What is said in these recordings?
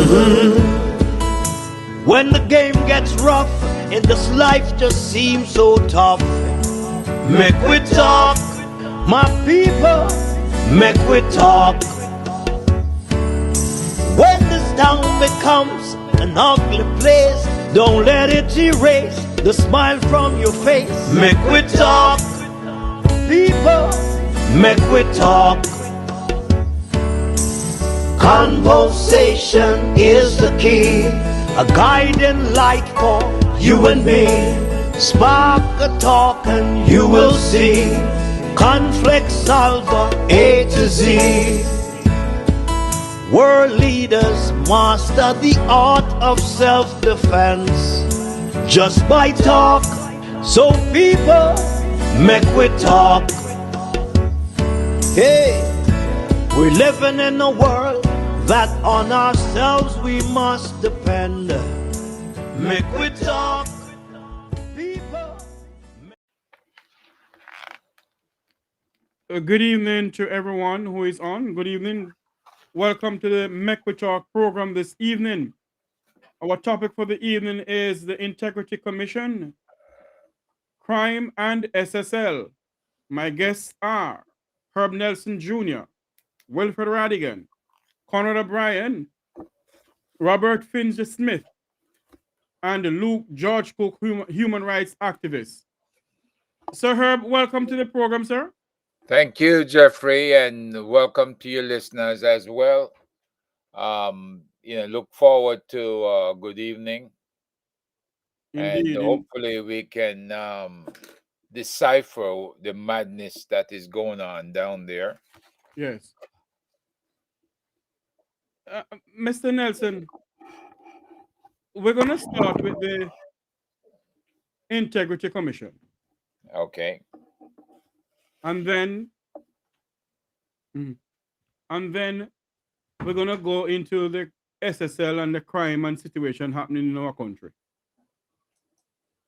When the game gets rough and this life just seems so tough, make we talk, my people, make we talk. When this town becomes an ugly place, don't let it erase the smile from your face. Make we talk, people, make we talk. Conversation is the key, a guiding light for you and me. Spark a talk and you will see. Conflict solver A to Z. World leaders master the art of self-defense just by talk. So people, make we talk. Hey, we're living in a world that on ourselves we must depend. Make we talk, people. Good evening to everyone who is on. Good evening. Welcome to the Make We Talk program this evening. Our topic for the evening is the Integrity Commission, Crime and SSL. My guests are Herb Nelson Jr., Wilfred Rattigan, Conrad O'Brien, Robert Finzi-Smith, and Luke George-Cooke, human rights activist. Sir Herb, welcome to the program, sir. Thank you, Jeffrey, and welcome to your listeners as well. Look forward to a good evening. Indeed. And hopefully we can decipher the madness that is going on down there. Yes. Mr. Nelson, we're going to start with the Integrity Commission. Okay. And then we're going to go into the SSL and the crime and situation happening in our country.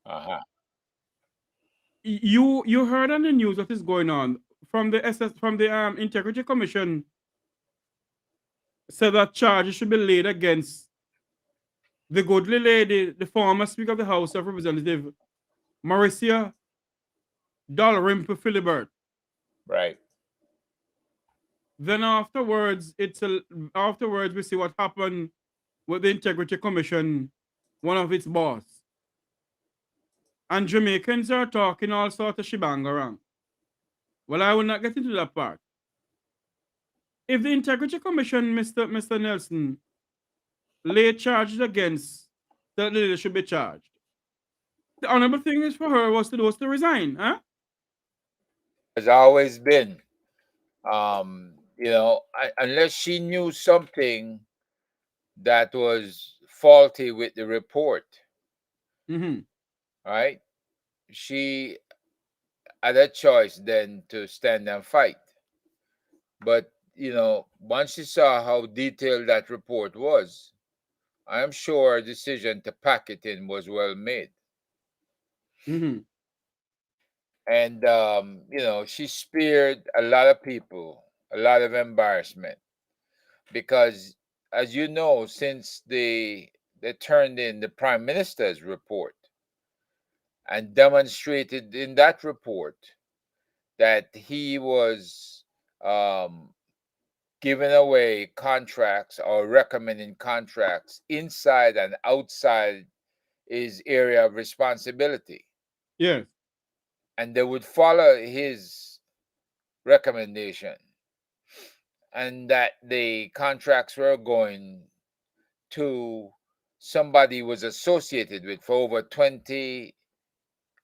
Uh-huh. You heard on the news what is going on from the Integrity Commission said that charges should be laid against the goodly lady, the former Speaker of the House of Representatives, Marcia Dalrymple Philibert. Right. Then afterwards, we see what happened with the Integrity Commission, one of its boss. And Jamaicans are talking all sorts of shebang around. Well, I will not get into that part. If the Integrity Commission, Mr. Nelson, laid charges against that lady should be charged, the honorable thing is for her was to resign, huh? Has always been, unless she knew something that was faulty with the report, right? She had a choice then to stand and fight. But, once she saw how detailed that report was, I am sure a decision to pack it in was well made. And, she spared a lot of people a lot of embarrassment because, as you know, since they turned in the Prime Minister's report and demonstrated in that report that he was giving away contracts or recommending contracts inside and outside his area of responsibility. Yes. And they would follow his recommendation. And that the contracts were going to somebody who was associated with for over 20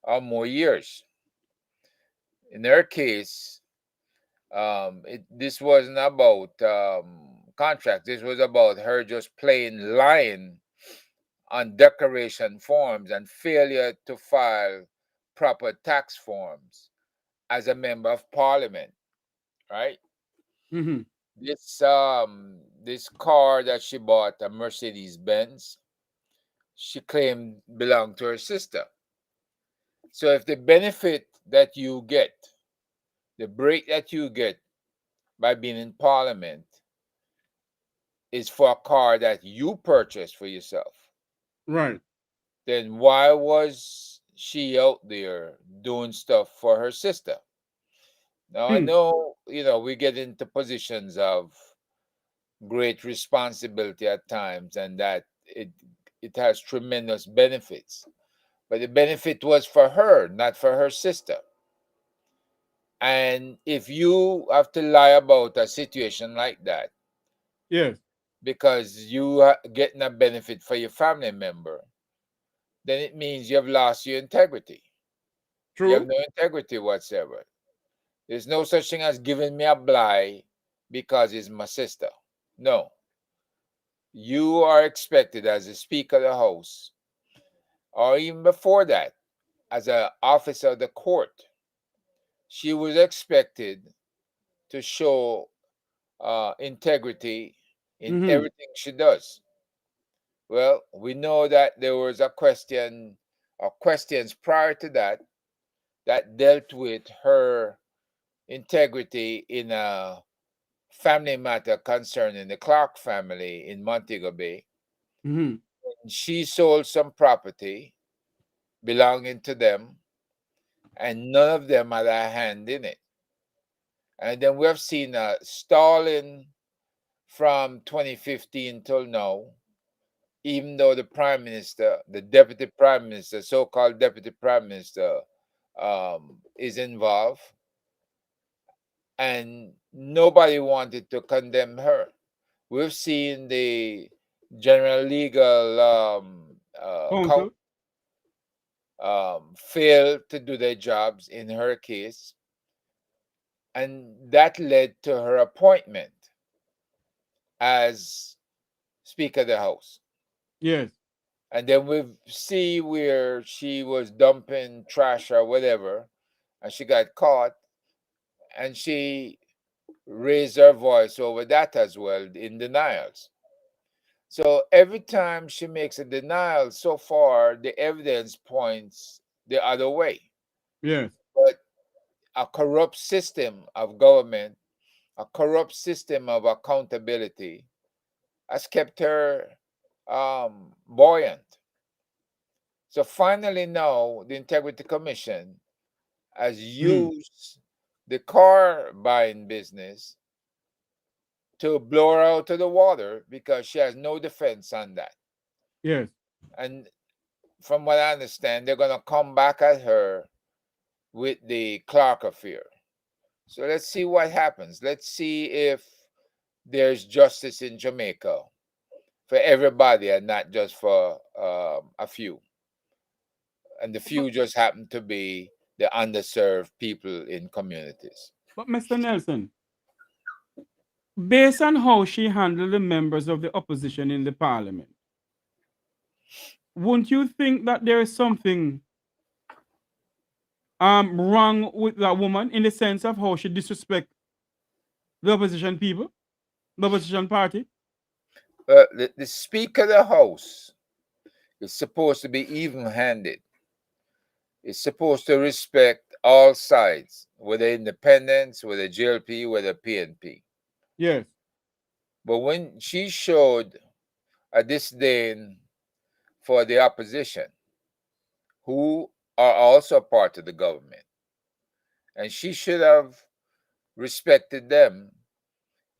or more years. In her case, this wasn't about contract. This was about her just plain lying on declaration forms and failure to file proper tax forms as a member of parliament, right? This car that she bought, a Mercedes-Benz, she claimed belonged to her sister. So if the benefit that you get, the break that you get by being in parliament, is for a car that you purchased for yourself, Right. then why was she out there doing stuff for her sister? Now I Hmm. know, we get into positions of great responsibility at times, and that it has tremendous benefits. But the benefit was for her, not for her sister. And if you have to lie about a situation like that Yes. because you are getting a benefit for your family member, then it means you have lost your integrity. You have True. no integrity whatsoever. There's no such thing as giving me a blight because it's my sister. No. You are expected as a Speaker of the House, or even before that, as an officer of the court, she was expected to show integrity in Mm-hmm. everything she does. Well, we know that there was a question or questions prior to that that dealt with her integrity in a family matter concerning the Clark family in Montego Bay. Mm-hmm. She sold some property belonging to them, and none of them had a hand in it. And then we have seen stalling from 2015 till now, even though the prime minister, the deputy prime minister, so-called deputy prime minister, is involved, and nobody wanted to condemn her. We've seen the general legal Counsel. fail to do their jobs in her case, and that led to her appointment as Speaker of the House. Yes. And then we see where she was dumping trash or whatever, and she got caught, and she raised her voice over that as well in denials. So every time she makes a denial, so far the evidence points the other way. Yes. But a corrupt system of government, a corrupt system of accountability has kept her buoyant. So finally, now the Integrity Commission has Mm-hmm. used the car buying business to blow her out of the water because she has no defense on that. Yes. And from what I understand, they're going to come back at her with the Clark affair. So let's see what happens. Let's see if there's justice in Jamaica for everybody and not just for a few. And the But, few just happen to be the underserved people in communities. but Mr. Nelson, based on how she handled the members of the opposition in the parliament, wouldn't you think that there is something wrong with that woman in the sense of how she disrespect the opposition people, the opposition party? The Speaker of the House is supposed to be even handed. It's supposed to respect all sides, whether independents, whether GLP, whether PNP. Yes. But when she showed a disdain for the opposition, who are also part of the government, and she should have respected them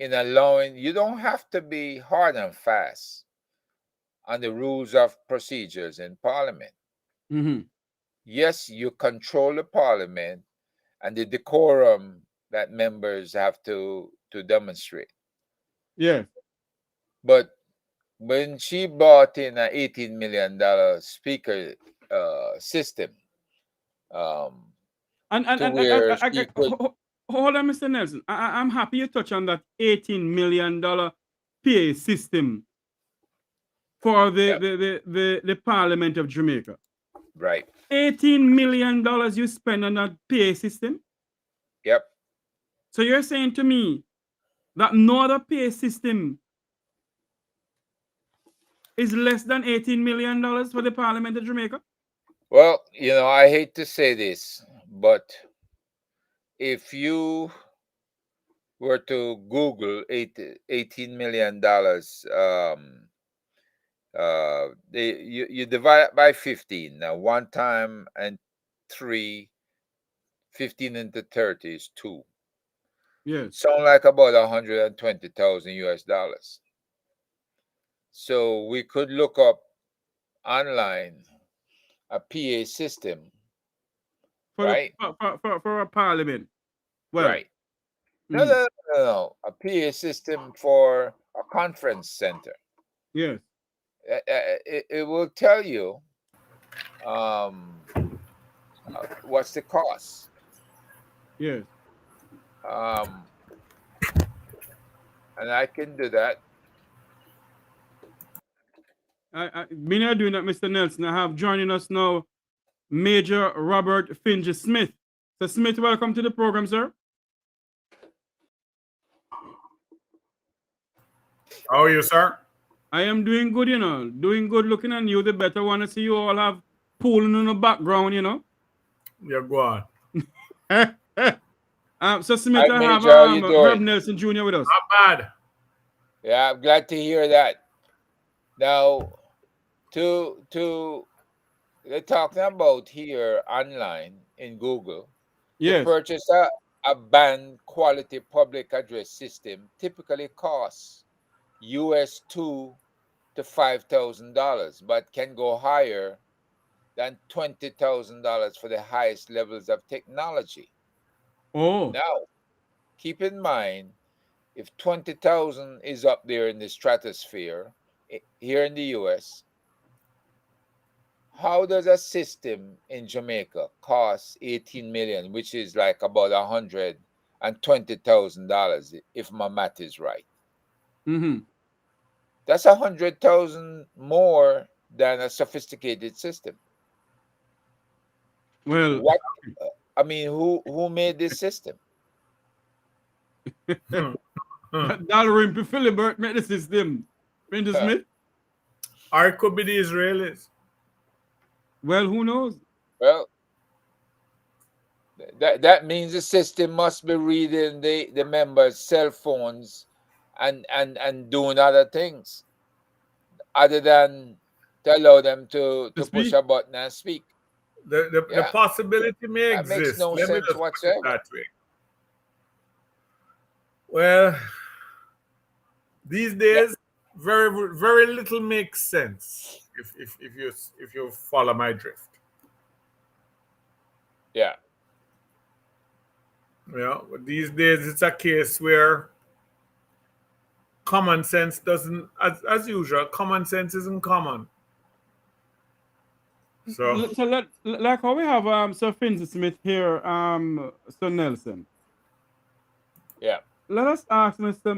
in allowing, you don't have to be hard and fast on the rules of procedures in parliament. Mm-hmm. Yes, you control the parliament and the decorum that members have to demonstrate. Yes. But when she brought in an $18 million speaker system, um, And, to and, and, and where I, she could, hold on, Mr. Nelson. I'm happy you touch on that $18 million PA system for yep, the Parliament of Jamaica. right, $18 million you spend on that PA system. yep. So you're saying to me that no other PA system is less than $18 million for the Parliament of Jamaica? Well, I hate to say this, but if you were to Google $18 million, you divide it by 15. Now, 1 time and 3, 15 into 30 is 2. Yes. Sound like about 120,000 US dollars. So we could look up online a PA system, right? For a parliament. Well, Right. No. A PA system for a conference center. Yes. It will tell you what's the cost. Yes. And I can do that. Me not doing that, Mr. Nelson. I have joining us now Major Robert Finzi-Smith. So Smith, welcome to the program, sir. How are you, sir? I am doing good, you know. Doing good, looking at you. The better want to see you all have pooling in the background, you know. Yeah, go on. So Smith, Hi, I have Major, how you doing? Rob Nelson Jr. with us. Not bad. Yeah, I'm glad to hear that. Now, they're talking about here online in Google. Yes. To purchase a band quality public address system typically costs US $2,000 to $5,000, but can go higher than $20,000 for the highest levels of technology. Oh. Now, keep in mind, if 20,000 is up there in the stratosphere here in the US, how does a system in Jamaica cost 18 million, which is like about $120,000 if my math is right? Mm-hmm. That's 100,000 more than a sophisticated system. Well, who made this system? Dalrympe Philibert made the system. Finzi-Smith? Or it could be the Israelis. Well, who knows? Well, that means the system must be reading the members' cell phones and doing other things other than to allow them to push a button and speak. The possibility may that exist. Makes no Let me sense just whatsoever. put it that way. Well, these days, very very little makes sense if you follow my drift. Yeah. Yeah, but these days it's a case where common sense doesn't, as usual, common sense isn't common. So like how we have Sir Finzi-Smith here, Sir Nelson. Yeah. Let us ask Mr.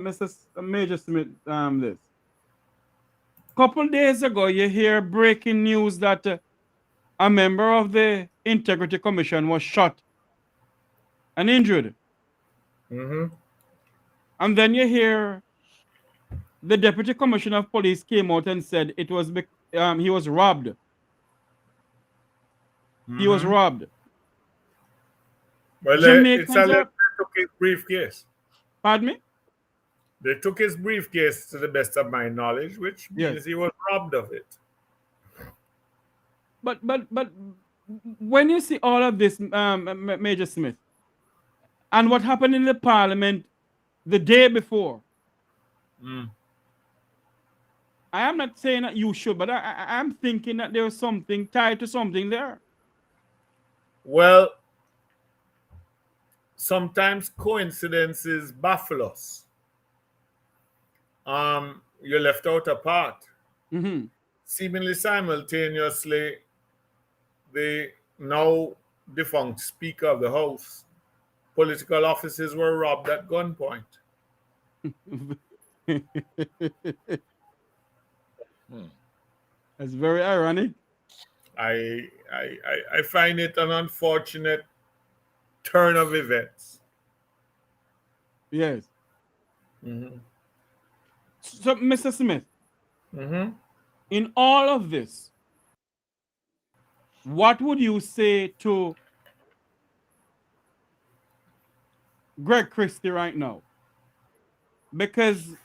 Major Smith this. Couple days ago, you hear breaking news that a member of the Integrity Commission was shot and injured. Mm-hmm. And then you hear the Deputy Commissioner of Police came out and said it was he was robbed. Mm-hmm. He was robbed. Well, Jamaicans they took his briefcase. Pardon me? They took his briefcase, to the best of my knowledge, which means he was robbed of it. But when you see all of this, Major Smith, and what happened in the Parliament the day before, I am not saying that you should, but I'm thinking that there was something tied to something there. Well, sometimes coincidences baffle us. You left out a part. Mm-hmm. Seemingly simultaneously, the now defunct Speaker of the House, political offices were robbed at gunpoint. That's very ironic. I find it an unfortunate turn of events. Yes. Mm-hmm. So, Mr. Smith, Mm-hmm. in all of this, what would you say to Greg Christie right now? Because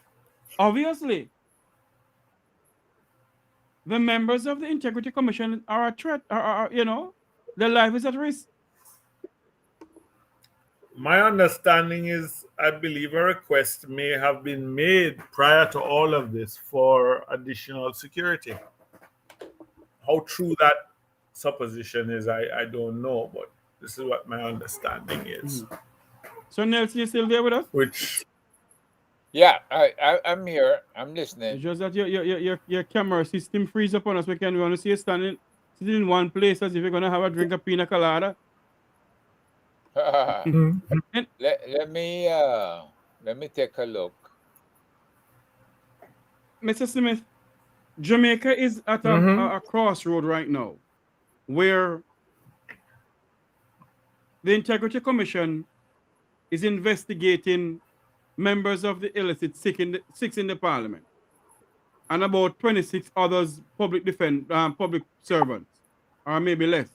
obviously the members of the Integrity Commission are a threat, their life is at risk. My understanding is, I believe a request may have been made prior to all of this for additional security. How true that supposition is, I don't know, but this is what my understanding is. So Nelson, you still there with us? Which, Yeah, I'm here. I'm It's listening. just that your camera system freeze up on us. We want to see you sitting in one place as if you're gonna have a drink of pina colada. And let me take a look. Mr. Smith, Jamaica is at a crossroad right now, where the Integrity Commission is investigating members of the illicit six in the parliament, and about 26 others public servants, or maybe less.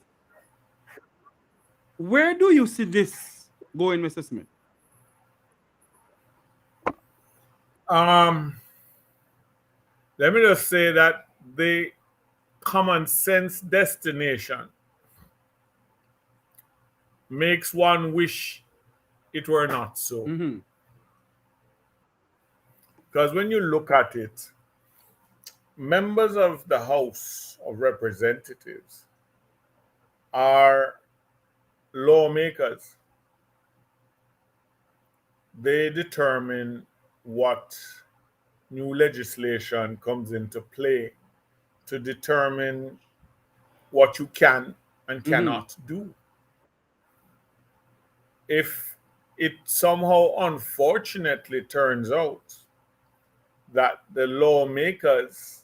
Where do you see this going, Mr. Smith? let me just say that the common sense destination makes one wish it were not so. Because when you look at it, members of the House of Representatives are lawmakers. They determine what new legislation comes into play to determine what you can and cannot do. If it somehow unfortunately turns out that the lawmakers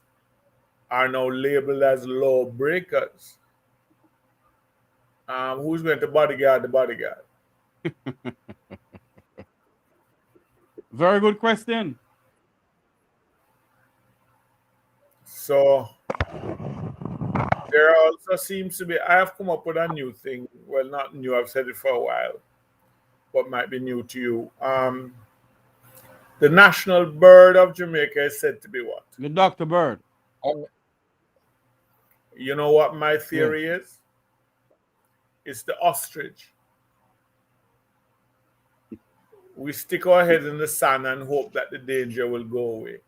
are now labeled as lawbreakers, who's going to bodyguard the bodyguard? Very good question. So there also seems to be, I have come up with a new thing. Well, not new, I've said it for a while, but might be new to you. The national bird of Jamaica is said to be what? The Dr. Bird. You know what my theory is? It's the ostrich. We stick our head in the sand and hope that the danger will go away.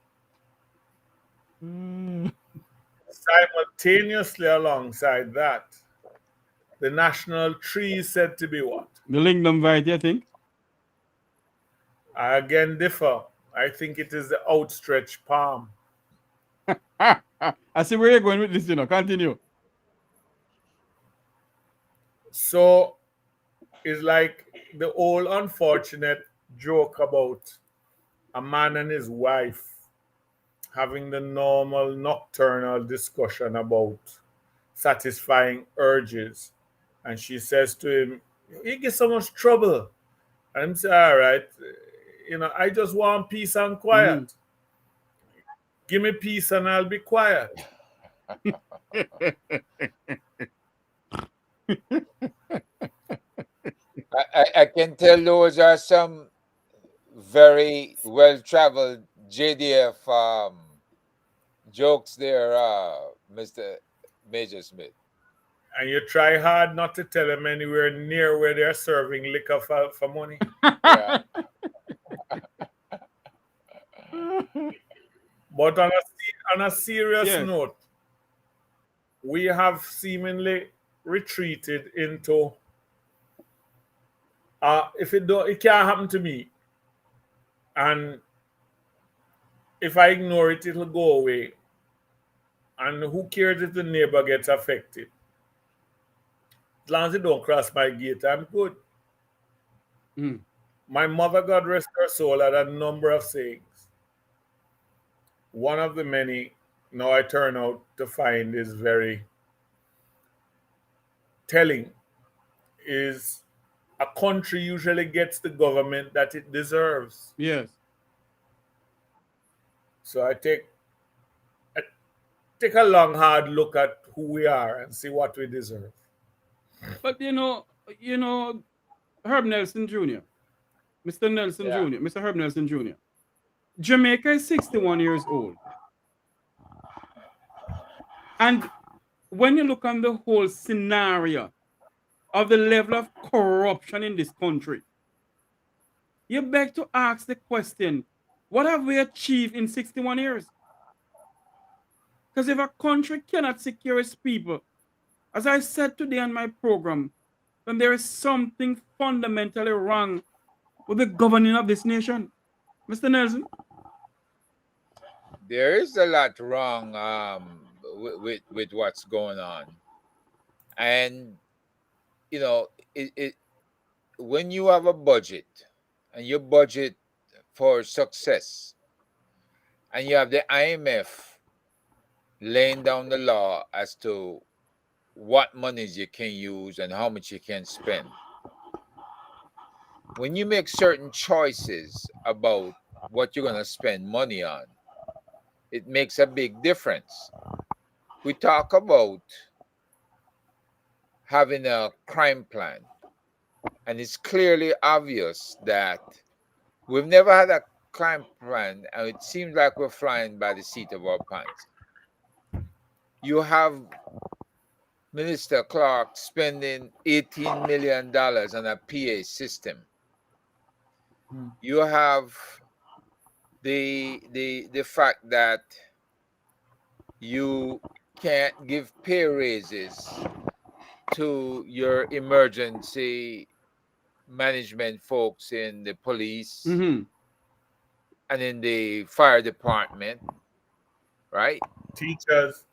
Simultaneously alongside that, the national tree is said to be what? The Lingnum variety, I think. I again differ. I think it is the outstretched palm. I see where you're going with this, Continue. So it's like the old unfortunate joke about a man and his wife having the normal nocturnal discussion about satisfying urges. And she says to him, "You get so much trouble." And I'm saying, "All right, I just want peace and quiet. Give me peace and I'll be quiet." I can tell those are some very well-traveled JDF jokes there, Mr. Major Smith. And you try hard not to tell them anywhere near where they're serving liquor for money. Yeah. But on a serious note, we have seemingly retreated into it can't happen to me, and if I ignore it, it'll go away. And who cares if the neighbor gets affected? As long as it don't cross my gate, I'm good. My mother, God rest her soul, had a number of sayings. One of the many, now I turn out to find is very telling, is a country usually gets the government that it deserves. Yes. So I take a long, hard look at who we are and see what we deserve. But Herb Nelson Jr., Mr. Nelson Jr., Mr. Herb Nelson Jr., Jamaica is 61 years old. And when you look on the whole scenario of the level of corruption in this country, you beg to ask the question, what have we achieved in 61 years? Because if a country cannot secure its people, as I said today on my program, then there is something fundamentally wrong with the governing of this nation. Mr. Nelson? There is a lot wrong with what's going on. And, you know, when you have a budget and you budget for success and you have the IMF laying down the law as to what monies you can use and how much you can spend. When you make certain choices about what you're going to spend money on, it makes a big difference. We talk about having a crime plan, and it's clearly obvious that we've never had a crime plan, and it seems like we're flying by the seat of our pants. You have Minister Clark spending $18 million on a PA system. You have the fact that you can't give pay raises to your emergency management folks in the police and in the fire department, right? Teachers,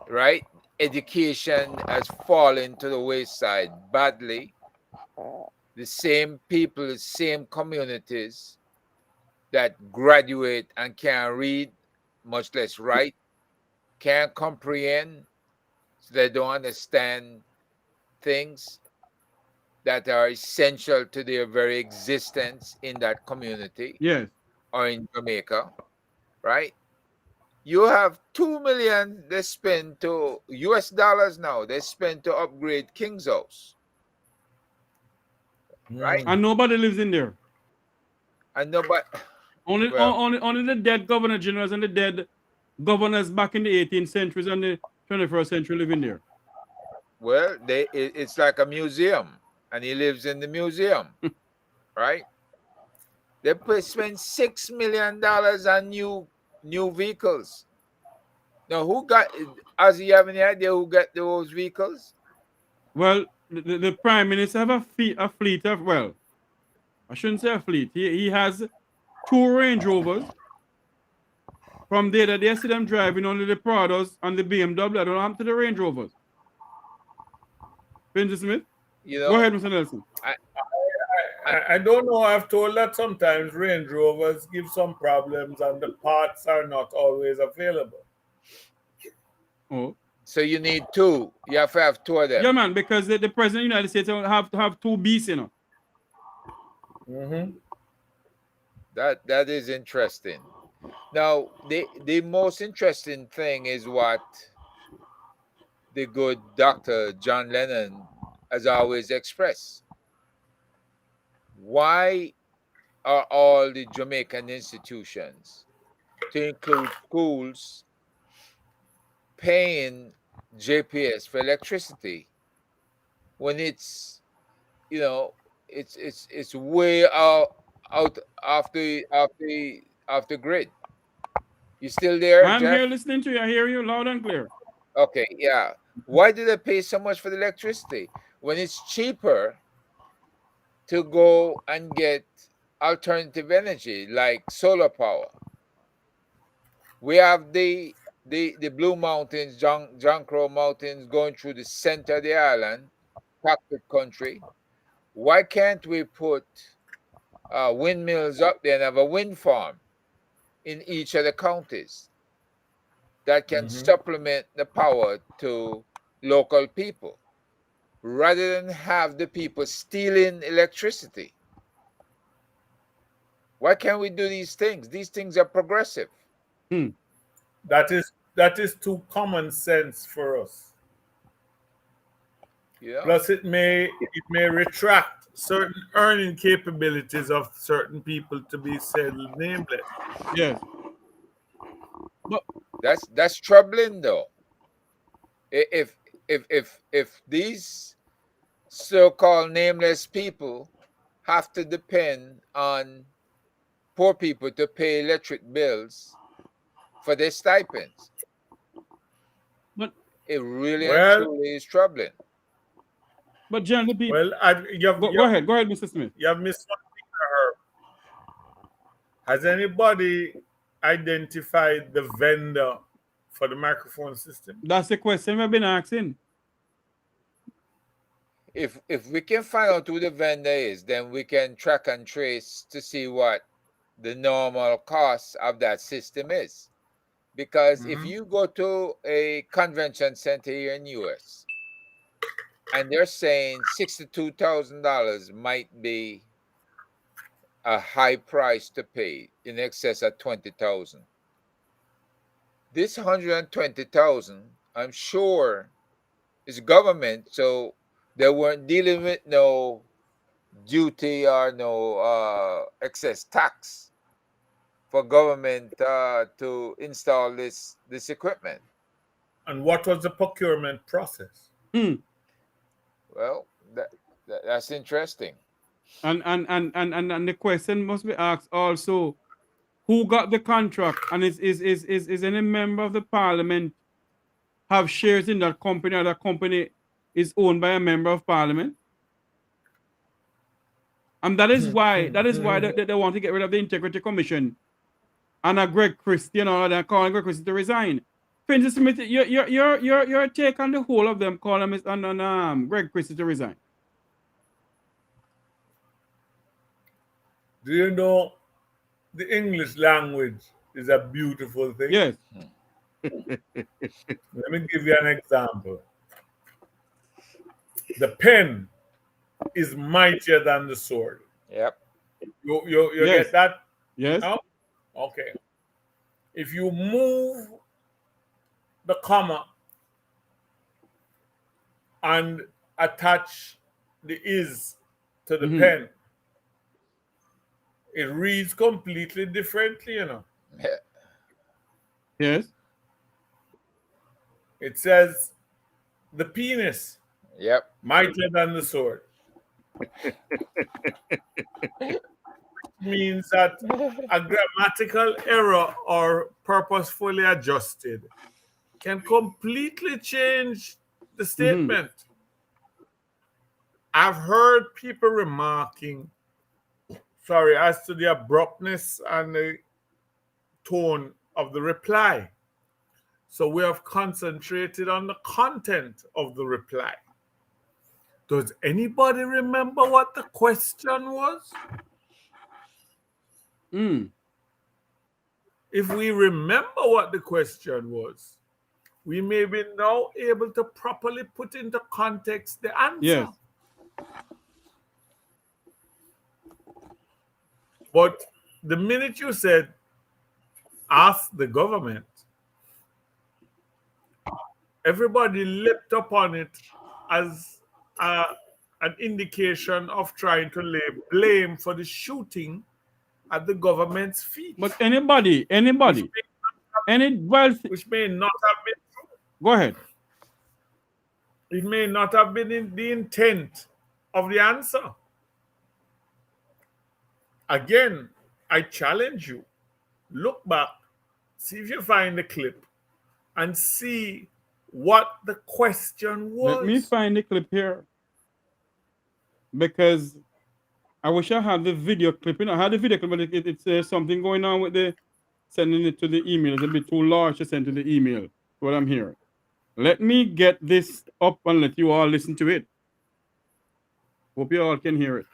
right? Education has fallen to the wayside badly. The same people, the same communities that graduate and can't read, much less write, can't comprehend, so they don't understand things that are essential to their very existence in that community, yes, or in Jamaica, right? You have $2 million they spend to US dollars now. They spend to upgrade King's House, right? And nobody lives in there. And nobody. Only the dead governor generals and the dead governors back in the 18th centuries and the 21st century live in there. Well, it's like a museum, and he lives in the museum, right? They spend $6 million on new vehicles. Now, does he have any idea who got those vehicles? Well, the prime minister have a fleet of, well, I shouldn't say a fleet. He has 2 Range Rovers. From there that they see them driving only the Prados and the BMW. I don't know what happened to the Range Rovers. Finzi-Smith? Go ahead, Mr. Nelson. I don't know. I've told that sometimes Range Rovers give some problems and the parts are not always available. Oh. So you need 2. You have to have 2 of them. Yeah, man, because the president of the United States will have to have 2 beasts, you know. That is interesting. Now, the most interesting thing is what the good Dr. John Lennon has always expressed. Why are all the Jamaican institutions, to include schools, paying JPS for electricity when it's, it's way out off the grid? You still there, I'm Jeff? here listening to you. I hear you loud and clear. Okay, yeah. Why do they pay so much for the electricity when it's cheaper to go and get alternative energy like solar power? We have the Blue Mountains, John Crow Mountains going through the center of the island, Cactus country. Why can't we put windmills up there and have a wind farm in each of the counties that can supplement the power to local people, rather than have the people stealing electricity? Why can't we do these things? These things are progressive. That is too common sense for us. Yeah. Plus, it may retract certain earning capabilities of certain people to be said nameless. Yes. But That's troubling though. If these so-called nameless people have to depend on poor people to pay electric bills for their stipends, but it really and Well, truly is troubling. but generally people well, go ahead, Mr. Smith. you have missed something there. Has anybody identified the vendor for the microphone system? That's the question we've been asking. If we can find out who the vendor is, then we can track and trace to see what the normal cost of that system is. Because if you go to a convention center here in US and they're saying $62,000 might be a high price to pay, in excess of 20,000. This 120,000, I'm sure, is government, so they weren't dealing with no duty or no excess tax for government to install this equipment. And what was the procurement process? Well, that's interesting. And the question must be asked also, who got the contract? And is any member of the parliament have shares in that company, or that company is owned by a member of parliament? And that is why they want to get rid of the Integrity Commission and Greg Christie and all of that, calling Greg Christie to resign. Finzi-Smith, your take on the whole of them calling on Greg Christie to resign. Do you know the English language is a beautiful thing? Yes. Let me give you an example. The pen is mightier than the sword. Yep. You Yes. get that? Yes. No? Okay. If you move the comma and attach the is to the pen, it reads completely differently, you know. Yes. It says the penis Yep. mightier than the sword. Means that a grammatical error or purposefully adjusted can completely change the statement. I've heard people remarking, as to the abruptness and the tone of the reply. So we have concentrated on the content of the reply. Does anybody remember what the question was? If we remember what the question was, we may be now able to properly put into context the answer. Yes. But the minute you said, ask the government, everybody leapt upon it as an indication of trying to lay blame for the shooting at the government's feet. But anybody, any wealthy. Which may not have been true. Go ahead. It may not have been in the intent of the answer. Again, I challenge you. Look back, see if you find the clip, and see what the question was. Let me find the clip here, because I wish I had the video clip. I had the video clip, but it's something going on with the sending it to the email. It's a bit too large to send to the email. What I'm hearing. Let me get this up and let you all listen to it. Hope you all can hear it.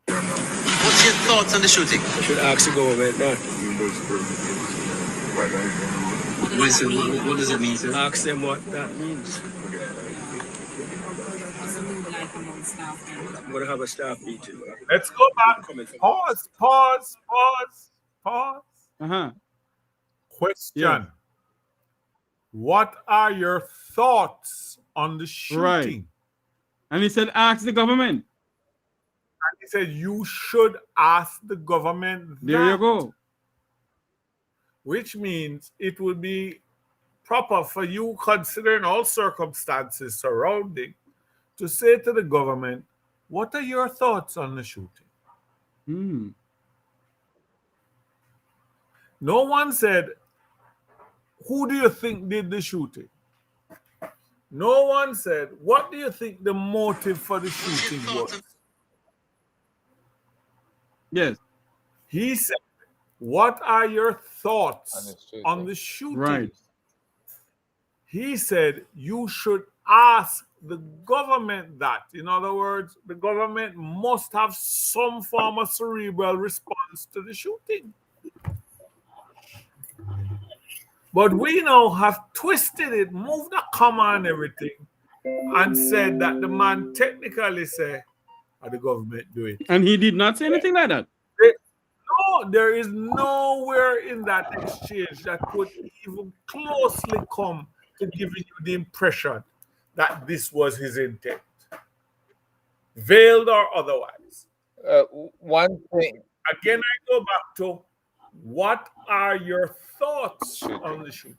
What's your thoughts on the shooting? I should ask the government now. What does it mean, sir? Ask them what that means. I'm going to have a staff meeting. Let's go back. Pause. Question. Yeah. What are your thoughts on the shooting? Right. And he said, ask the government. And he said, you should ask the government There you that. go. Which means it would be proper for you, considering all circumstances surrounding, to say to the government, what are your thoughts on the shooting? Hmm. No one said, who do you think did the shooting? No one said, what do you think the motive for the shooting was? Yes. He said, what are your thoughts on the shooting? Right. He said, you should ask the government that. In other words, the government must have some form of cerebral response to the shooting. But we now have twisted it, moved the comma and everything, and said that the man technically said, the government do it. And he did not say anything like that. No, there is nowhere in that exchange that could even closely come to giving you the impression that this was his intent, veiled or otherwise. One thing. Again, I go back to, what are your thoughts on the shooting?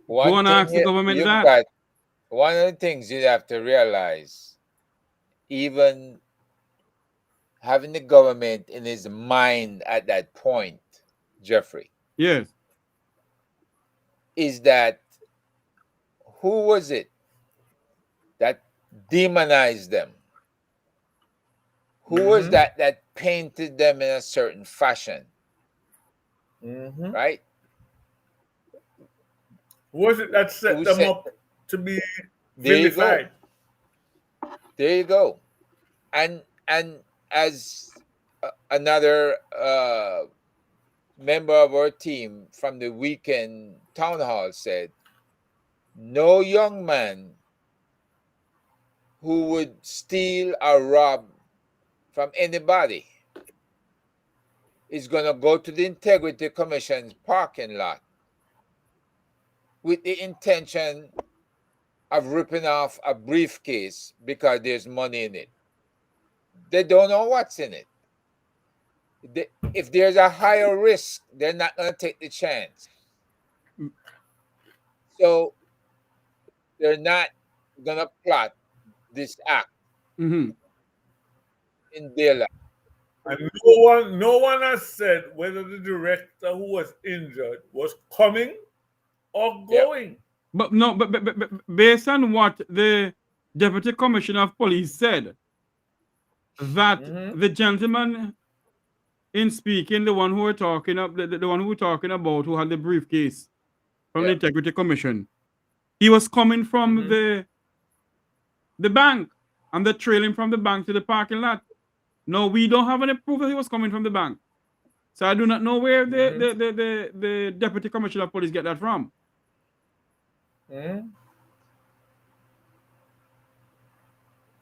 Go and ask the government that. One of the things you have to realize, even having the government in his mind at that point, Jeffrey. Yes. Is that, who was it that demonized them? Who was that painted them in a certain fashion? Right? Who was it that set them up to be vilified? There you go. And as another member of our team from the weekend town hall said, no young man who would steal or rob from anybody is going to go to the Integrity Commission's parking lot with the intention of ripping off a briefcase because there's money in it. They don't know what's in it. If there's a higher risk, they're not going to take the chance. So they're not going to plot this act in daylight. And no one has said whether the director who was injured was coming or going. But based on what the Deputy Commissioner of Police said, that the gentleman in speaking, the one who we're talking about, the one who we're talking about, who had the briefcase from the Integrity Commission, he was coming from the bank, and they're trailing from the bank to the parking lot. No, we don't have any proof that he was coming from the bank. So I do not know where the Deputy Commissioner of Police get that from.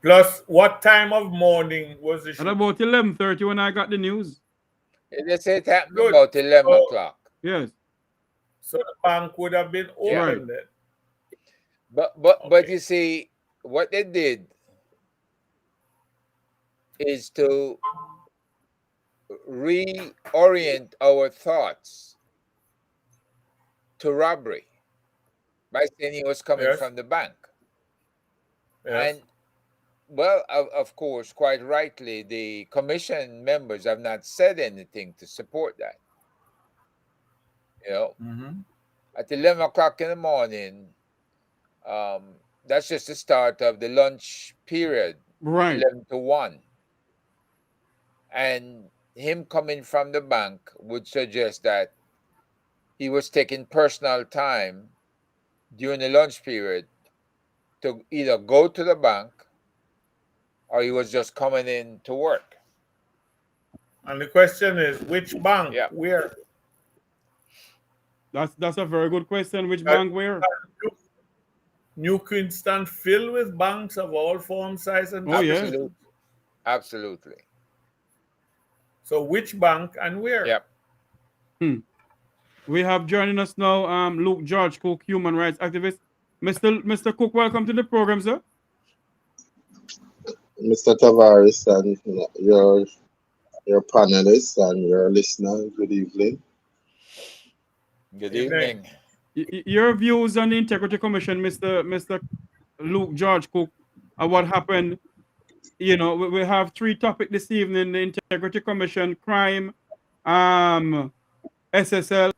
Plus, what time of morning was the shoot? At about 11:30 when I got the news. They say it happened about 11 o'clock. Yes. So the bank would have been open then. But you see, what they did is to reorient our thoughts to robbery by saying he was coming from the bank. And, well, of course, quite rightly, the commission members have not said anything to support that. You know, at 11 o'clock in the morning, that's just the start of the lunch period, right? 11 to 1. And him coming from the bank would suggest that he was taking personal time during the lunch period to either go to the bank or he was just coming in to work. And the question is, which bank? Where? That's a very good question. Which bank where? New Queenston filled with banks of all forms, size, and Absolutely. So which bank and where? We have joining us now Luke George-Cooke, human rights activist. Mr. Cook, welcome to the program, sir. Mr. Tavares and your panelists and your listeners. Good evening. Good Evening. evening. Your views on the Integrity Commission, Mr. Luke George-Cooke, and what happened. You know, we have three topics this evening: the Integrity Commission, crime, SSL.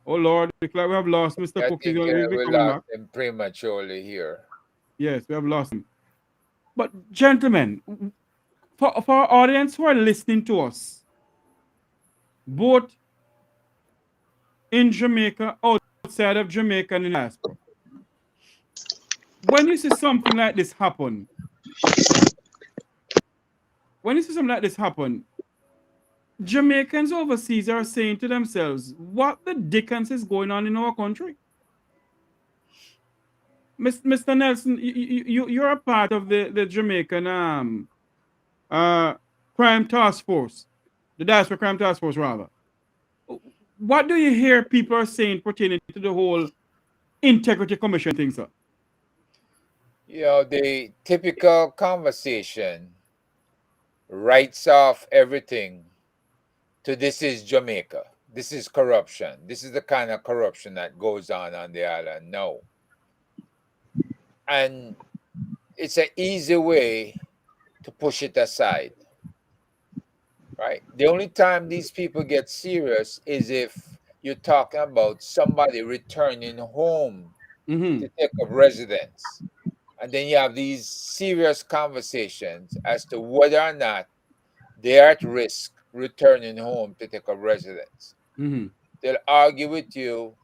Oh Lord, we have lost Mr. I Cook. think He'll be we coming lost back. him prematurely here. Yes, we have lost him. But gentlemen, for our audience who are listening to us, both in Jamaica, outside of Jamaica, and in diaspora, when you see something like this happen, Jamaicans overseas are saying to themselves, what the dickens is going on in our country? Mr. Nelson, you're a part of the Jamaican crime task force, the diaspora crime task force, rather. What do you hear people are saying pertaining to the whole Integrity Commission thing, sir? You know, the typical conversation writes off everything to this is Jamaica. This is corruption. This is the kind of corruption that goes on the island. No. And it's an easy way to push it aside. Right? The only time these people get serious is if you're talking about somebody returning home to take up residence. And then you have these serious conversations as to whether or not they are at risk returning home to take up residence. They'll argue with you.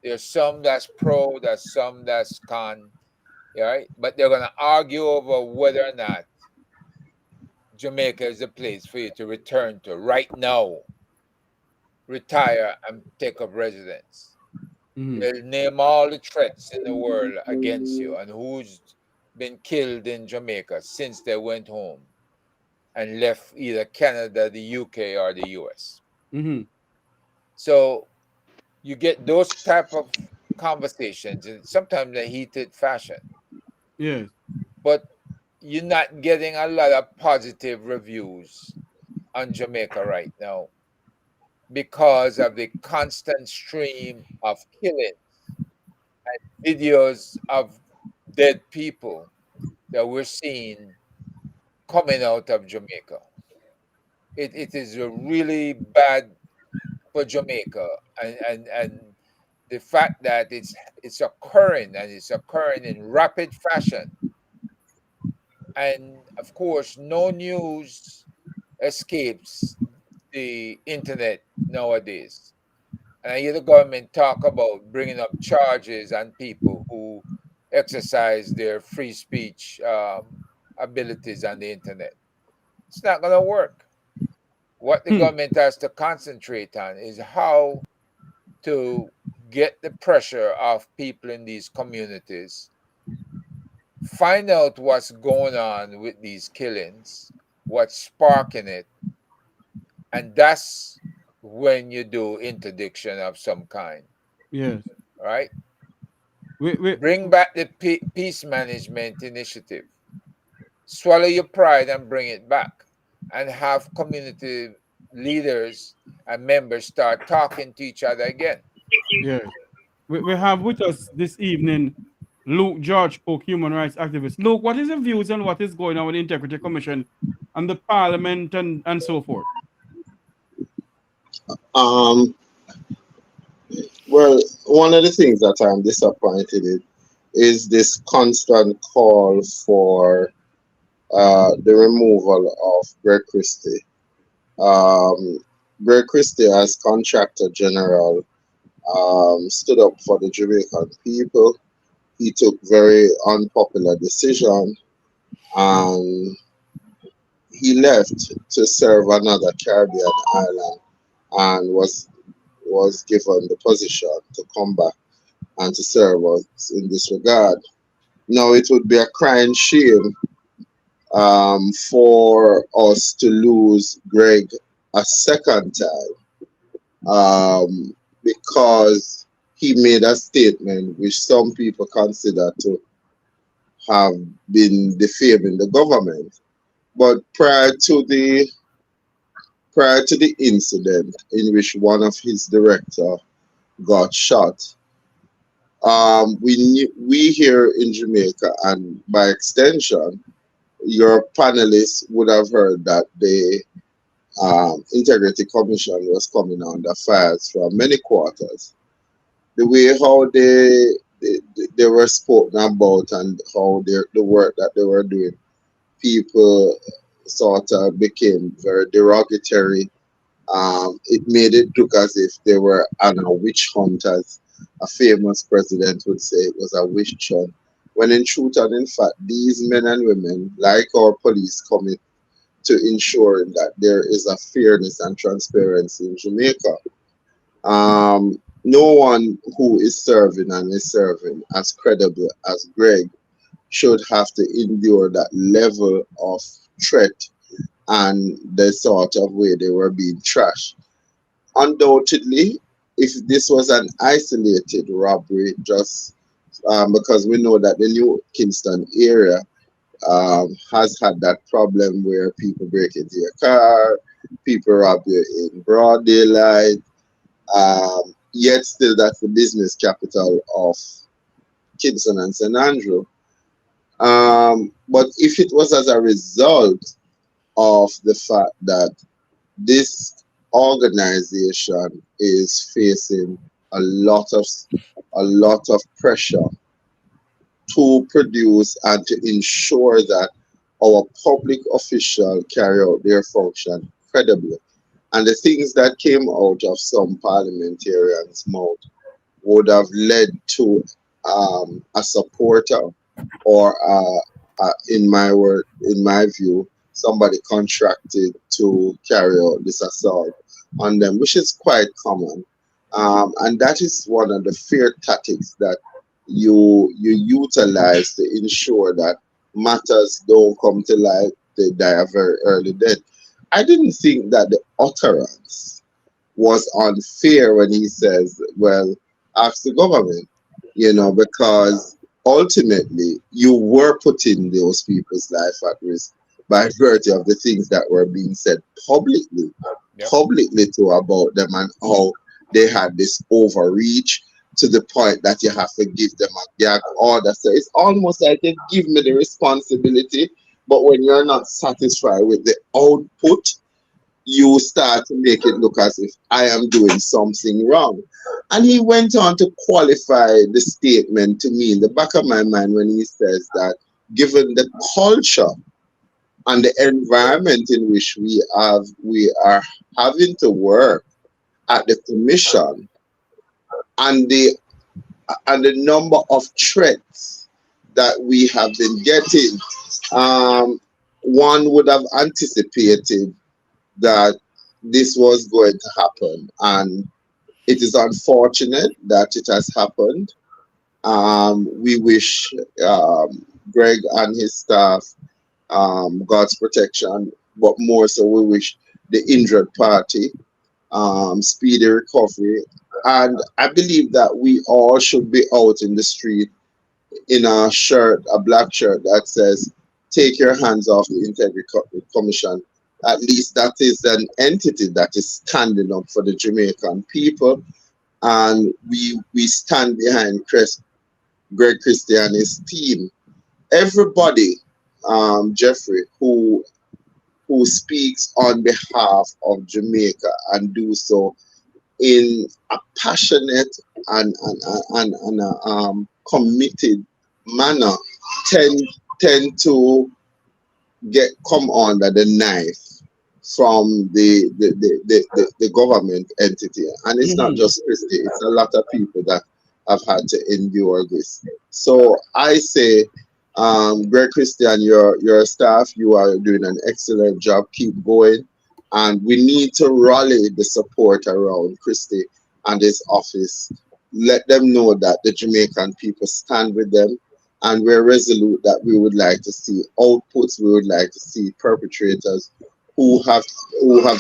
There's some that's pro, there's some that's con, right? But they're going to argue over whether or not Jamaica is a place for you to return to right now, retire and take up residence. They'll name all the threats in the world against you and who's been killed in Jamaica since they went home and left either Canada, the UK, or the US. So you get those type of conversations, and sometimes in a heated fashion. Yes. But you're not getting a lot of positive reviews on Jamaica right now because of the constant stream of killings and videos of dead people that we're seeing coming out of Jamaica. It is really bad for Jamaica, and the fact that it's occurring and it's occurring in rapid fashion. And of course, no news escapes the internet nowadays. And I hear the government talk about bringing up charges on people who exercise their free speech abilities on the internet. It's not going to work. What the government has to concentrate on is how to get the pressure off people in these communities, find out what's going on with these killings, what's sparking it, and that's when you do interdiction of some kind. Yes. Right? We Bring back the peace management initiative. Swallow your pride and bring it back, and have community leaders and members start talking to each other again. Yes. We have with us this evening Luke George-Cooke, human rights activist. Luke, what is your views on what is going on with the Integrity Commission and the Parliament and so forth? Well, one of the things that I'm disappointed in is this constant call for the removal of Greg Christie. Greg Christie, as Contractor General, stood up for the Jamaican people. He took very unpopular decision, and he left to serve another Caribbean island, and was given the position to come back and to serve us in this regard. Now, it would be a crying shame for us to lose Greg a second time, because he made a statement which some people consider to have been defaming the government. But prior to the incident in which one of his director got shot, we here in Jamaica, and by extension, your panelists would have heard that the Integrity Commission was coming under fires from many quarters. The way how they were spoken about and how the work that they were doing, people sort of became very derogatory. It made it look as if they were on a witch hunt, as a famous president would say it was a witch hunt. When in truth and in fact, these men and women, like our police, commit to ensuring that there is a fairness and transparency in Jamaica. No one who is serving and is serving as credible as Greg should have to endure that level of threat and the sort of way they were being trashed. Undoubtedly, if this was an isolated robbery, just because we know that the New Kingston area has had that problem where people break into your car, people rob you in broad daylight, yet still that's the business capital of Kingston and St. Andrew. But if it was as a result of the fact that this organization is facing a lot of pressure to produce and to ensure that our public officials carry out their function credibly. And the things that came out of some parliamentarians' mouth would have led to a supporter or, in my view, somebody contracted to carry out this assault on them, which is quite common. And that is one of the fear tactics that you utilize to ensure that matters don't come to light, they die a very early death. I didn't think that the utterance was unfair when he says, well, ask the government, because ultimately you were putting those people's life at risk by virtue of the things that were being said publicly to about them, and how they had this overreach to the point that you have to give them a gag order. So it's almost like they give me the responsibility, but when you're not satisfied with the output, you start to make it look as if I am doing something wrong. And he went on to qualify the statement to me in the back of my mind when he says that given the culture and the environment in which we are having to work at the commission, and the number of threats that we have been getting, one would have anticipated that this was going to happen, and it is unfortunate that it has happened. We wish Greg and his staff God's protection, but more so we wish the injured party speedy recovery. And I believe that we all should be out in the street in a black shirt that says, take your hands off the Integrity Commission. At least that is an entity that is standing up for the Jamaican people. And we stand behind Greg Christie and his team. Everybody, Jeffrey, who speaks on behalf of Jamaica and do so in a passionate and committed manner, tend to come under the knife from the government entity. And it's not just Christie, it's a lot of people that have had to endure this. So I say, Greg Christie and your staff, you are doing an excellent job. Keep going. And we need to rally the support around Christie and his office. Let them know that the Jamaican people stand with them, and we're resolute that we would like to see outputs. We would like to see perpetrators who have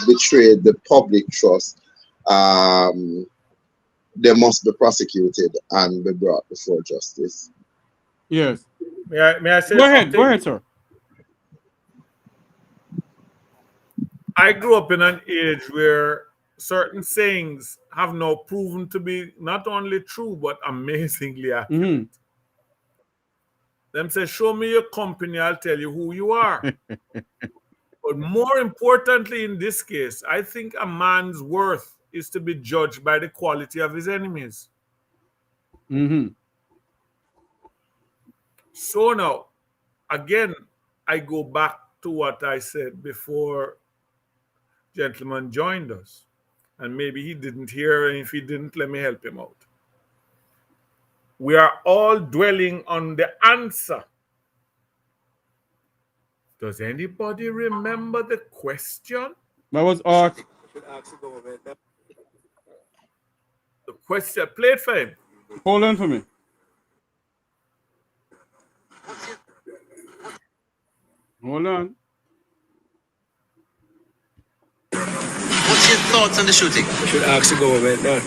betrayed the public trust. They must be prosecuted and be brought before justice. Yes. May I say Go something? ahead, sir. I grew up in an age where certain sayings have now proven to be not only true but amazingly accurate. Them say, show me your company, I'll tell you who you are. But more importantly, in this case, I think a man's worth is to be judged by the quality of his enemies. So now, again, I go back to what I said before gentleman joined us. And maybe he didn't hear, and if he didn't, let me help him out. We are all dwelling on the answer. Does anybody remember the question? That was asked. The question, play it for him. Hold on for me. Hold on. What's your thoughts on the shooting? Should ask the government that.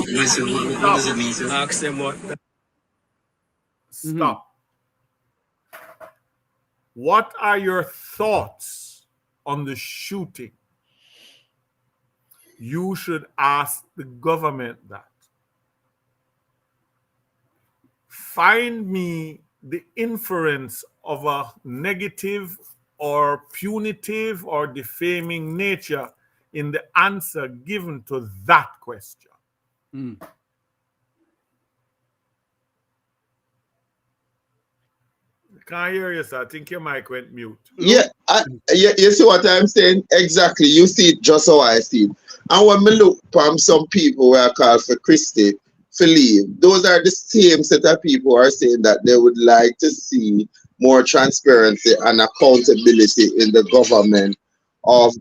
What does it mean, sir? Ask them what. Stop. What are your thoughts on the shooting? You should ask the government that. Find me the inference of a negative or punitive or defaming nature in the answer given to that question. Can't hear you, sir. I think your mic went mute. Yeah, you see what I'm saying? Exactly. You see it just how I see it. And when we look from some people who are called for Christie to leave, those are the same set of people who are saying that they would like to see more transparency and accountability in the government of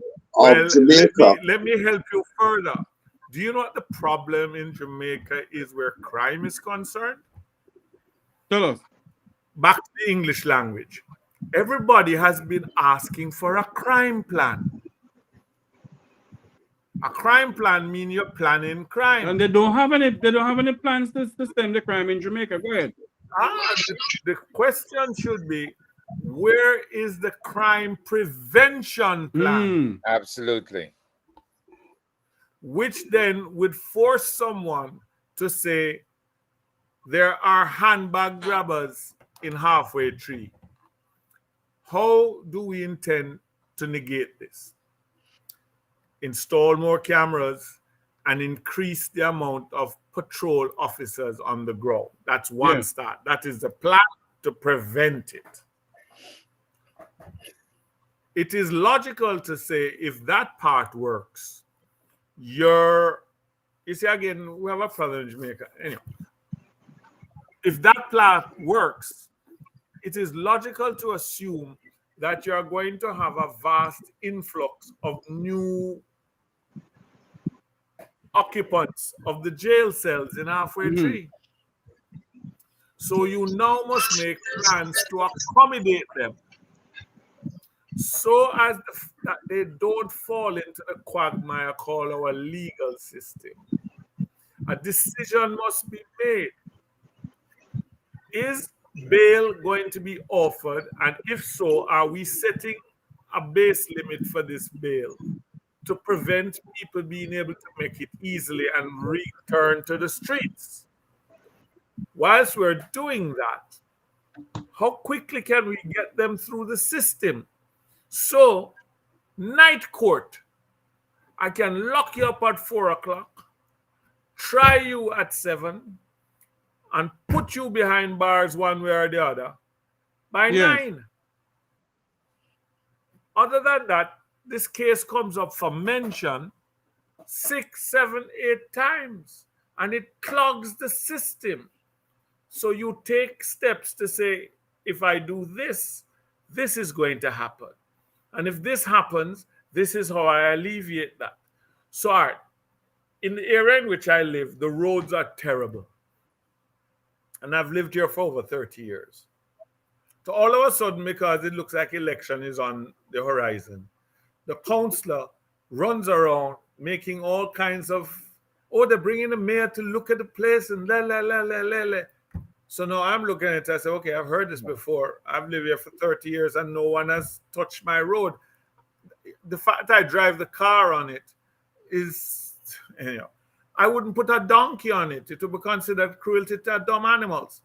Jamaica. Let me help you further. Do you know what the problem in Jamaica is where crime is concerned? Tell us. Back to the English language. Everybody has been asking for a crime plan. A crime plan means you're planning crime. And they don't have any plans to stem the crime in Jamaica. Go ahead. The question should be, where is the crime prevention plan? Absolutely. Which then would force someone to say there are handbag grabbers in Halfway Tree. How do we intend to negate this? Install more cameras and increase the amount of patrol officers on the ground. That's one start. That is the plan to prevent it. It is logical to say if that part works, you see, again, we have a brother in Jamaica. Anyway, if that plan works, it is logical to assume that you're going to have a vast influx of new occupants of the jail cells in Halfway Tree. So you now must make plans to accommodate them so as that they don't fall into the quagmire called our legal system. A decision must be made. Is bail going to be offered? And if so, are we setting a base limit for this bail to prevent people being able to make it easily and return to the streets? Whilst we're doing that, how quickly can we get them through the system? So, night court, I can lock you up at 4 o'clock, try you at 7, and put you behind bars one way or the other by 9. Other than that, this case comes up for mention 6, 7, 8 times, and it clogs the system. So you take steps to say, if I do this, this is going to happen. And if this happens, this is how I alleviate that. So, all right, in the area in which I live, the roads are terrible. And I've lived here for over 30 years. So all of a sudden, because it looks like election is on the horizon, the councillor runs around making all kinds of, they're bringing the mayor to look at the place and So now I'm looking at it, I say, okay, I've heard this before. I've lived here for 30 years and no one has touched my road. The fact I drive the car on it is, I wouldn't put a donkey on it. It would be considered cruelty to dumb animals.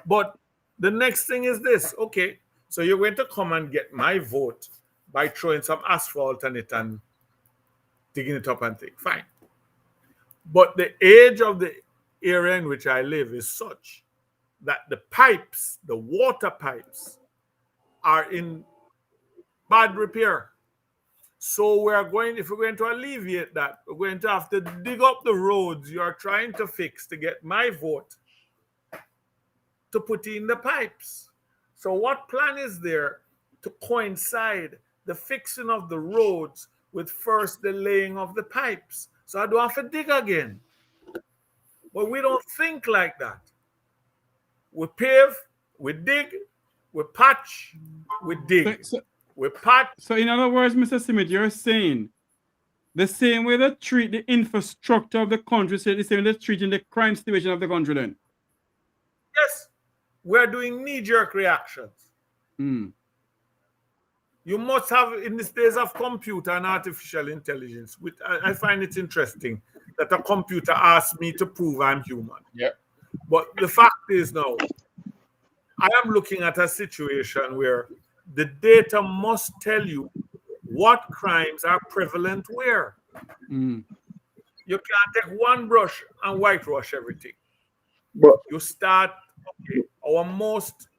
But the next thing is this. Okay, so you're going to come and get my vote by throwing some asphalt on it and digging it up and things. Fine. But the age of the area in which I live is such that the pipes, the water pipes, are in bad repair. So if we're going to alleviate that, we're going to have to dig up the roads you are trying to fix to get my vote to put in the pipes. So what plan is there to coincide the fixing of the roads with first the laying of the pipes? So I don't have to dig again. But we don't think like that. We pave, we dig, we patch, we dig. We patch. So in other words, Mr. Smith, you're saying the same way they treat the infrastructure of the country, so the same way they're treating the crime situation of the country then? Yes. We're doing knee-jerk reactions. You must have, in these days of computer and artificial intelligence, which I find it interesting that a computer asks me to prove I'm human. Yeah. But the fact is now, I am looking at a situation where the data must tell you what crimes are prevalent where. You can't take one brush and whitewash everything. But You start, okay, our most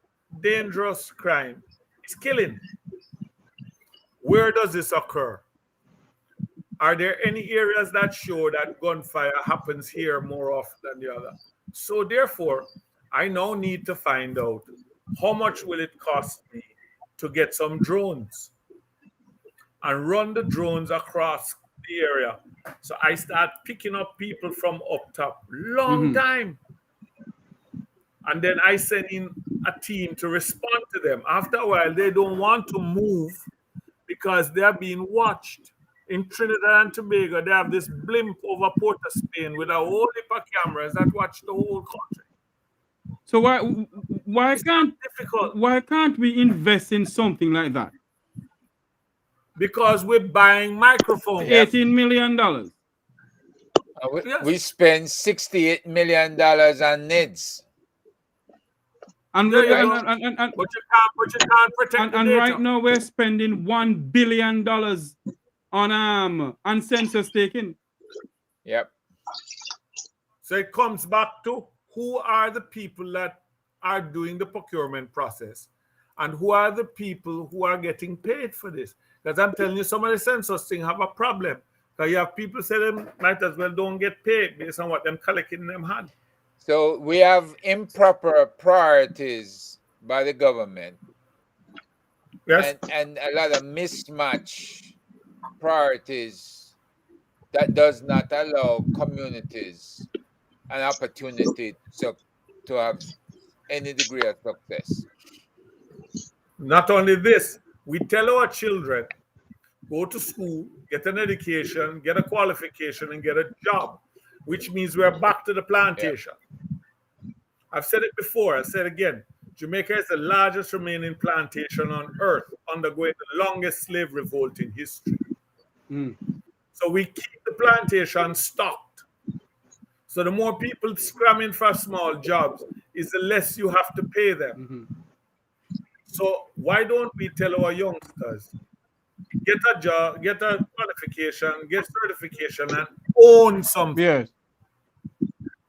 dangerous crime is killing. Where does this occur? Are there any areas that show that gunfire happens here more often than the other? So therefore, I now need to find out how much will it cost me to get some drones and run the drones across the area. So I start picking up people from up top. Long time. And then I send in a team to respond to them. After a while, they don't want to move because they are being watched. In Trinidad and Tobago, they have this blimp over Port of Spain with a whole heap of cameras that watch the whole country. So why can't we invest in something like that? Because we're buying microphones. $18 million. We spend $68 million on NIDS. And, but you and can't protect the data. Right now we're spending $1 billion on census taking. Yep. So it comes back to who are the people that are doing the procurement process and who are the people who are getting paid for this. Because I'm telling you, some of the census thing have a problem. Because you have people say them might as well don't get paid based on what them collecting in them hand. So we have improper priorities by the government. Yes. And a lot of mismatch priorities that does not allow communities an opportunity to have any degree of success. Not only this, we tell our children, go to school, get an education, get a qualification, and get a job, which means we're back to the plantation. Yeah. I've said it before, I'll say it again. Jamaica is the largest remaining plantation on earth, undergoing the longest slave revolt in history. So we keep the plantation stocked. So the more people scramming for small jobs is the less you have to pay them. So why don't we tell our youngsters, get a job, get a qualification, get certification, and own something? Yes.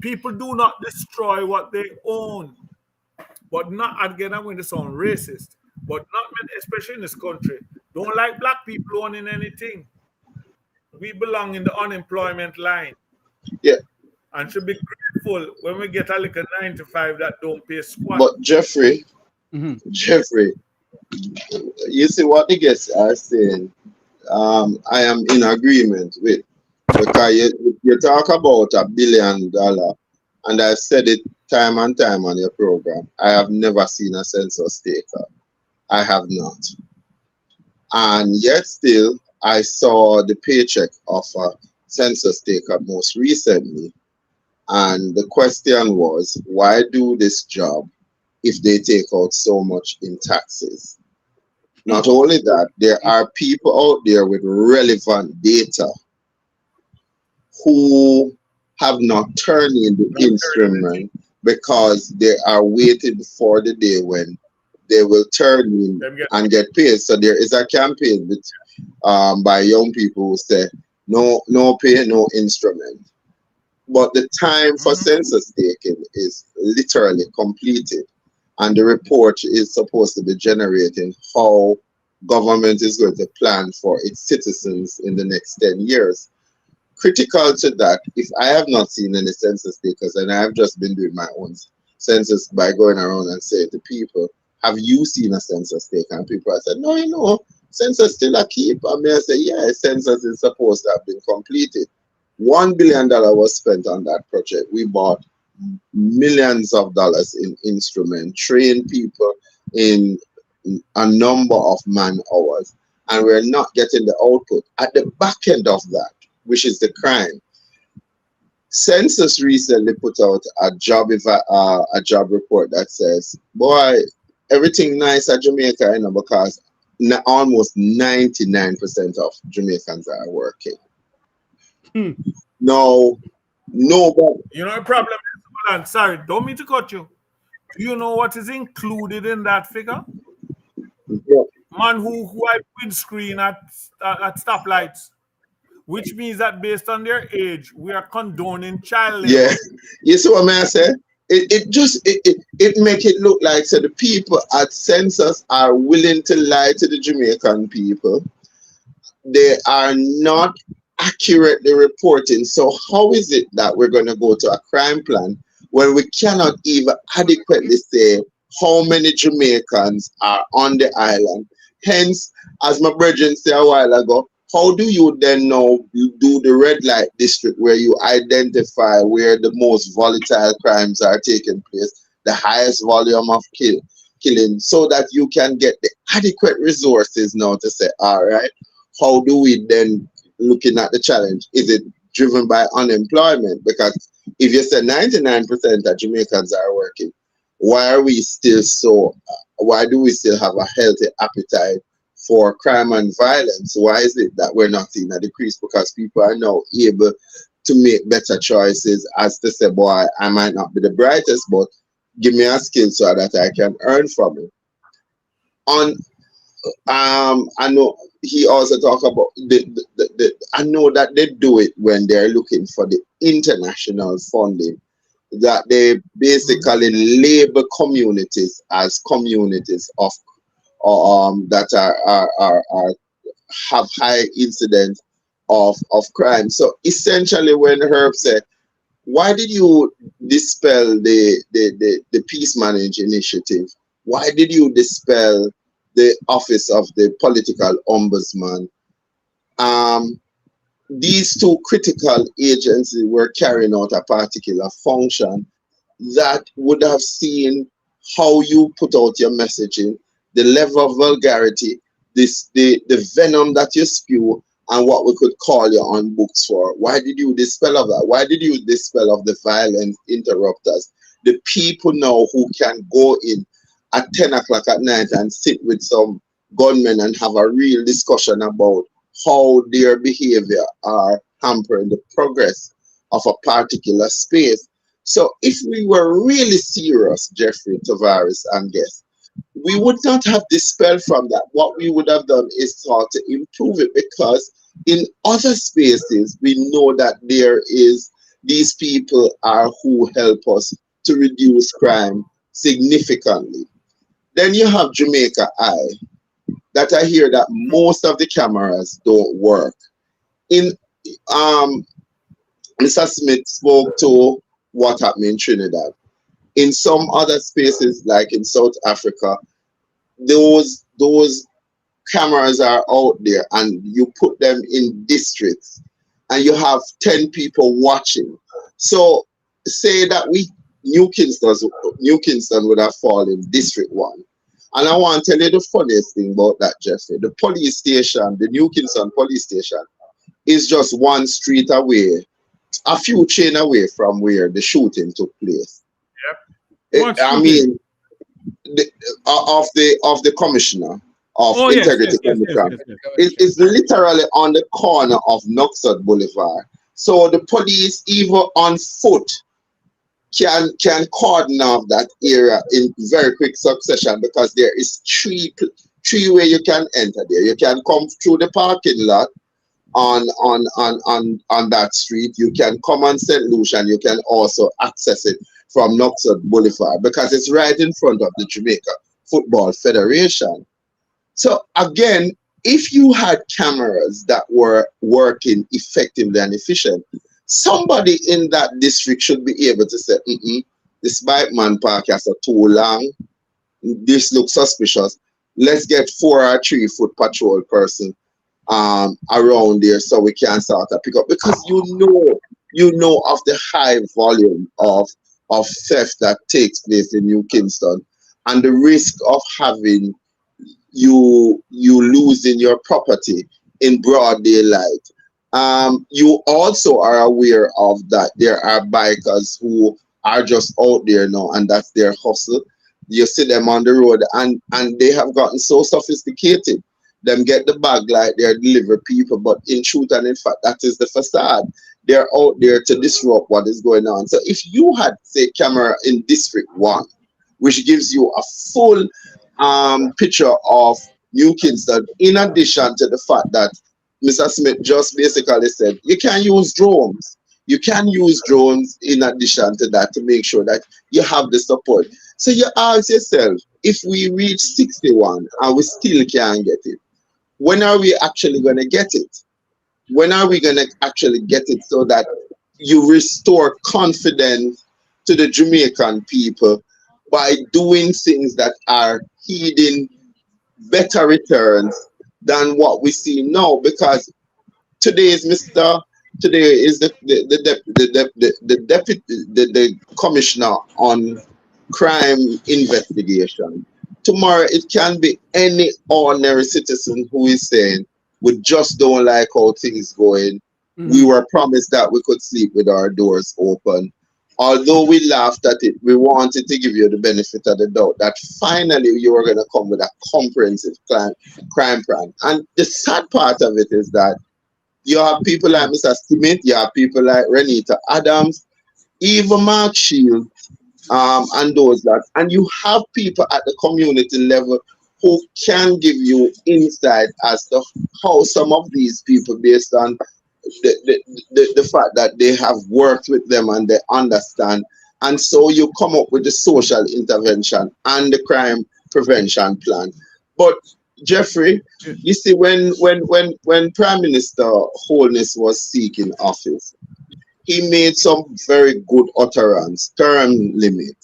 People do not destroy what they own. But not, again, I'm going to sound racist, but not many, especially in this country, don't like black people owning anything. We belong in the unemployment line. Yeah. And should be grateful when we get a little 9-to-5 that don't pay squat. But Jeffrey, Jeffrey, you see what the guests are saying. I am in agreement with, because you talk about $1 billion, and I've said it time and time on your program. I have never seen a census taker. I have not. And yet still, I saw the paycheck of a census taker most recently. And the question was, why do this job if they take out so much in taxes? Not only that, there are people out there with relevant data who have not turned in the instrument because they are waiting for the day when they will turn in and get paid. So there is a campaign with, by young people who say, no pay, no instrument. But the time for census taking is literally completed. And the report is supposed to be generating how government is going to plan for its citizens in the next 10 years. Critical to that, if I have not seen any census takers, and I have just been doing my own census by going around and saying to people, have you seen a census taker? And people have said, no, census still a keep. And I say, yeah, census is supposed to have been completed. $1 billion was spent on that project. We bought millions of dollars in instruments, trained people in a number of man hours, and we're not getting the output. At the back end of that, which is the crime, Census recently put out a job report that says, boy, everything nice at Jamaica, because almost 99% of Jamaicans are working. No, nobody. You know the problem is, hold on, sorry, don't mean to cut you. Do you know what is included in that figure? Yeah. Man who wipe windscreen at stoplights, which means that based on their age, we are condoning child labor. Yeah, you see what I say? It make it look like so the people at census are willing to lie to the Jamaican people. They are not accurately reporting. So how is it that we're going to go to a crime plan when we cannot even adequately say how many Jamaicans are on the island? Hence, as my brethren said a while ago, how do you then know you do the red light district where you identify where the most volatile crimes are taking place, the highest volume of killing, so that you can get the adequate resources now to say, all right, how do we then, looking at the challenge, is it driven by unemployment? Because if you say 99% of Jamaicans are working, why do we still have a healthy appetite for crime and violence? Why is it that we're not seeing a decrease? Because people are now able to make better choices as to say, boy, I might not be the brightest, but give me a skill so that I can earn from it. I know he also talked about I know that they do it when they're looking for the international funding, that they basically label communities as communities of that have high incidence of crime. So essentially, when Herb said, why did you dispel the Peace Manage Initiative? Why did you dispel the office of the political ombudsman? These two critical agencies were carrying out a particular function that would have seen how you put out your messaging, the level of vulgarity, the venom that you spew, and what we could call you on books for. Why did you dispel of that? Why did you dispel of the violent interrupters? The people now who can go in at 10 o'clock at night and sit with some gunmen and have a real discussion about how their behavior are hampering the progress of a particular space. So if we were really serious, Jeffrey, Tavares, and guests, we would not have dispelled from that. What we would have done is sought to improve it, because in other spaces, we know that these people are who help us to reduce crime significantly. Then you have Jamaica Eye, that I hear that most of the cameras don't work. Mr. Smith spoke to what happened in Trinidad. In some other spaces, like in South Africa, those cameras are out there, and you put them in districts, and you have 10 people watching. So say that New Kingston would have fallen District 1. And I want to tell you the funniest thing about that, Jeffrey. The police station, the New Kingston police station, is just one street away a few chain away from where the shooting took place. Yep. I mean, of the commissioner of Integrity Commission. It is literally on the corner of Knoxford Boulevard. So the police, even on foot, can cordon off that area in very quick succession, because there is three way you can enter there. You can come through the parking lot on that street. You can come on St. Lucian. You can also access it from Knoxford Boulevard, because it's right in front of the Jamaica Football Federation. So again, if you had cameras that were working effectively and efficient, somebody in that district should be able to say, this bike man park has a too long. This looks suspicious. Let's get 4 or 3 foot patrol person around there so we can start to pick up, because you know of the high volume of theft that takes place in New Kingston, and the risk of having you losing your property in broad daylight. You also are aware of that there are bikers who are just out there now, and that's their hustle. You see them on the road, and they have gotten so sophisticated. Them get the bag like they're delivery people, but in truth and in fact, that is the facade. They're out there to disrupt what is going on. So if you had, say, camera in District 1, which gives you a full picture of New Kingston, in addition to the fact that Mr. Smith just basically said, you can use drones. You can use drones in addition to that to make sure that you have the support. So you ask yourself, if we reach 61 and we still can't get it, when are we actually going to get it? When are we going to actually get it so that you restore confidence to the Jamaican people by doing things that are heeding better returns than what we see now? Because today is the commissioner on crime investigation. Tomorrow it can be any ordinary citizen who is saying, we just don't like how things going. We were promised that we could sleep with our doors open. Although we laughed at it, we wanted to give you the benefit of the doubt that finally you were going to come with a comprehensive crime plan. And the sad part of it is that you have people like Mr. Smith, you have people like Renita Adams, even Mark Shield, and those that, and you have people at the community level who can give you insight as to how some of these people, based on the fact that they have worked with them and they understand, and so you come up with the social intervention and the crime prevention plan. But Jeffrey, you see, when Prime Minister Holness was seeking office, he made some very good utterance, term limit,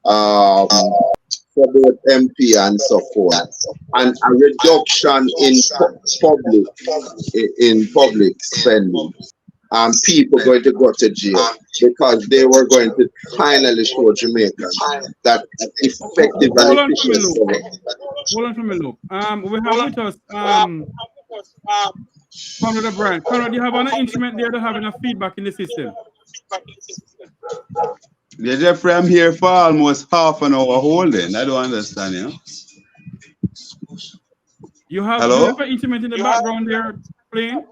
for both MP and so forth, and a reduction in public spending. People going to go to jail because they were going to finally show Jamaicans that effective and efficient. Hold on for me, look. We have with us Conrad O'Brien. Conrad, you have an instrument there to have enough feedback in the system. Yeah, Jeffrey, I'm here for almost half an hour holding. I don't understand, you know. You have an instrument in the background there playing?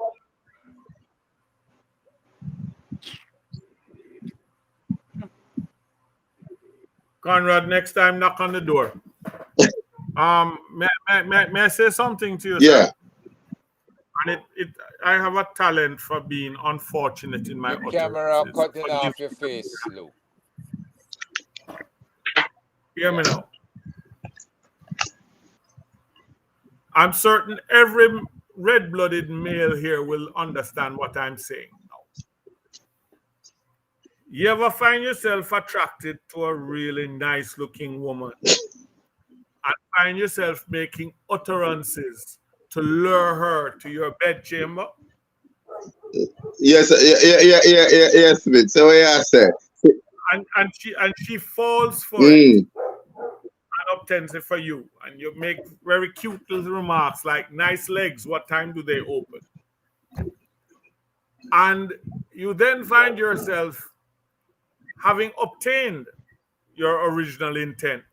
Conrad, next time knock on the door. May I say something to you? Yeah. Sir? And I have a talent for being unfortunate in my The camera utterances. cutting off your face, Lou. Hear me now. I'm certain every red-blooded male here will understand what I'm saying now. You ever find yourself attracted to a really nice-looking woman and find yourself making utterances to lure her to your bedchamber? Yes, yes, Smith. So what I said. And she falls for it and obtains it for you, and you make very cute little remarks like, nice legs, what time do they open? And you then find yourself having obtained your original intent.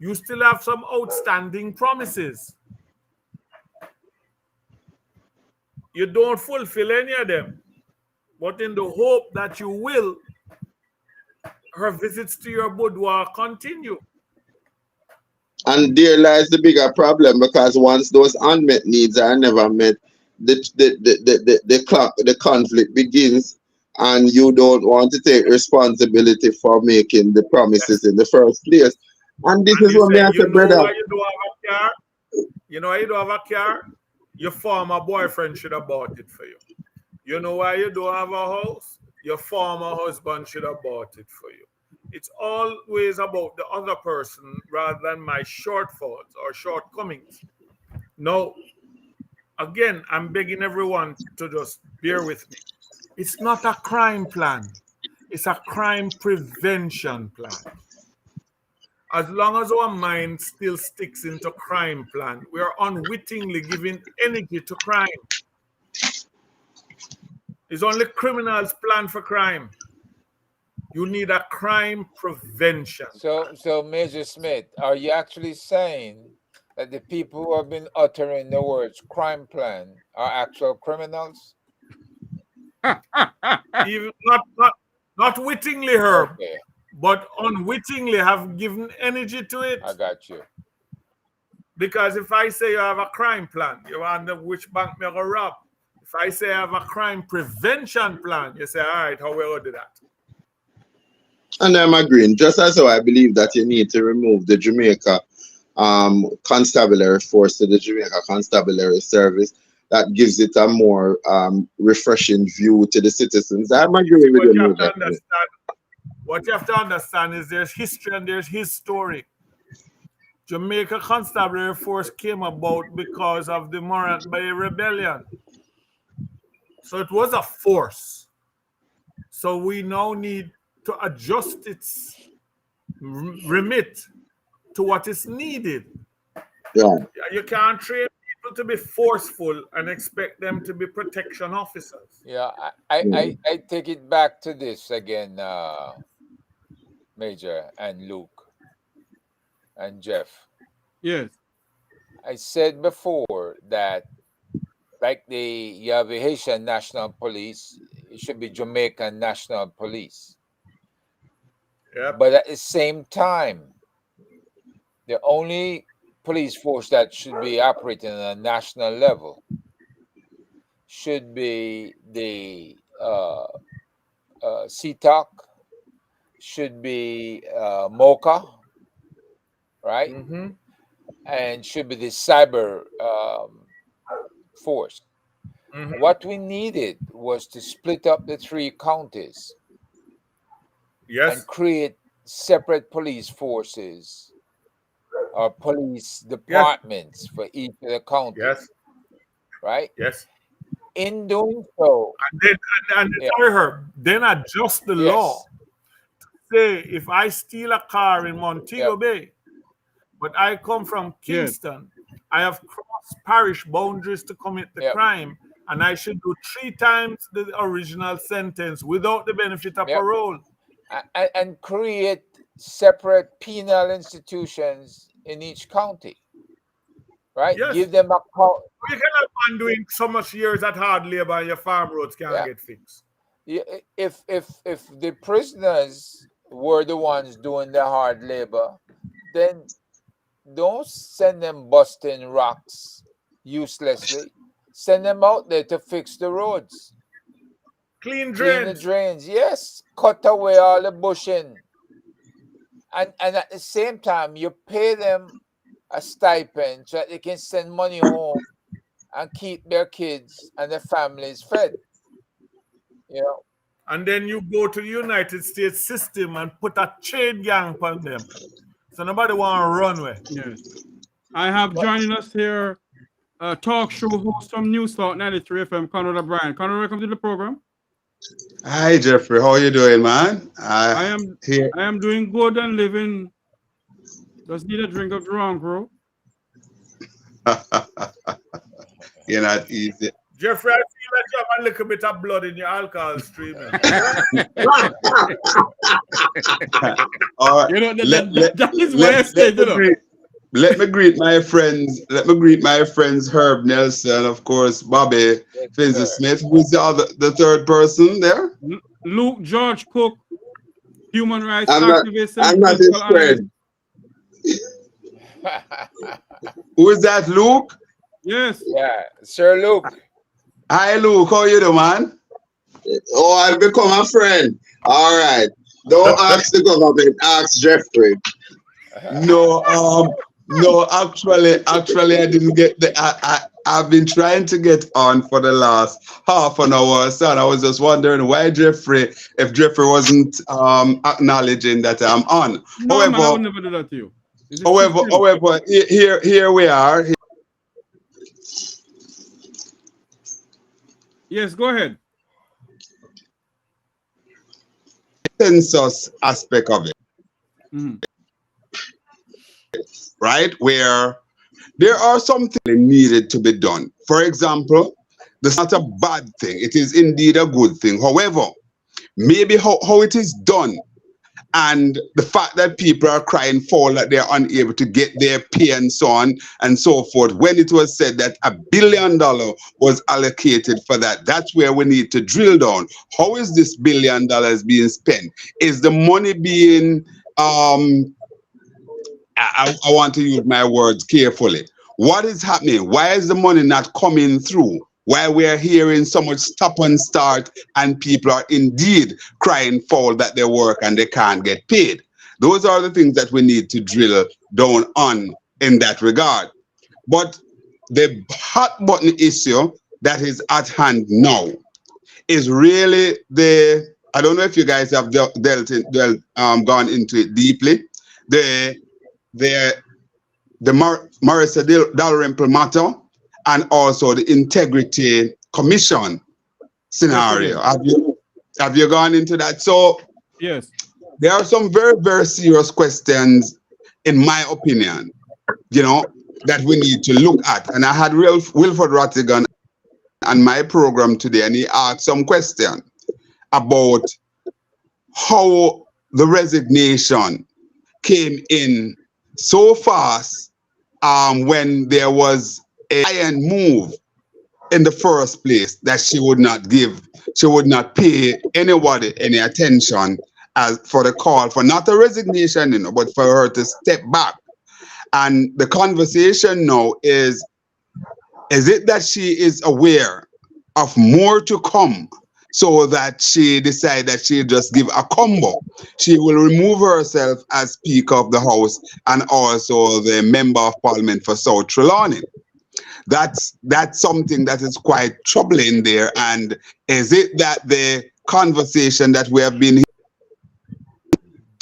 You still have some outstanding promises. You don't fulfill any of them, but in the hope that you will, her visits to your boudoir continue. And there lies the bigger problem, because once those unmet needs are never met, the conflict begins, and you don't want to take responsibility for making the promises in the first place. And this is what me I say, brother. Why you don't have a car? You know why you don't have a car? Your former boyfriend should have bought it for you. You know why you don't have a house? Your former husband should have bought it for you. It's always about the other person rather than my shortfalls or shortcomings. No, again, I'm begging everyone to just bear with me. It's not a crime plan. It's a crime prevention plan. As long as our mind still sticks into crime plan, we are unwittingly giving energy to crime. It's only criminals plan for crime. You need a crime prevention. So Major Smith, are you actually saying that the people who have been uttering the words crime plan are actual criminals? Even not wittingly, Herb, Okay, but unwittingly have given energy to it. I got you. Because if I say you have a crime plan, you wonder which bank me go rob. If I say I have a crime prevention plan, you say, all right, how will I do that? And I'm agreeing. Just as how I believe that you need to remove the Jamaica constabulary force to the Jamaica Constabulary Service, that gives it a more refreshing view to the citizens. I'm agreeing with you. What you have to understand is there's history and there's his story. Jamaica Constabulary Force came about because of the Morant Bay Rebellion. So it was a force. So we now need to adjust its remit to what is needed. Yeah. You can't train people to be forceful and expect them to be protection officers. Yeah, I take it back to this again, Major and Luke and Jeff. Yes. I said before that, like you have a Haitian National Police, it should be Jamaican National Police. Yep. But at the same time, the only police force that should be operating on a national level should be the CTOC, should be MOCA, right? Mm-hmm. And should be the cyber force. Mm-hmm. What we needed was to split up the three counties. Yes. And create separate police forces or police departments for each of the counties. Yes. Right? Yes. In doing so, sorry, Herb, then adjust the law. Say if I steal a car in Montego Bay, but I come from Kingston, I have crossed parish boundaries to commit the crime, and I should do 3 times the original sentence without the benefit of parole. And create separate penal institutions in each county, right? Yes. Give them a call. You cannot be doing so much years at hard labor and your farm roads can't get fixed. If the prisoners were the ones doing the hard labor, then don't send them busting rocks uselessly. Send them out there to fix the roads. Clean the drains, yes. Cut away all the bushing. And at the same time, you pay them a stipend so that they can send money home and keep their kids and their families fed. You know. And then you go to the United States system and put a chain gang on them. So nobody want to run with. Yes. I have joining us here talk show host from News Talk 93 FM, Conrad O'Brien. Conrad, welcome to the program. Hi, Jeffrey. How are you doing, man? I am doing good and living. Just need a drink of drunk, bro. You're not easy. Jeffrey, I feel like you have a little bit of blood in your alcohol stream. All right. You know, that is why I said, you know. Let me greet my friends. Let me greet my friends Herb Nelson, of course, Bobby Finzi-Smith. Who's the third person there? Luke George-Cooke, human rights I'm activist. not his friend. Who is that, Luke? Yes. Yeah, Sir Luke. Hi, Luke. How you doing, man? Oh, I've become a friend. All right. Don't ask the government. Ask Jeffrey. No, actually, I didn't get I've been trying to get on for the last half an hour, so I was just wondering why if Jeffrey wasn't acknowledging that I'm on. No, However, man, I would never do that to you. However, here we are. Yes, go ahead. Census aspect of it. Mm-hmm. Right, where there are some things needed to be done. For example, that's not a bad thing. It is indeed a good thing. However, maybe how it is done and the fact that people are crying foul that they're unable to get their pay and so on and so forth, when it was said that $1 billion was allocated for that, that's where we need to drill down. How is this $1 billion being spent? Is the money being I want to use my words carefully. What is happening? Why is the money not coming through? Why we're hearing so much stop and start and people are indeed crying foul that they work and they can't get paid? Those are the things that we need to drill down on in that regard. But the hot button issue that is at hand now is really I don't know if you guys have gone into it deeply, the Marissa Dalrymple matter and also the Integrity Commission scenario. Have you gone into that? So yes, there are some very, very serious questions, in my opinion, that we need to look at. And I had Wilfred Rattigan on my program today, and he asked some question about how the resignation came in so fast when there was a iron move in the first place that she would not pay anybody any attention as for the call for not a resignation, but for her to step back. And the conversation now is it that she is aware of more to come, so that she decided that she'll just give a combo? She will remove herself as Speaker of the House and also the Member of Parliament for South Trelawney. That's something that is quite troubling there. And is it that the conversation that we have been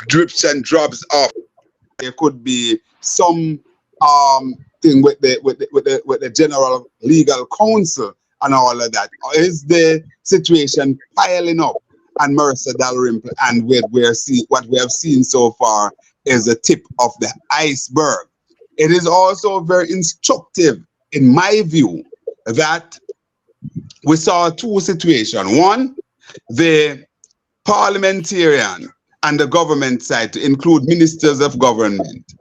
drips and drops off, there could be some thing with the General Legal Counsel and all of that? Or is the situation piling up and Marissa Dalrymple, and what we have seen so far is the tip of the iceberg? It is also very instructive, in my view, that we saw two situations. One, the parliamentarian and the government side, to include ministers of government,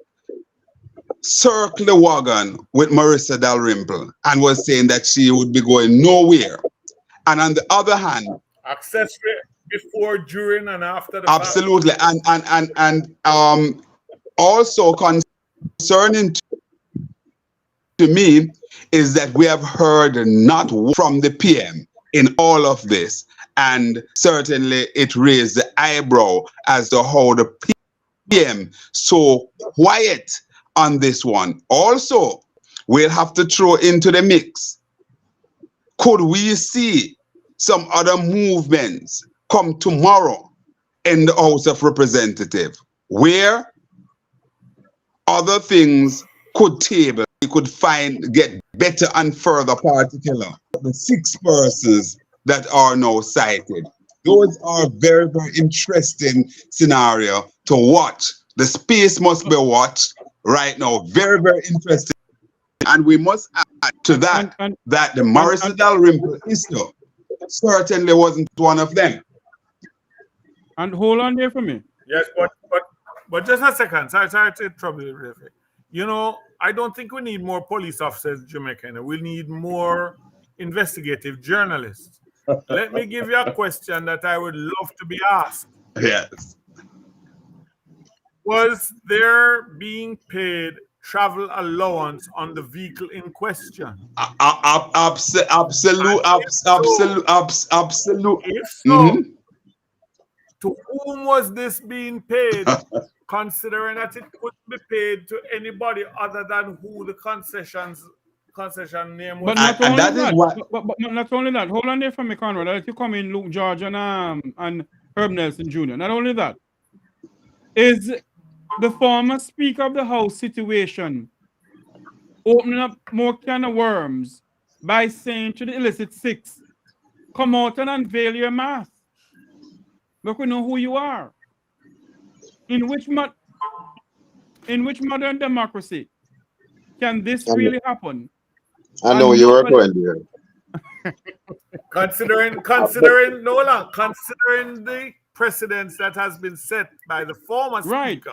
circle the wagon with Marissa Dalrymple and was saying that she would be going nowhere. And on the other hand, access before, during, and after the absolutely, and also concerning to me is that we have heard not from the PM in all of this, and certainly it raised the eyebrow as to how the PM so quiet on this one. Also, we'll have to throw into the mix, could we see some other movements come tomorrow in the House of Representatives where other things could table, we could get better and further particular? The 6 persons that are now cited, those are very, very interesting scenario to watch. The space must be watched right now. Very, very interesting And we must add to that that the Morris Dalrymple issue certainly wasn't one of them. And hold on there for me. Yes, but just a second. Sorry to trouble you, Rafi. You know, I don't think we need more police officers in Jamaica. We need more investigative journalists. Let me give you a question that I would love to be asked. Yes. Was there being paid travel allowance on the vehicle in question? Absolute. If so, to whom was this being paid? Considering that it couldn't be paid to anybody other than who the concession name was. But not only that. But not only that. Hold on there for me, Conrad. Let you come in, Luke George and Herb Nelson Jr. Not only that. Is the former Speaker of the House situation opening up more can of worms by saying to the illicit six, come out and unveil your mask. Look, we know who you are. In which modern democracy can this really happen? I know you were going there. Considering the precedence that has been set by the former speaker,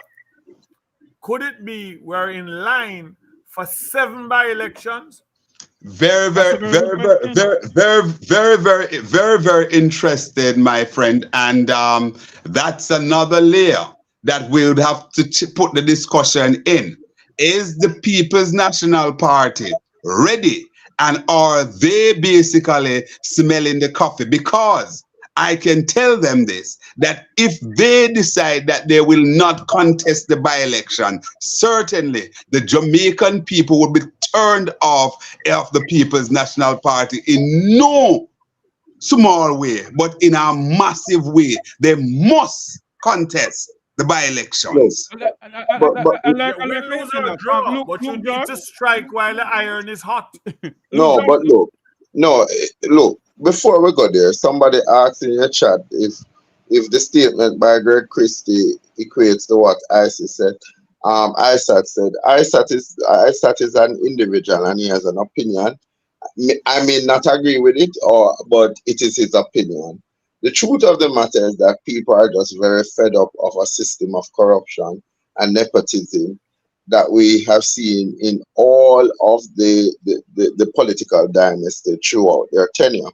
could it be we're in line for 7 by-elections? Very interested, my friend, and that's another layer that we would have to put the discussion in. Is the People's National Party ready, and are they basically smelling the coffee? Because I can tell them this, that if they decide that they will not contest the by-election, certainly the Jamaican people would be turned off of the People's National Party in no small way, but in a massive way. They must contest the by-elections. But you need to strike while the iron is hot. Look, before we go there, somebody asked in your chat if the statement by Greg Christie equates to what ISIS said. ISAT said ISAT is an individual and he has an opinion. I may not agree with it, but it is his opinion. The truth of the matter is that people are just very fed up of a system of corruption and nepotism that we have seen in all of the political dynasty throughout their tenure.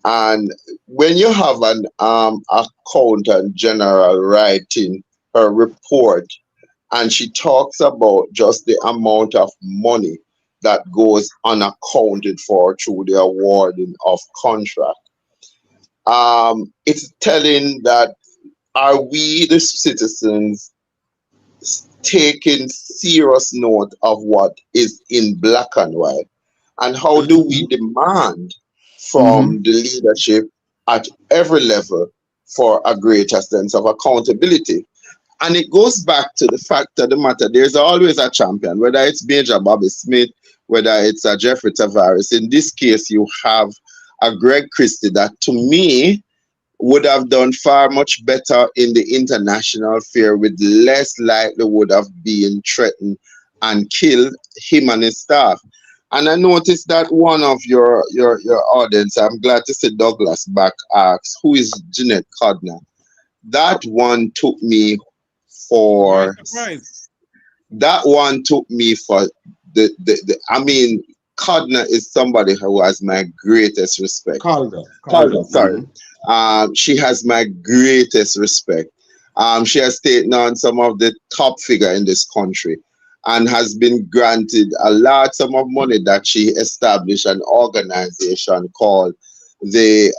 And when you have an accountant general writing her report, and she talks about just the amount of money that goes unaccounted for through the awarding of contract, it's telling that are we, the citizens, taking serious note of what is in black and white? And how do we demand from the leadership at every level for a greater sense of accountability? And it goes back to the fact of the matter, there's always a champion, whether it's Major Bobby Smith, whether it's a Jeffrey Tavares. In this case, you have a Greg Christie that, to me, would have done far much better in the international fair, with less likelihood of being threatened and killed, him and his staff. And I noticed that one of your audience, I'm glad to see Douglas back, asks, who is Jeanette Codner? That one took me for Codner is somebody who has my greatest respect. Calder, sorry. She has my greatest respect. She has taken on some of the top figure in this country and has been granted a large sum of money that she established an organization called the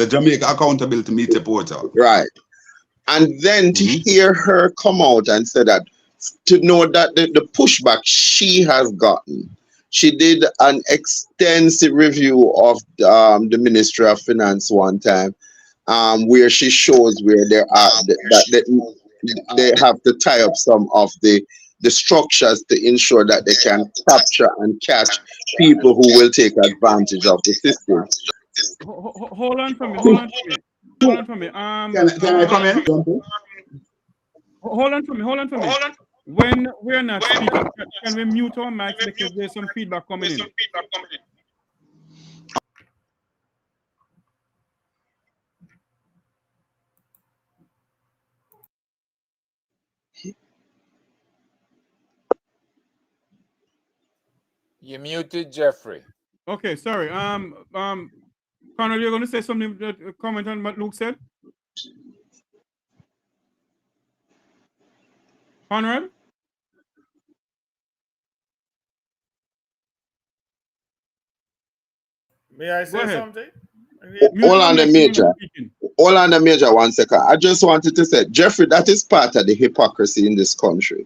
Jamaica Accountability Media Portal. Right. And then to hear her come out and say that, to know that the pushback she has gotten. She did an extensive review of the Ministry of Finance one time, where she shows where there are they have to tie up some of the structures to ensure that they can capture and catch people who will take advantage of the system. Hold on for me. Can I come in? Hold on for me. When we're not speaking, can we mute our mics because there's some feedback coming in? You muted Jeffrey. Okay, sorry. Conrad, you're going to say something, comment on what Luke said? Conrad? May I say something? Hold on, the major. Hold on, the major, 1 second. I just wanted to say, Jeffrey, that is part of the hypocrisy in this country.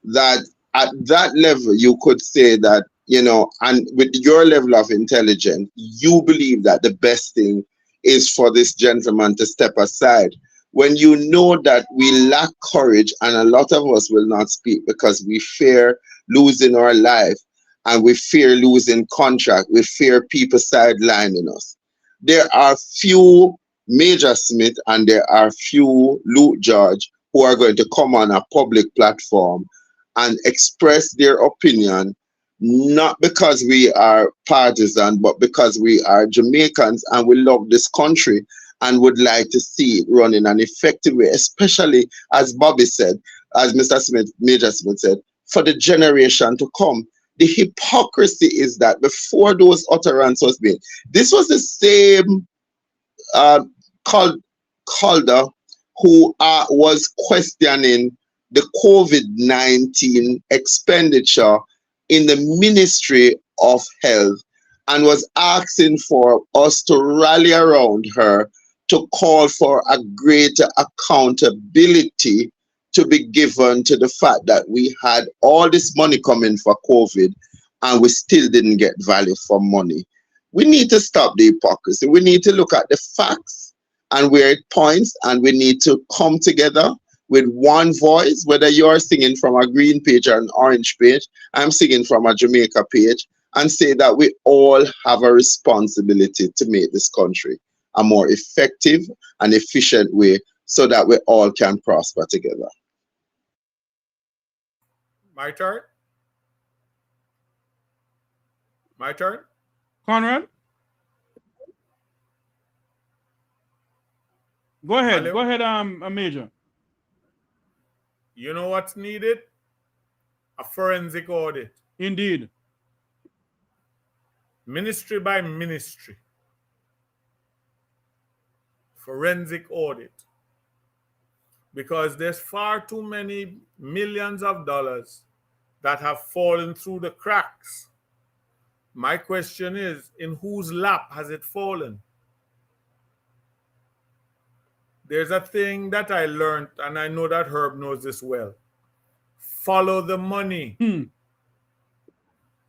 That at that level, you could say that, you know, and with your level of intelligence, you believe that the best thing is for this gentleman to step aside. When you know that we lack courage, and a lot of us will not speak because we fear losing our life, and we fear losing contract, we fear people sidelining us. There are few Major Smith and there are few Luke George who are going to come on a public platform and express their opinion, not because we are partisan, but because we are Jamaicans and we love this country and would like to see it run in an effective way, especially, as Bobby said, as Mr. Smith, Major Smith said, for the generation to come. The hypocrisy is that before those utterances was made, this was the same Calder who was questioning the COVID-19 expenditure in the Ministry of Health and was asking for us to rally around her to call for a greater accountability to be given to the fact that we had all this money coming for COVID and we still didn't get value for money. We need to stop the hypocrisy. We need to look at the facts and where it points, and we need to come together with one voice, whether you're singing from a green page or an orange page, I'm singing from a Jamaica page, and say that we all have a responsibility to make this country a more effective and efficient way so that we all can prosper together. My turn? My turn? Conrad? Go ahead. Hello? Go ahead, Major. You know what's needed? A forensic audit. Indeed. Ministry by ministry. Forensic audit. Because there's far too many millions of dollars that have fallen through the cracks. My question is, in whose lap has it fallen? There's a thing that I learned, and I know that Herb knows this well. Follow the money.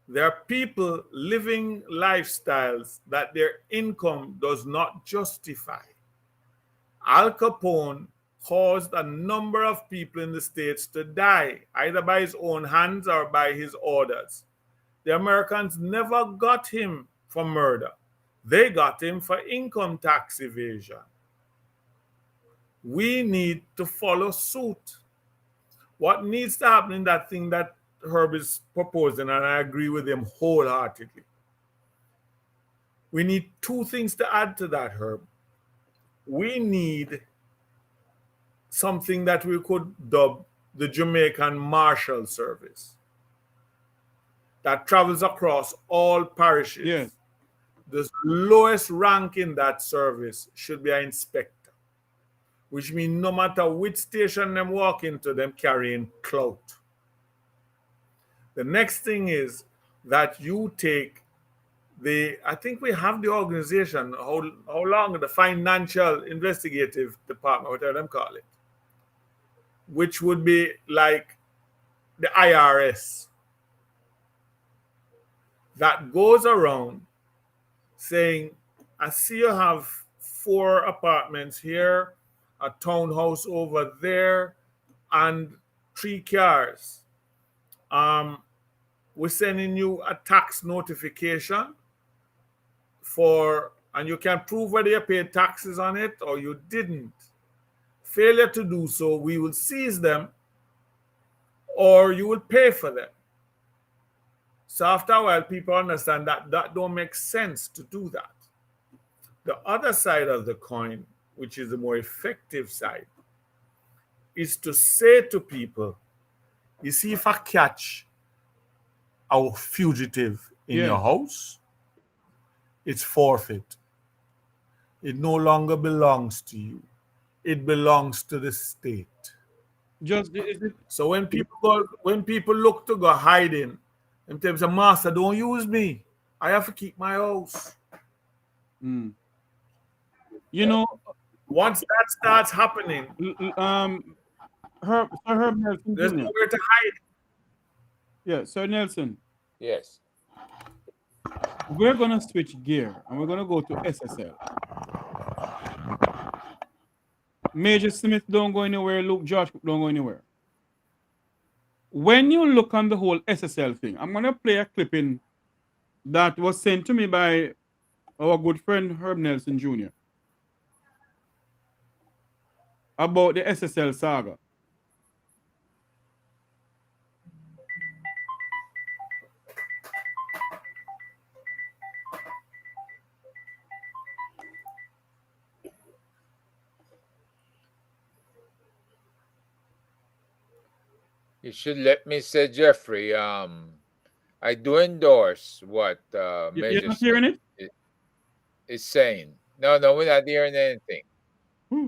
There are people living lifestyles that their income does not justify. Al Capone caused a number of people in the States to die, either by his own hands or by his orders. The Americans never got him for murder. They got him for income tax evasion. We need to follow suit. What needs to happen in that thing that Herb is proposing, and I agree with him wholeheartedly. We need two things to add to that, Herb. We need something that we could dub the Jamaican Marshal Service that travels across all parishes. Yes. The lowest rank in that service should be an inspector, which means no matter which station them walk into, them carrying clout. The next thing is that you take I think we have the organization, how long, the Financial Investigative Department, whatever them call it, which would be like the IRS, that goes around saying, I see you have 4 apartments here, a townhouse over there, and 3 cars. We're sending you a tax notification and you can prove whether you paid taxes on it or you didn't. Failure to do so, we will seize them, or you will pay for them. So after a while, people understand that that don't make sense to do that. The other side of the coin, which is the more effective side, is to say to people, you see, if I catch a fugitive in your Yes. house, it's forfeit. It no longer belongs to you. It belongs to the state. Just is it? So when people look to go hiding, and they say, Master, don't use me. I have to keep my house. Mm. You know, Once that starts happening, Sir Herb Nelson there's Jr. nowhere to hide. Yeah, Sir Nelson. Yes. We're gonna switch gear and we're gonna go to SSL. Major Smith don't go anywhere. Luke George-Cooke don't go anywhere. When you look on the whole SSL thing, I'm gonna play a clipping that was sent to me by our good friend Herb Nelson Jr. about the SSL saga. You should let me say, Jeffrey. I do endorse what You're Major not hearing Smith it? is saying. No, we're not hearing anything. Hmm.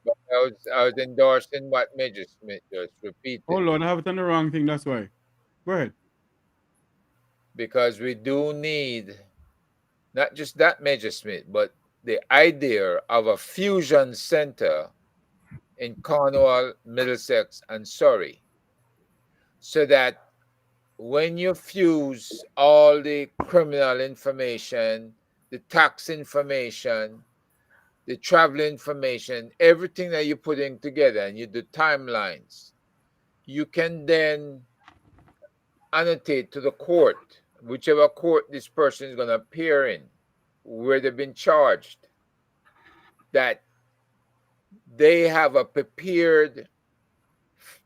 But I was endorsing what Major Smith just repeated. Oh Lord, I have it on the wrong thing. That's why. Go ahead. Because we do need not just that Major Smith, but the idea of a fusion center in Cornwall, Middlesex, and Surrey, so that when you fuse all the criminal information, the tax information, the travel information, everything that you're putting together, and you do timelines, you can then annotate to the court, whichever court this person is going to appear in, where they've been charged, that they have a prepared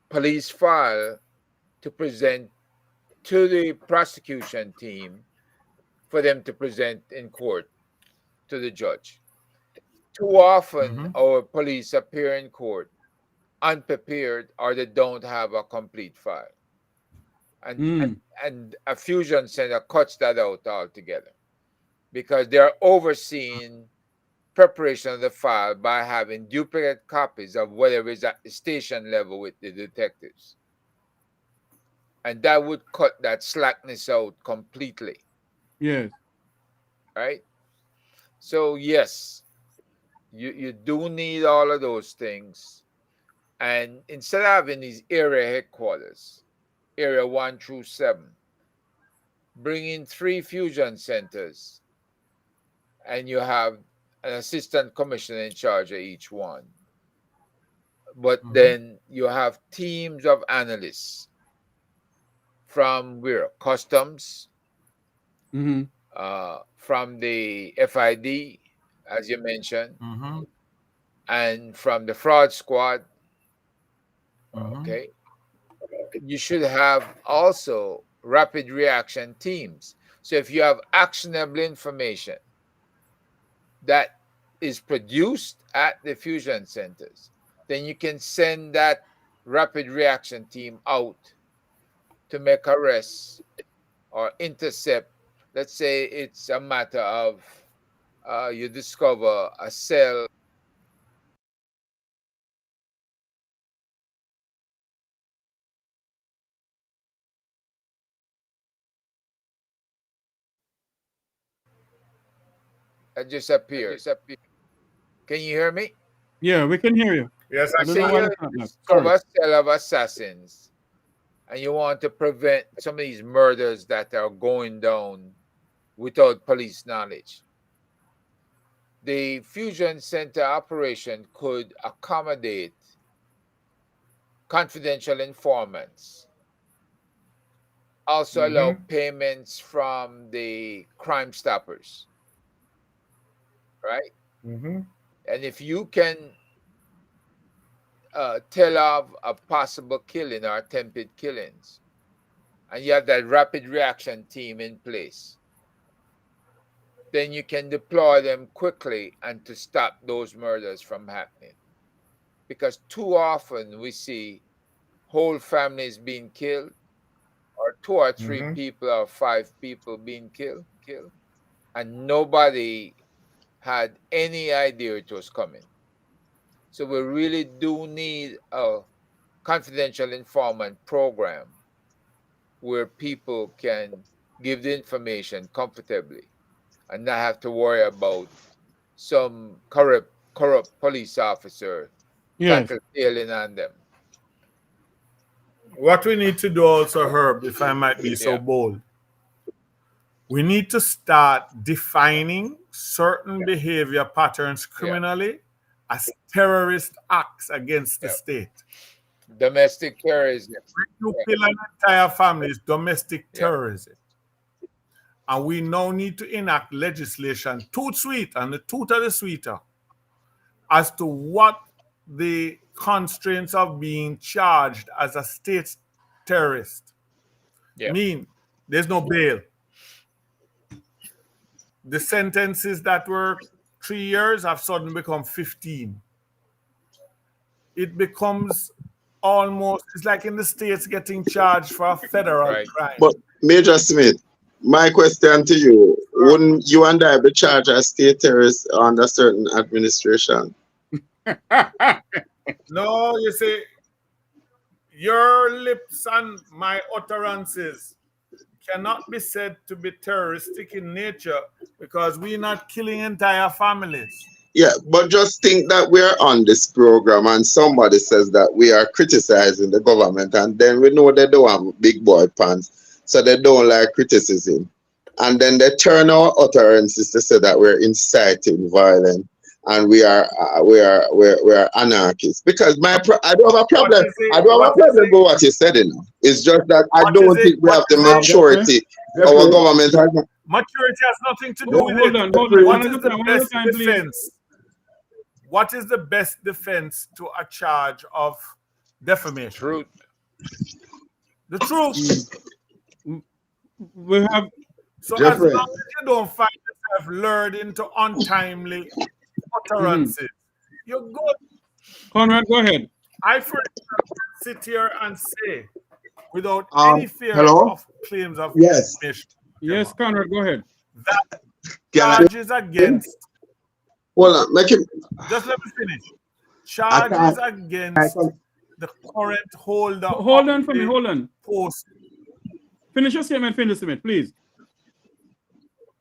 police file to present to the prosecution team for them to present in court to the judge. Too often, our police appear in court unprepared, or they don't have a complete file. And a fusion center cuts that out altogether, because they're overseeing preparation of the file by having duplicate copies of whatever is at the station level with the detectives. And that would cut that slackness out completely. Yes. Right? So yes, you do need all of those things. And instead of having these area headquarters, area 1 through 7, bring in 3 fusion centers, and you have an assistant commissioner in charge of each one. But then you have teams of analysts from where? Customs, from the FID, as you mentioned, and from the fraud squad. Okay. You should have also rapid reaction teams. So if you have actionable information that is produced at the fusion centers, then you can send that rapid reaction team out to make arrests or intercept. Let's say it's a matter of you discover a cell that just appears. Can you hear me? Yeah, we can hear you. Yes, I I don't Say know why you it's not that. discover Sorry. a cell of assassins, and you want to prevent some of these murders that are going down without police knowledge. The fusion center operation could accommodate confidential informants, also allow payments from the Crime Stoppers, right? And if you can tell of a possible killing or attempted killings, and you have that rapid reaction team in place, then you can deploy them quickly and to stop those murders from happening. Because too often we see whole families being killed, or 2 or 3 people or 5 people being killed, and nobody had any idea it was coming. So we really do need a confidential informant program where people can give the information comfortably and not have to worry about some corrupt police officer tattletailing on them. What we need to do also, Herb, if I might be so bold, we need to start defining certain behavior patterns criminally as terrorist acts against the state. Domestic terrorism. When you kill an entire family, it's domestic terrorism. And we now need to enact legislation, tooth sweet, and the tooth of the sweeter, as to what the constraints of being charged as a state terrorist mean. There's no bail. The sentences that were 3 years have suddenly become 15. It becomes almost, it's like in the States getting charged for a federal crime. But Major Smith, my question to you, wouldn't you and I be charged as state terrorists under certain administration? No, you see, your lips and my utterances cannot be said to be terroristic in nature because we're not killing entire families. Yeah, but just think that we're on this program and somebody says that we are criticizing the government, and then we know they don't have big boy pants, so they don't like criticism. And then they turn our utterances to say that we're inciting violence and we are anarchists. Because I don't have a problem. I don't have a problem with what you said. It's just that I don't think we have the maturity. Our government has. Maturity has nothing to do with it. What is the best defense? What is the best defense to a charge of defamation? Truth. The truth. We have. So as long as you don't find yourself lured into untimely utterances, you're good. Conrad, go ahead. I, for example, sit here and say, without any fear of claims of defamation. Yes, Conrad, go ahead. That charges against. Hold on, just let me finish. Charges against the current holder. Hold on for me. Hold on. Post. Finish your statement. Finish the statement, please.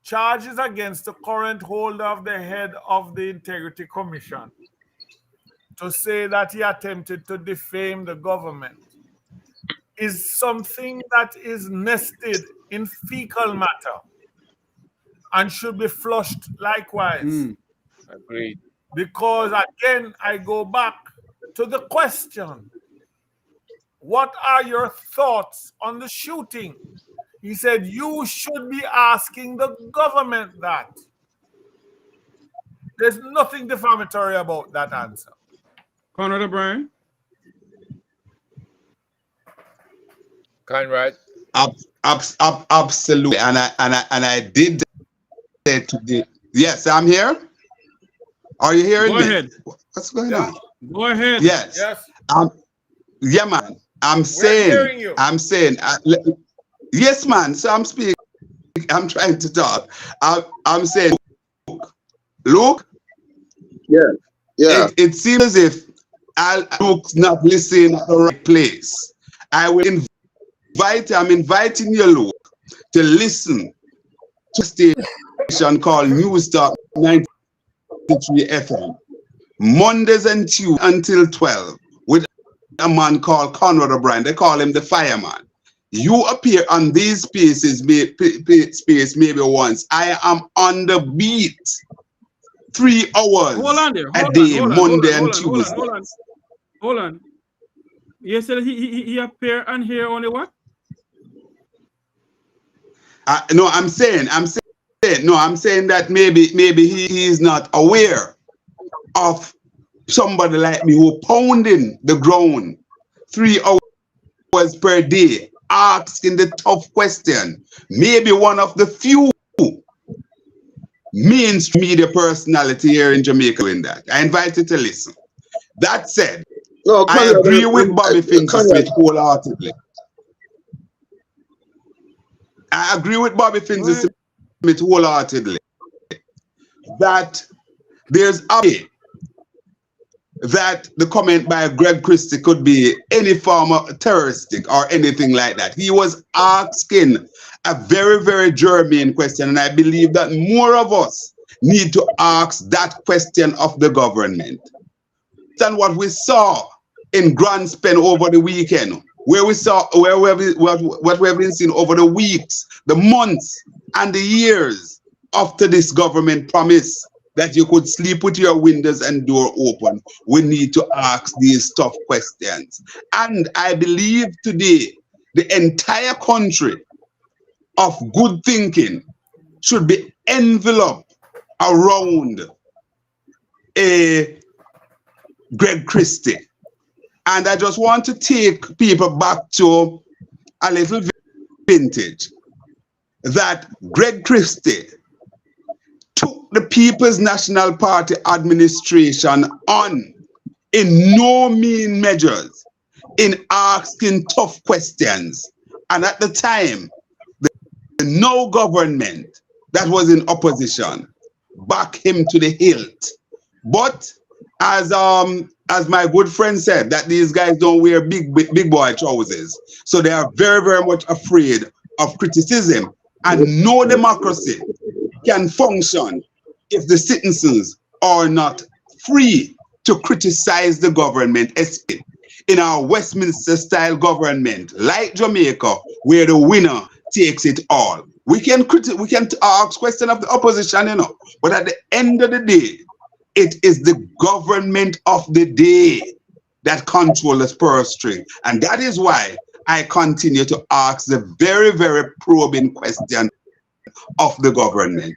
Charges against the current holder of the head of the Integrity Commission to say that he attempted to defame the government is something that is nested in fecal matter and should be flushed likewise. Agreed. Because again, I go back to the question: what are your thoughts on the shooting? He said, you should be asking the government that. There's nothing defamatory about that answer. Conrad O'Brien? Conrad? Absolutely. And I did say today. Yes, I'm here. Are you hearing me? Go ahead. What's going on? Go ahead. Yes. Yeah, man. I'm saying. Yes, man. So I'm speaking. I'm trying to talk. I'm saying, Luke. Yeah. It seems as if Luke's not listening at the right place. I will I'm inviting you, Luke, to listen to a station called News Talk 93 FM, Mondays and Tuesdays until 12, with a man called Conrad O'Brien. They call him the fireman. You appear on these spaces maybe once. I am on the beat 3 hours a day, Monday and Tuesday. Hold on. You said he appear on here only what? No, I'm saying that maybe he is not aware of somebody like me who pounding the ground 3 hours per day, asking the tough question, maybe one of the few mainstream media personality here in Jamaica doing that. I invite you to listen. That said, No, I Conrad, agree with Bobby Finzi-Smith wholeheartedly. I agree with Bobby Finzi-Smith wholeheartedly that there's a way that the comment by Greg Christie could be any form of terroristic or anything like that. He was asking a very, very germane question, and I believe that more of us need to ask that question of the government. And what we saw in Grand Spen over the weekend, where we saw what we have been seeing over the weeks, the months, and the years after this government promise that you could sleep with your windows and door open, we need to ask these tough questions. And I believe today the entire country of good thinking should be enveloped around a Greg Christie. And I just want to take people back to a little vintage that Greg Christie took the People's National Party administration on in no mean measures in asking tough questions. And at the time, the no government that was in opposition backed him to the hilt. But as my good friend said, that these guys don't wear big boy trousers. So they are very, very much afraid of criticism. And no democracy can function if the citizens are not free to criticize the government. In our Westminster-style government, like Jamaica, where the winner takes it all. We can ask questions of the opposition, you know, but at the end of the day, it is the government of the day that controls the purse string. And that is why I continue to ask the very, very probing question of the government.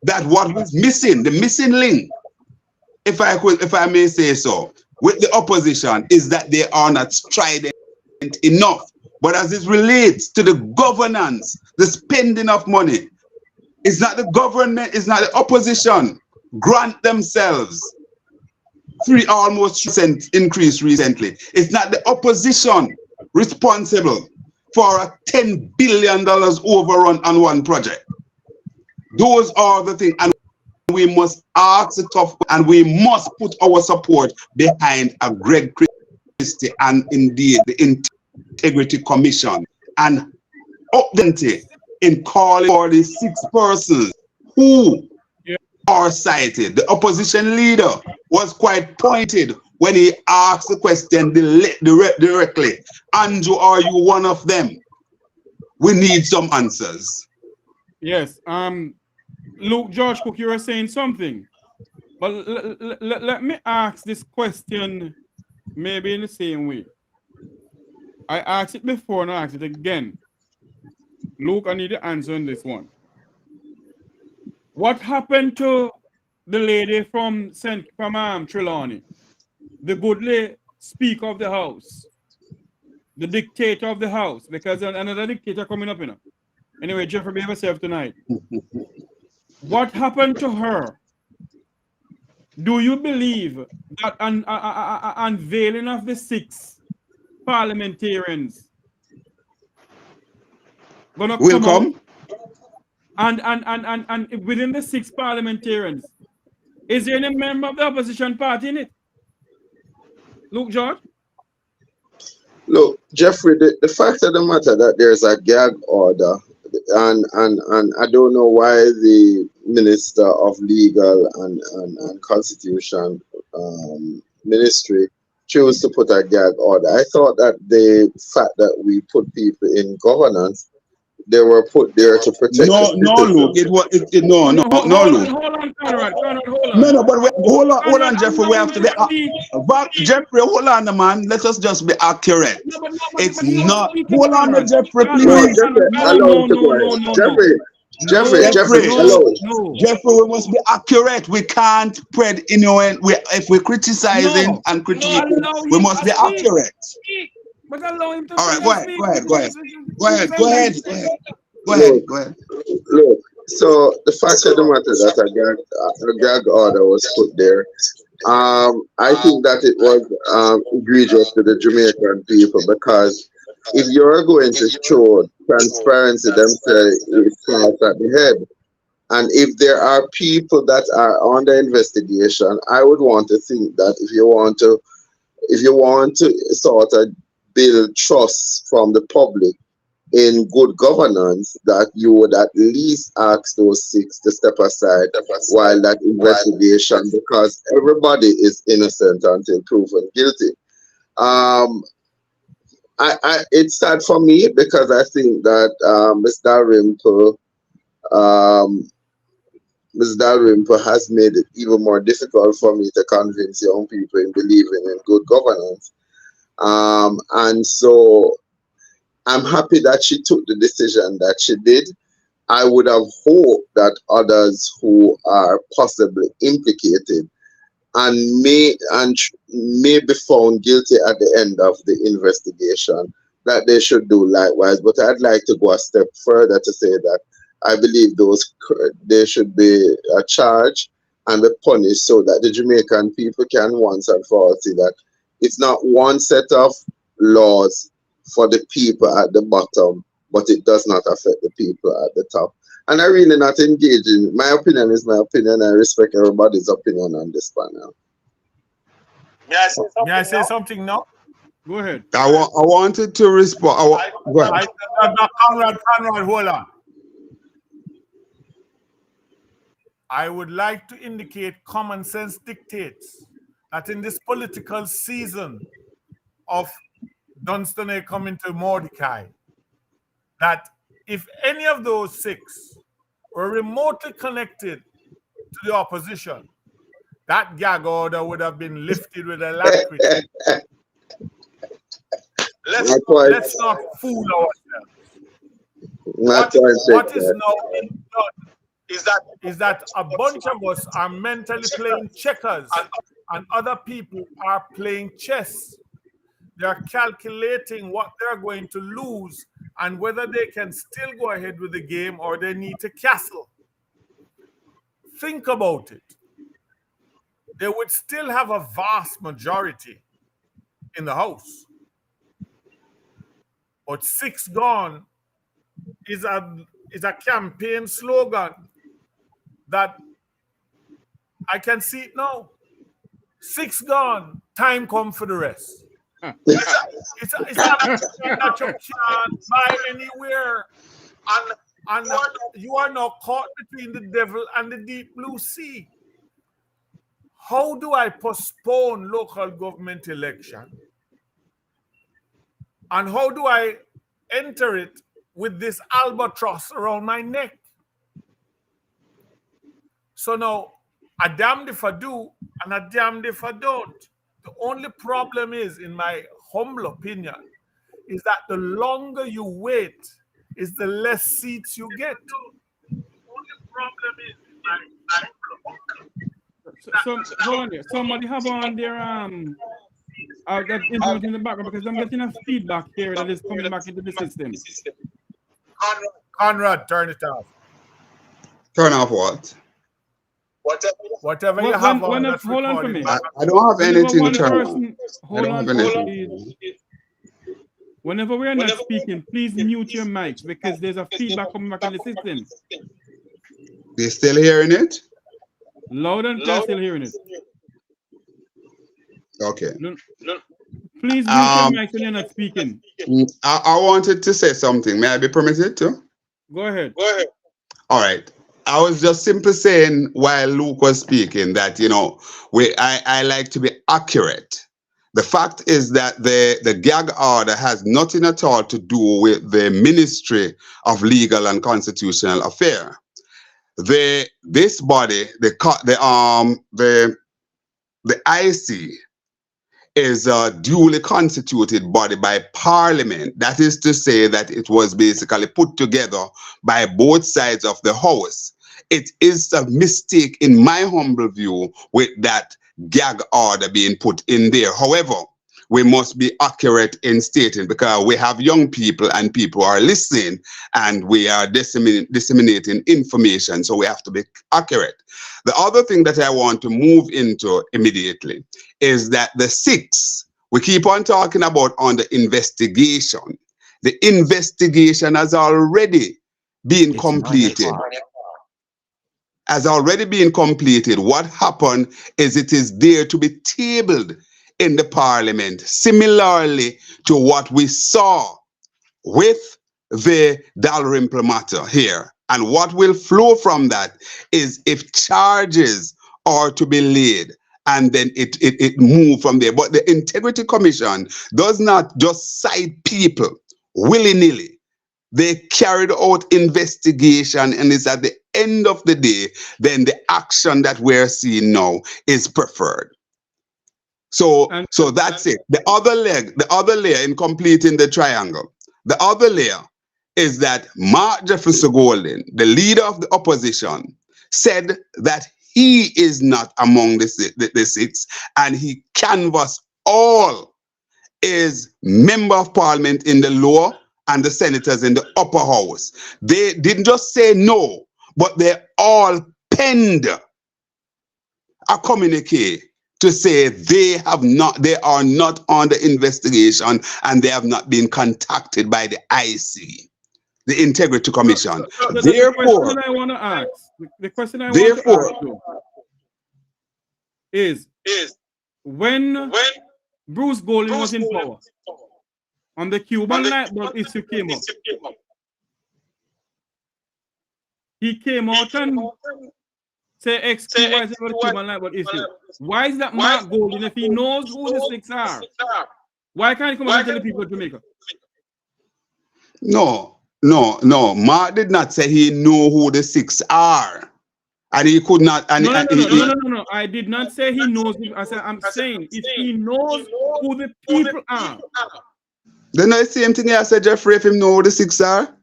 That what was missing, the missing link, if I may say so, with the opposition is that they are not strident enough. But as it relates to the governance, the spending of money, it's not the government, it's not the opposition grant themselves almost 3% increase recently. It's not the opposition responsible for a $10 billion overrun on one project. Those are the things, and we must ask the tough, and we must put our support behind a Greg Christie and indeed the Integrity Commission, and update in calling for the 6 persons who are cited. The opposition leader was quite pointed when he asked the question directly. Andrew, are you one of them? We need some answers. Yes. Luke, George-Cooke, you were saying something. But let me ask this question maybe in the same way. I asked it before and I asked it again. Luke, I need the answer on this one. What happened to the lady from Trelawney? The goodly Speaker of the House, the dictator of the House, because another dictator coming up, you know. Anyway, Jeffrey, behave yourself tonight. What happened to her? Do you believe that unveiling of the 6 parliamentarians gonna come? And within the 6 parliamentarians, is there any member of the opposition party in it? Look, George. Look, Jeffrey, the fact of the matter that there's a gag order, and I don't know why the Minister of Legal and Constitution Ministry chose to put a gag order. I thought that the fact that we put people in governance, they were put there to protect. No, Luke. No, Luke. Hold on, Conrad. Hold on. No, but hold on, Jeffrey. We have to be. Jeffrey, hold on, man. Let us just be accurate. It's not. Hold on, Jeffrey, please. No, Jeffrey, Jeffrey, Jeffrey, No. Jeffrey, we must be accurate. We can't spread innuendo. If we're criticizing No. and critiquing, Allow we him must to be speak. accurate. But allow him to All right, finish go ahead, speak. go ahead, go ahead. Go One ahead, go ahead, sentence. go ahead. Go ahead, go ahead. look. So the fact of the matter that a gag order was put there. I think that it was egregious to the Jamaican people because if you're going to show transparency, them say it starts at the head. And if there are people that are under investigation, I would want to think that if you want to sort of build trust from the public in good governance, that you would at least ask those 6 to step aside while that investigation, because everybody is innocent until proven guilty. It's sad for me because I think that Ms. Dalrymple has made it even more difficult for me to convince young people in believing in good governance. And so I'm happy that she took the decision that she did. I would have hoped that others who are possibly implicated and may be found guilty at the end of the investigation, that they should do likewise. But I'd like to go a step further to say that I believe they should be charged and be punished so that the Jamaican people can once and for all see that it's not one set of laws for the people at the bottom, but it does not affect the people at the top. And I really not engaging. My opinion is my opinion. I respect everybody's opinion on this panel. May I say something now? Go ahead. I wanted to respond. Go ahead. Conrad, hold on. I would like to indicate common sense dictates that in this political season of Dunstan coming to Mordecai, that if any of those 6 were remotely connected to the opposition, that gag order would have been lifted with alacrity. Let's not fool ourselves. What is now being done is that a bunch of us are mentally playing checkers and other people are playing chess. They're calculating what they're going to lose and whether they can still go ahead with the game or they need to castle. Think about it. They would still have a vast majority in the House. But 6 gone is a campaign slogan that I can see it now. 6 gone, time come for the rest. It's a that you can't buy anywhere. And you are now caught between the devil and the deep blue sea. How do I postpone local government election? And how do I enter it with this albatross around my neck? So now, a damned if I do and a damned if I don't. The only problem is, in my humble opinion, is that the longer you wait, is the less seats you get. The only problem is, in my humble opinion. So hold on there. Somebody have on their that instrument in the background because I'm getting a feedback here that is coming back into the system. Conrad, turn it off. Turn off what? Whatever you have on. Hold on for me. I don't have anything to turn on. Hold on, please. Whenever we are not speaking, please mute your mics because there's a feedback coming back in the system. They still hearing it? Loud and clear, still hearing it. Okay. Please mute your mics when you're not speaking. I wanted to say something. May I be permitted to? Go ahead. All right. I was just simply saying while Luke was speaking that, I like to be accurate. The fact is that the gag order has nothing at all to do with the Ministry of Legal and Constitutional Affairs. This body, the IC, is a duly constituted body by Parliament. That is to say that it was basically put together by both sides of the House. It is a mistake, in my humble view, with that gag order being put in there. However, we must be accurate in stating, because we have young people and people are listening, and we are disseminating information, so we have to be accurate. The other thing that I want to move into immediately is that the 6, we keep on talking about on the investigation. The investigation has already been completed. Has already been completed. What happened is it is there to be tabled in the Parliament, similarly to what we saw with the Dalrymple matter here. And what will flow from that is if charges are to be laid, and then it move from there. But the Integrity Commission does not just cite people willy-nilly. They carried out investigation, and it's at the end of the day, then the action that we're seeing now is preferred. So that's it. The other layer in completing the triangle, the other layer is that Mark Jefferson Golden, the leader of the opposition, said that he is not among the 6, and he canvassed all his member of parliament in the lower and the senators in the upper house. They didn't just say no, but they all penned a communique to say they are not under investigation, and they have not been contacted by the IC, the Integrity Commission. Therefore, the question I want to ask you is when Bruce Golding was in power, on the Cuban light bulb issue came up, he came out and say XQY about the Cuban light bulb issue. Why is that Mark Golding, if he knows who the 6 are, why can't he come and tell the people of Jamaica? No. Mark did not say he knew who the 6 are. And he could not. No. I did not say he knows. I'm saying if he knows who the people are. Then the same thing I said, Jeffrey, if he know who the 6 are.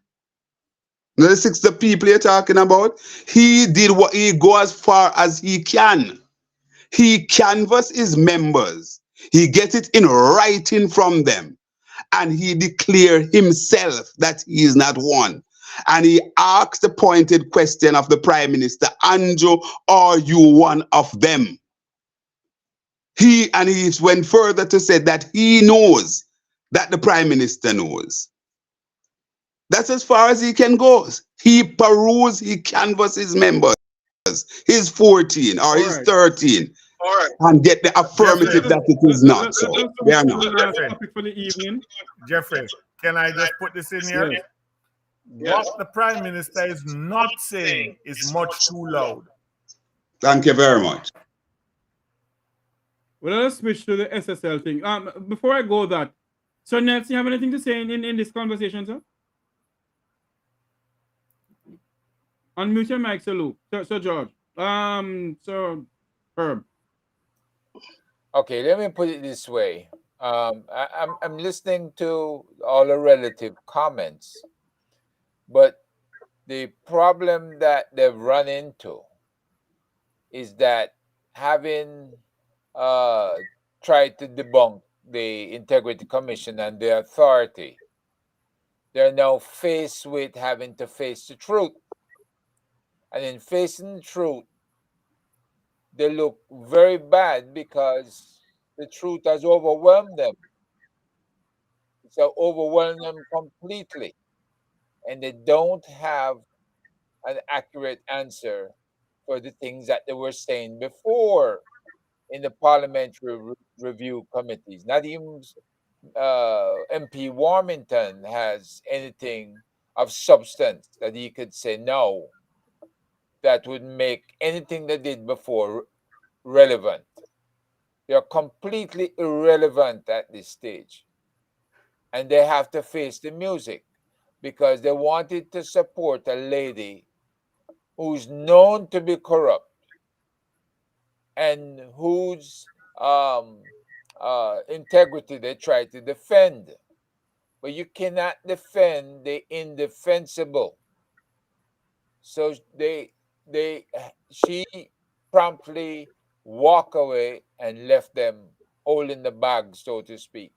No, the 6, the people you're talking about. He did what he go as far as he can. He canvassed his members. He get it in writing from them. And he declared himself that he is not one. And he asked the pointed question of the Prime Minister, Andrew, are you one of them? He went further to say that he knows that the Prime Minister knows. That's as far as he can go. He canvassed his members. He's 14 or he's 13. And get the affirmative that it is not. So they are not. Topic for the evening. Jeffrey, can I just put this in here? Yes. What the Prime Minister is not saying is much too loud. Thank you very much. Well, let's switch to the SSL thing. Before I go that, Sir Nelson, you have anything to say in this conversation, sir? Unmute your mic, Sir Luke. Sir George. Sir Herb. Okay, let me put it this way. I'm listening to all the relative comments, but the problem that they've run into is that having tried to debunk the Integrity Commission and the authority, they're now faced with having to face the truth. And in facing the truth, they look very bad because the truth has overwhelmed them. It's overwhelmed them completely. And they don't have an accurate answer for the things that they were saying before in the parliamentary review committees. Not even MP Warmington has anything of substance that he could say no, that would make anything they did before relevant. They are completely irrelevant at this stage. And they have to face the music because they wanted to support a lady who's known to be corrupt and whose integrity they try to defend. But you cannot defend the indefensible. So she promptly walked away and left them holding the bag, so to speak.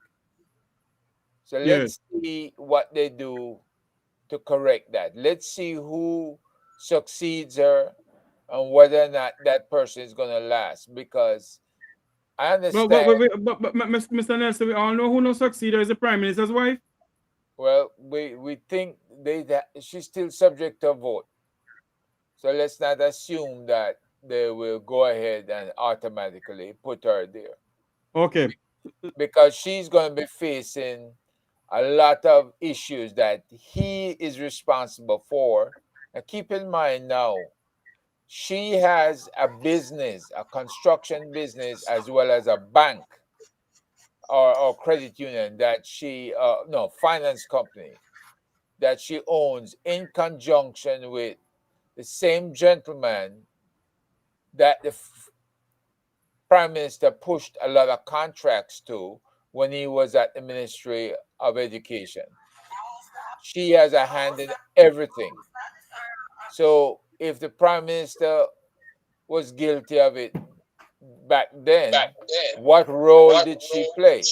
So Yes. let's see what they do to correct that. Let's see who succeeds her and whether or not that person is going to last. Because I understand. But Mr. Nelson, we all know who no succeeder is the Prime Minister's wife. Well, we think she's still subject to a vote. So let's not assume that they will go ahead and automatically put her there. Okay. Because she's going to be facing a lot of issues that he is responsible for. And keep in mind now, she has a business, a construction business, as well as a bank or credit union that finance company that she owns in conjunction with the same gentleman that the Prime Minister pushed a lot of contracts to when he was at the Ministry of Education. She has a hand in everything. So if the Prime Minister was guilty of it back then, what role did she play?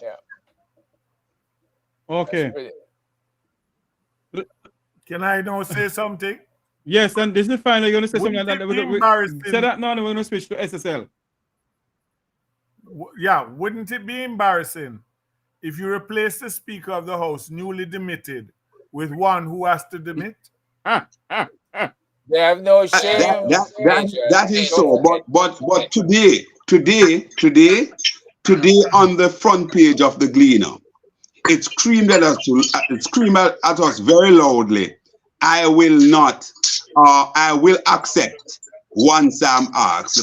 Yeah. Okay. Can I now say something? Yes, and this is final. You're going to say Wouldn't something like it be that. embarrassing? Say that now, and we're going to switch to SSL. Yeah, wouldn't it be embarrassing if you replace the Speaker of the House, newly demitted, with one who has to demit? They have no shame. That is so. But today on the front page of the Gleaner, it screamed at us very loudly. I will not, I will accept once I'm asked. The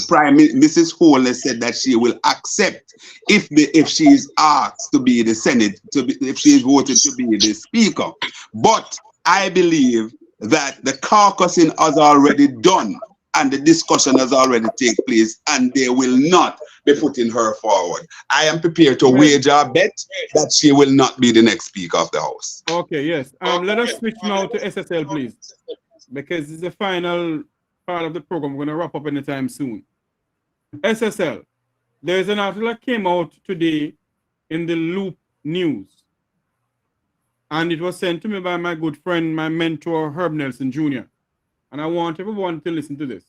Mrs. Holness said that she will accept if she is asked to be the Senate, if she is voted to be the Speaker. But I believe that the caucusing has already done and the discussion has already taken place, and they will not be putting her forward. I am prepared to wager a bet that she will not be the next Speaker of the House. Okay, yes. Let us switch now to SSL, please, because it's the final part of the program. We're going to wrap up anytime soon. SSL. There's an article that came out today in the Loop News, and it was sent to me by my good friend, my mentor, Herb Nelson Jr. And I want everyone to listen to this.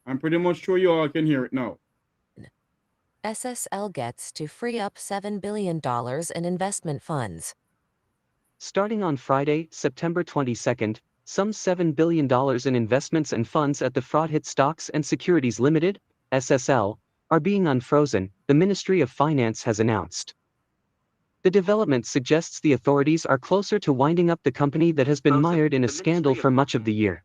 I'm pretty much sure you all can hear it now. SSL gets to free up $7 billion in investment funds. Starting on Friday, September 22nd, some $7 billion in investments and funds at the fraud-hit Stocks and Securities Limited, SSL, are being unfrozen, the Ministry of Finance has announced. The development suggests the authorities are closer to winding up the company that has been mired in a scandal for much of the year.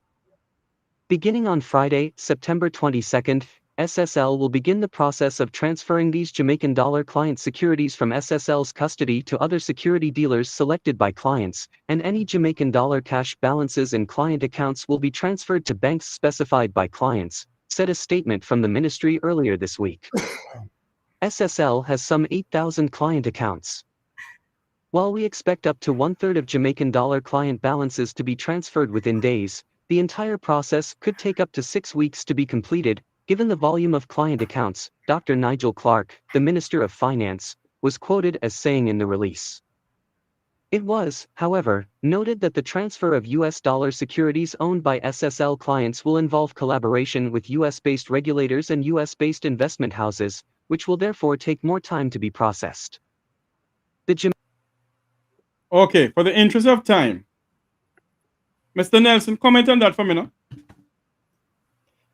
Beginning on Friday, September 22nd, SSL will begin the process of transferring these Jamaican dollar client securities from SSL's custody to other security dealers selected by clients, and any Jamaican dollar cash balances in client accounts will be transferred to banks specified by clients, said a statement from the ministry earlier this week. SSL has some 8,000 client accounts. While we expect up to 1/3 of Jamaican dollar client balances to be transferred within days, the entire process could take up to 6 weeks to be completed, given the volume of client accounts, Dr. Nigel Clark, the Minister of Finance, was quoted as saying in the release. It was, however, noted that the transfer of US dollar securities owned by SSL clients will involve collaboration with US-based regulators and US-based investment houses, which will therefore take more time to be processed. Okay, for the interest of time, Mr. Nelson, comment on that for me now.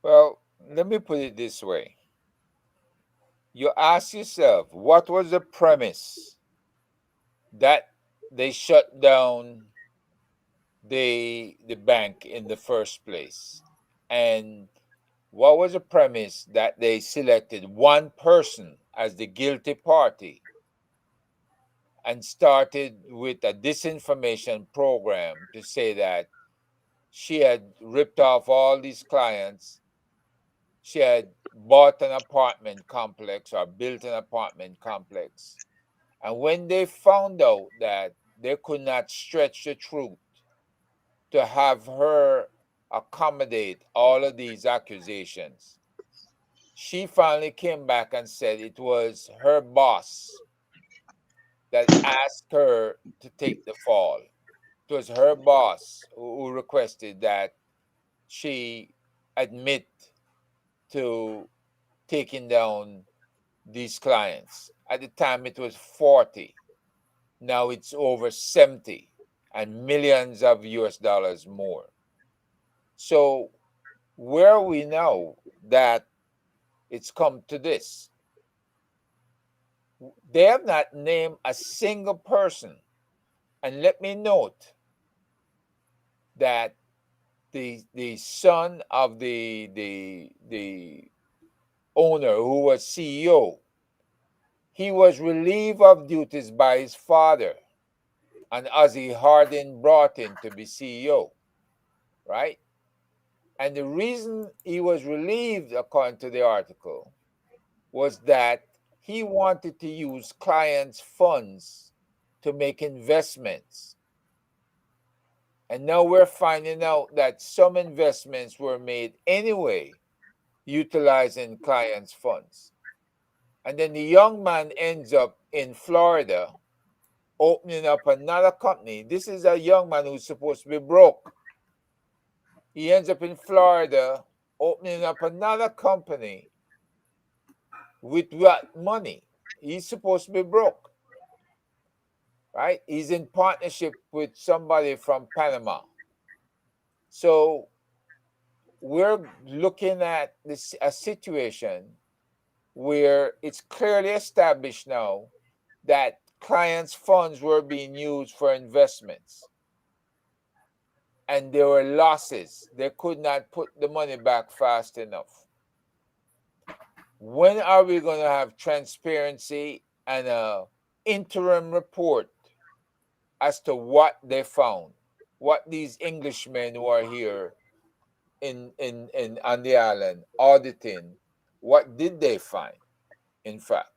Well, let me put it this way. You ask yourself, what was the premise that they shut down the bank in the first place? And what was the premise that they selected one person as the guilty party and started with a disinformation program to say that she had ripped off all these clients, she had bought an apartment complex or built an apartment complex. And when they found out that they could not stretch the truth to have her accommodate all of these accusations, she finally came back and said it was her boss that asked her to take the fall. It was her boss who requested that she admit to taking down these clients. At the time, it was 40. Now it's over 70 and millions of US dollars more. So where are we now that it's come to this? They have not named a single person. And let me note that the son of the owner who was CEO, he was relieved of duties by his father, and Ozzie Harding brought in to be CEO, right? And the reason he was relieved, according to the article, was that he wanted to use clients' funds to make investments. And now we're finding out that some investments were made anyway, utilizing clients' funds. And then the young man ends up in Florida opening up another company. This is a young man who's supposed to be broke. He ends up in Florida opening up another company with what money? He's supposed to be broke, right? He's in partnership with somebody from Panama. So we're looking at this a situation where it's clearly established now that clients' funds were being used for investments and there were losses. They could not put the money back fast enough. When are we going to have transparency and an interim report as to what they found, what these Englishmen who are here in on the island auditing, what did they find? In fact,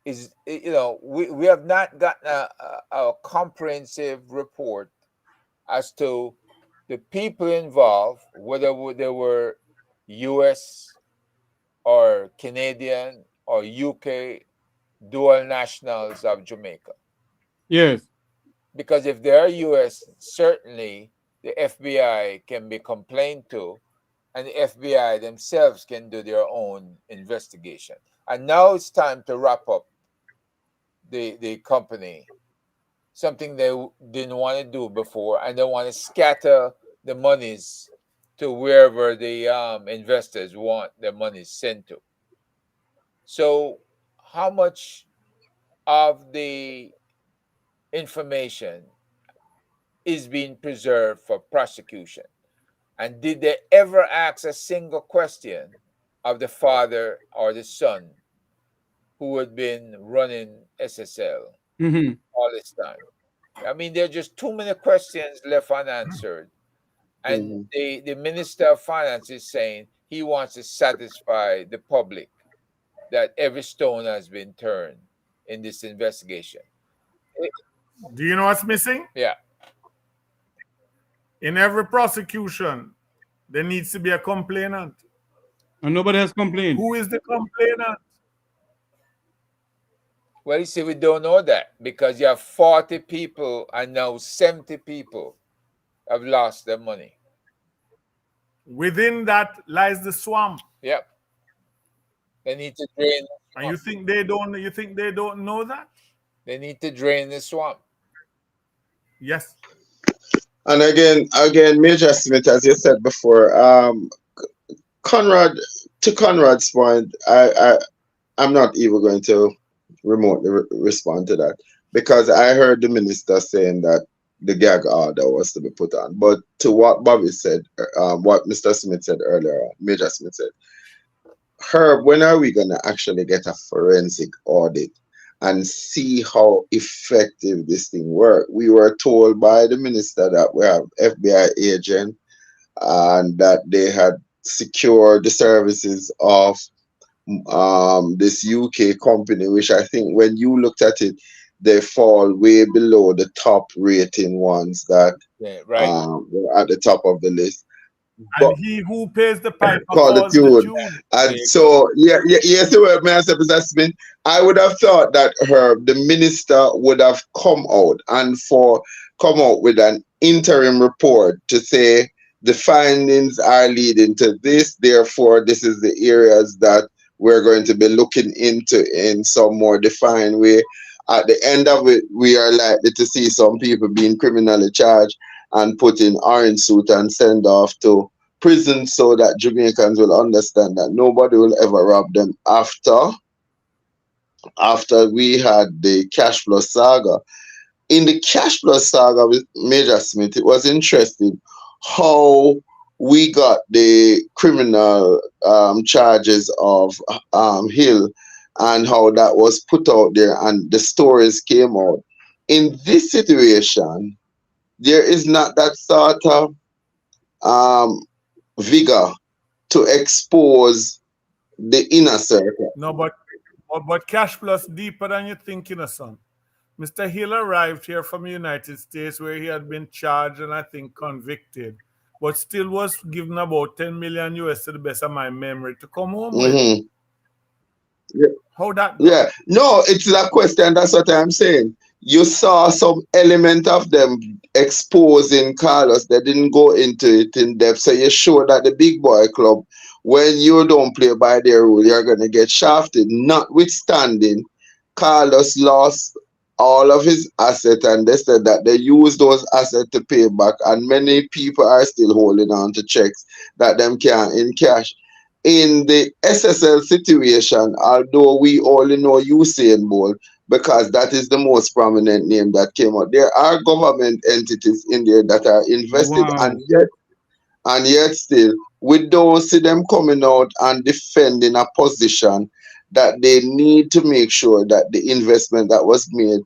we have not gotten a comprehensive report as to the people involved, whether they were U.S. or Canadian or UK dual nationals of Jamaica. Yes. Because if they're US, certainly the FBI can be complained to, and the FBI themselves can do their own investigation. And now it's time to wrap up the company, something they didn't want to do before, and they want to scatter the monies to wherever the investors want their money sent to. So how much of the information is being preserved for prosecution? And did they ever ask a single question of the father or the son who had been running SSL all this time? I mean, there are just too many questions left unanswered. And the Minister of Finance is saying he wants to satisfy the public that every stone has been turned in this investigation. Do you know what's missing? Yeah. In every prosecution, there needs to be a complainant. And nobody has complained. Who is the complainant? Well, you see, we don't know that because you have 40 people and now 70 people have lost their money. Within that lies the swamp. Yep. They need to drain. And you think they don't? You think they don't know that? They need to drain the swamp. Yes. And again, Major Smith, as you said before, Conrad's point, I'm not even going to remotely respond to that because I heard the minister saying that the gag order was to be put on. But to what Bobby said, what Mr. Smith said earlier, Major Smith said, Herb, when are we going to actually get a forensic audit and see how effective this thing works? We were told by the minister that we have FBI agent and that they had secure the services of this UK company, which I think when you looked at it, they fall way below the top rating ones that Yeah, right. were at the top of the list. And he who pays the piper Call the calls the tune. tune. And so, yes, Mr. Smith, I would have thought that the minister would have come out with an interim report to say the findings are leading to this, therefore this is the areas that we're going to be looking into in some more defined way. At the end of it, we are likely to see some people being criminally charged and put in orange suit and sent off to prison, so that Jamaicans will understand that nobody will ever rob them after we had the cash plus saga. In the cash plus saga with Major Smith, it was interesting how we got the criminal charges of Hill and how that was put out there and the stories came out. In this situation, there is not that sort of vigor to expose the inner circle. No, but cash plus deeper than you think, son. Mr. Hill arrived here from the United States where he had been charged and I think convicted, but still was given about 10 million US to the best of my memory to come home with. Yeah. How that? Yeah, no, it's a question. That's what I'm saying. You saw some element of them exposing Carlos. They didn't go into it in depth. So you're sure that the big boy club, when you don't play by their rule, you're going to get shafted. Notwithstanding, Carlos lost all of his assets, and they said that they used those assets to pay back. And many people are still holding on to checks that them can't in cash. In the SSL situation, although we only know Usain Bolt because that is the most prominent name that came out, there are government entities in there that are invested, and yet still we don't see them coming out and defending a position that they need to make sure that the investment that was made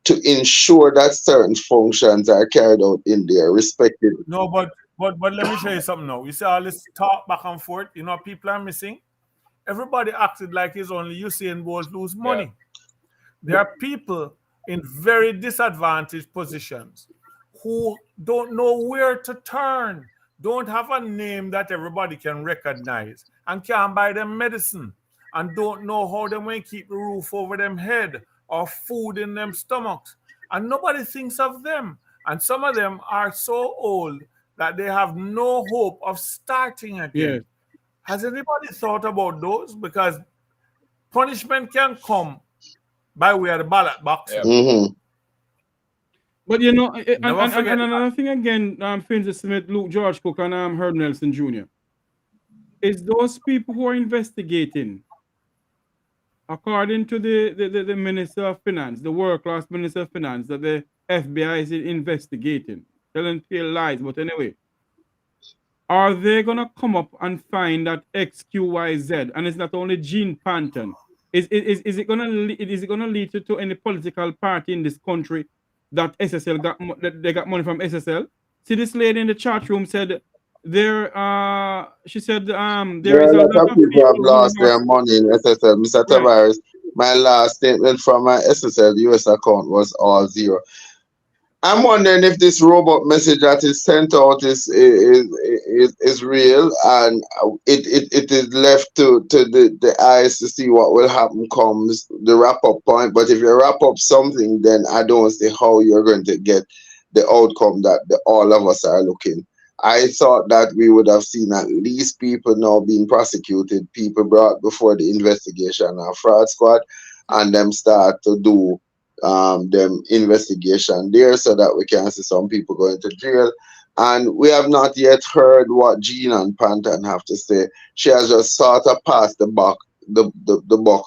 to ensure that certain functions are carried out in there respectively. No, but let me show you something now. You see all this talk back and forth, people are missing. Everybody acted like it's only Usain Bolt lose money. Yeah. There are people in very disadvantaged positions who don't know where to turn, don't have a name that everybody can recognize, and can't buy them medicine, and don't know how they may keep the roof over them head or food in them stomachs. And nobody thinks of them. And some of them are so old that they have no hope of starting again. Yes. Has anybody thought about those? Because punishment can come by way of the ballot box. Yeah. Mm-hmm. But and another thing again, Finzi-Smith, Luke George-Cooke, and Herb Nelson Jr. is those people who are investigating, according to the Minister of Finance, the world-class Minister of Finance, that the FBI is investigating, telling pale lies. But anyway, are they gonna come up and find that XQYZ? And it's not only Gene Panton. Is it gonna lead to any political party in this country that SSL got money from SSL? See, this lady in the chat room said she said there is a lot of people have lost their money in SSL. Mr. Tavares, my last statement from my SSL US account was all zero. I'm wondering if this robot message that is sent out is real, and it is left to the eyes to see what will happen comes the wrap-up point. But if you wrap up something, then I don't see how you're going to get the outcome that all of us are looking. I thought that we would have seen at least people now being prosecuted, people brought before the investigation and fraud squad, and them start to do them investigation there so that we can see some people going to jail. And we have not yet heard what Jean and Panton have to say. She has just sort of passed the buck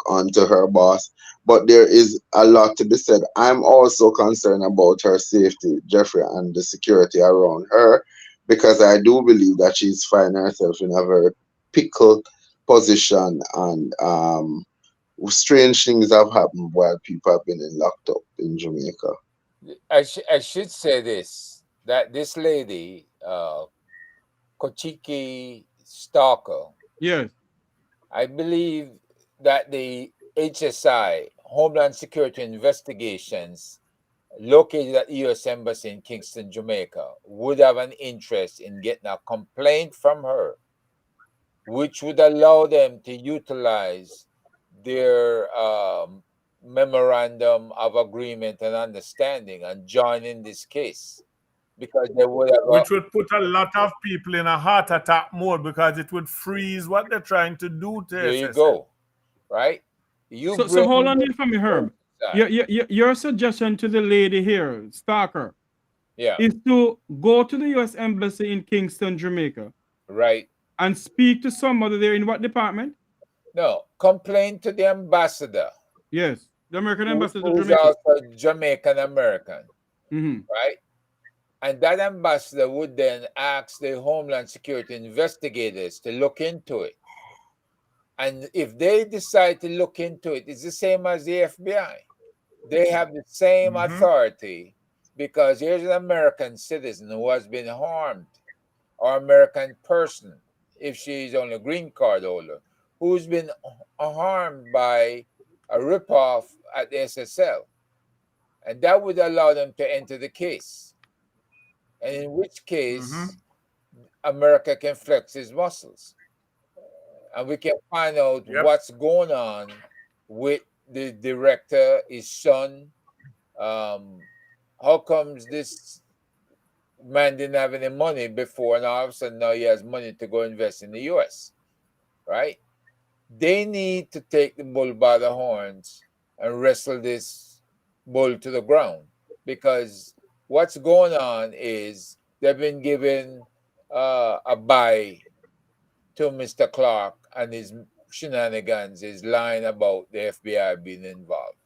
on to her boss. But there is a lot to be said. I'm also concerned about her safety, Jeffrey, and the security around her, because I do believe that she's finding herself in a very pickled position, and strange things have happened while people have been locked up in Jamaica. I should say this, that this lady, Kochiki stalker, Yes. I believe that the HSI, Homeland Security Investigations, located at the U.S. Embassy in Kingston, Jamaica, would have an interest in getting a complaint from her, which would allow them to utilize their memorandum of agreement and understanding and join in this case, because they would have Which would put a lot of people in a heart attack mode because it would freeze what they're trying to do to there you SSL. go, right? You So hold on bring here for me, Herb. HSI. Your suggestion to the lady here, Stalker, Yeah, is to go to the U.S. Embassy in Kingston, Jamaica, right. and speak to somebody there in what department? No, complain to the ambassador, Yes, the American Embassy to who's Jamaica. also Jamaican American, Mm-hmm. right? And that ambassador would then ask the Homeland Security investigators to look into it. And if they decide to look into it, it's the same as the FBI. They have the same authority, because here's an American citizen who has been harmed, or American person, if she's on a green card holder, who's been harmed by a ripoff at the SSL. And that would allow them to enter the case. And in which case, America can flex its muscles. And we can find out what's going on with the director, his son. How comes this man didn't have any money before, and all of a sudden now he has money to go invest in the US, right? They need to take the bull by the horns and wrestle this bull to the ground, because what's going on is they've been given a buy to Mr. Clark and his shenanigans, his line about the FBI being involved.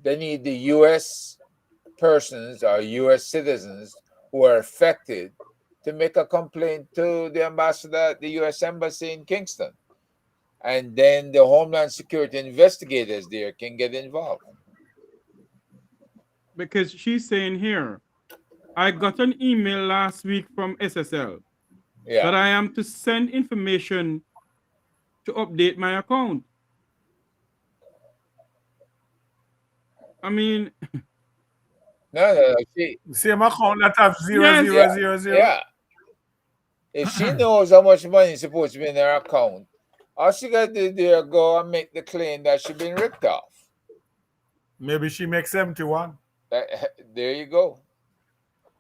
They need the U.S. persons or U.S. citizens who are affected to make a complaint to the ambassador at the U.S. Embassy in Kingston. And then the Homeland Security investigators there can get involved. Because she's saying here, I got an email last week from SSL that I am to send information to update my account. I mean, no. Same account that have 0,000. Yeah. If she knows how much money is supposed to be in her account, all she got to do there go and make the claim that she's been ripped off. Maybe she makes 71. There you go.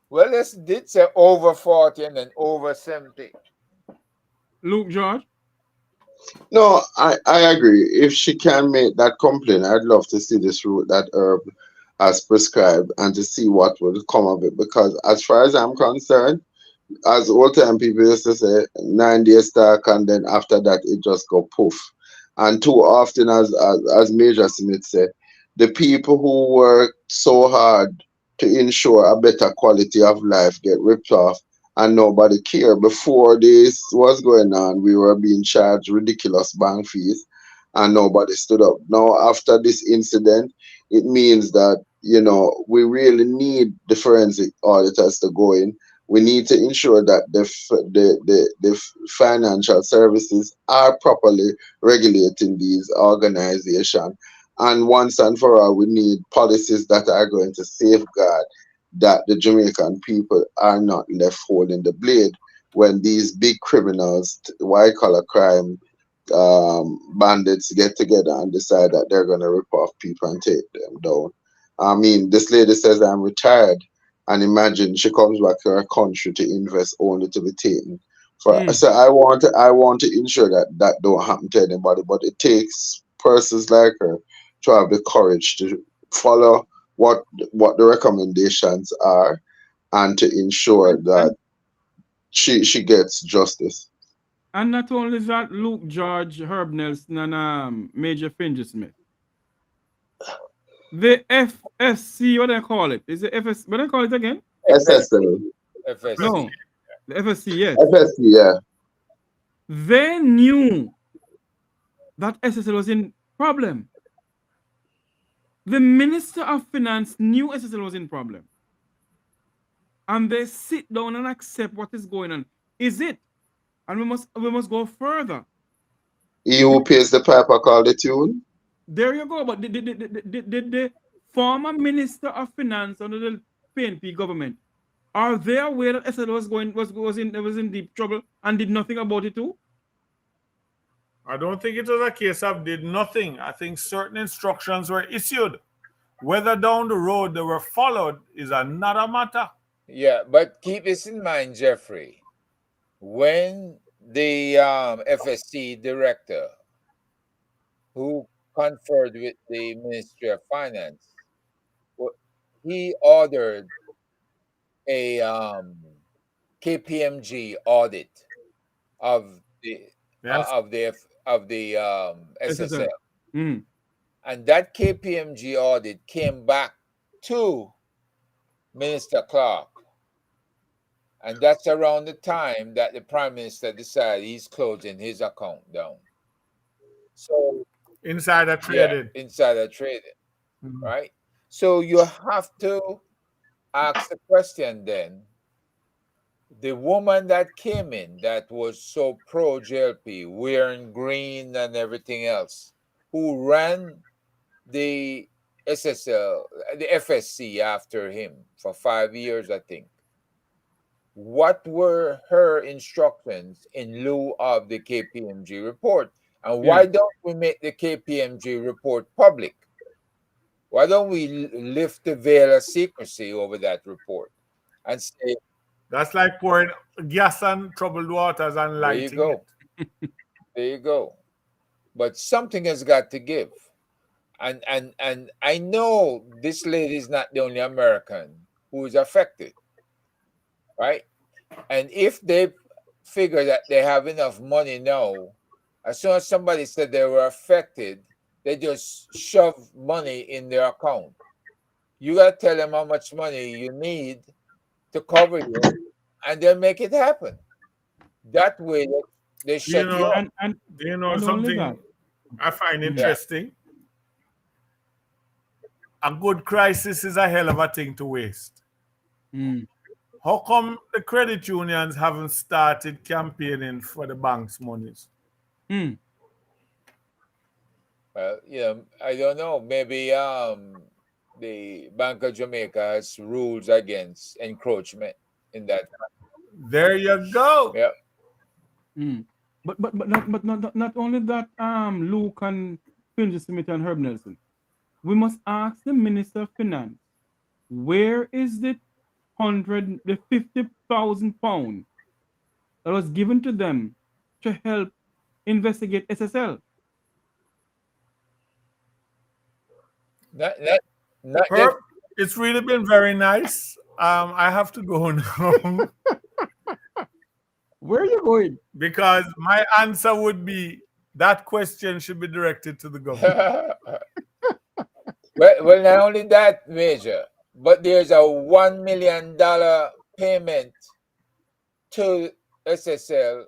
Well, this did say over 40 and then over 70. Luke George? No, I agree. If she can make that complaint, I'd love to see this route that Herb has prescribed and to see what will come of it. Because as far as I'm concerned, as old time people used to say, 9 days stack, and then after that it just go poof. And too often, as Major Smith said, the people who work so hard to ensure a better quality of life get ripped off, and nobody care. Before this was going on, we were being charged ridiculous bank fees, and nobody stood up. Now, after this incident, it means that, you know, we really need the forensic auditors to go in. We need to ensure that the financial services are properly regulating these organizations. And once and for all, we need policies that are going to safeguard that the Jamaican people are not left holding the blade when these big criminals, white-collar crime bandits get together and decide that they're going to rip off people and take them down. I mean, this lady says, I'm retired. And imagine she comes back to her country to invest only to be taken. So I want to ensure that that don't happen to anybody. But it takes persons like her to have the courage to follow what the recommendations are, and to ensure that she gets justice. And not only that, Luke George, Herb Nelson, and Major Finzi-Smith. The FSC, what do I call it? Is it FSC? What do I call it again? SSL. FSC. No, the FSC, yes. FSC, yeah. They knew that SSL was in problem. The Minister of Finance knew SSL was in problem. And they sit down and accept what is going on. Is it And we must go further. He who pays the piper call the tune. There you go. But did the former Minister of Finance under the PNP government, are they aware that SSL was in deep trouble and did nothing about it too? I don't think it was a case of did nothing. I think certain instructions were issued. Whether down the road they were followed is another matter. Yeah, but keep this in mind, Jeffrey. When the FSC director who conferred with the Ministry of Finance, he ordered a KPMG audit of the Yes. SSL. Mm. And that KPMG audit came back to Minister Clark. And that's around the time that the Prime Minister decided he's closing his account down. So Insider trading. Yeah, insider trading. Right? So you have to ask the question then, the woman that came in that was so pro JLP, wearing green and everything else, who ran the SSL, the FSC after him for 5 years, I think. What were her instructions in lieu of the KPMG report? And why don't we make the KPMG report public? Why don't we lift the veil of secrecy over that report and say, that's like pouring gas on troubled waters and lighting there you go. There you go. But something has got to give. And I know this lady is not the only American who is affected, right? And if they figure that they have enough money now, as soon as somebody said they were affected, they just shove money in their account. You got to tell them how much money you need to cover you, and they'll make it happen. That way, they shut you up. Do you know something I find interesting? A good crisis is a hell of a thing to waste. How come the credit unions haven't started campaigning for the bank's monies? Well, I don't know. Maybe the Bank of Jamaica has rules against encroachment in that. There you go. Yeah. But not only that, Luke and Finzi-Smith and Herb Nelson. We must ask the Minister of Finance, where is the 50,000 pounds that was given to them to help investigate SSL? Herb, it's really been very nice. I have to go now. Where are you going? Because my answer would be that question should be directed to the government. Well, not only that, Major, but there's a $1 million payment to SSL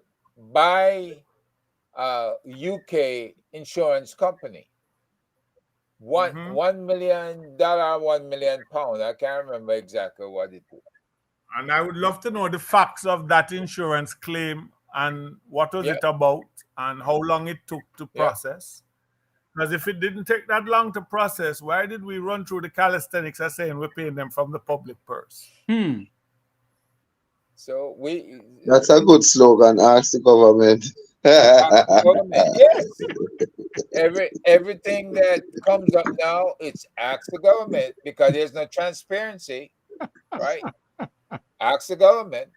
by UK insurance company. $1 million, £1 million. I can't remember exactly what it is. And I would love to know the facts of that insurance claim and what was it about and how long it took to process. Because if it didn't take that long to process, why did we run through the calisthenics as saying we're paying them from the public purse? So that's a good slogan. Ask the government. Yes. Everything that comes up now, it's ask the government because there's no transparency, right? Ask the government.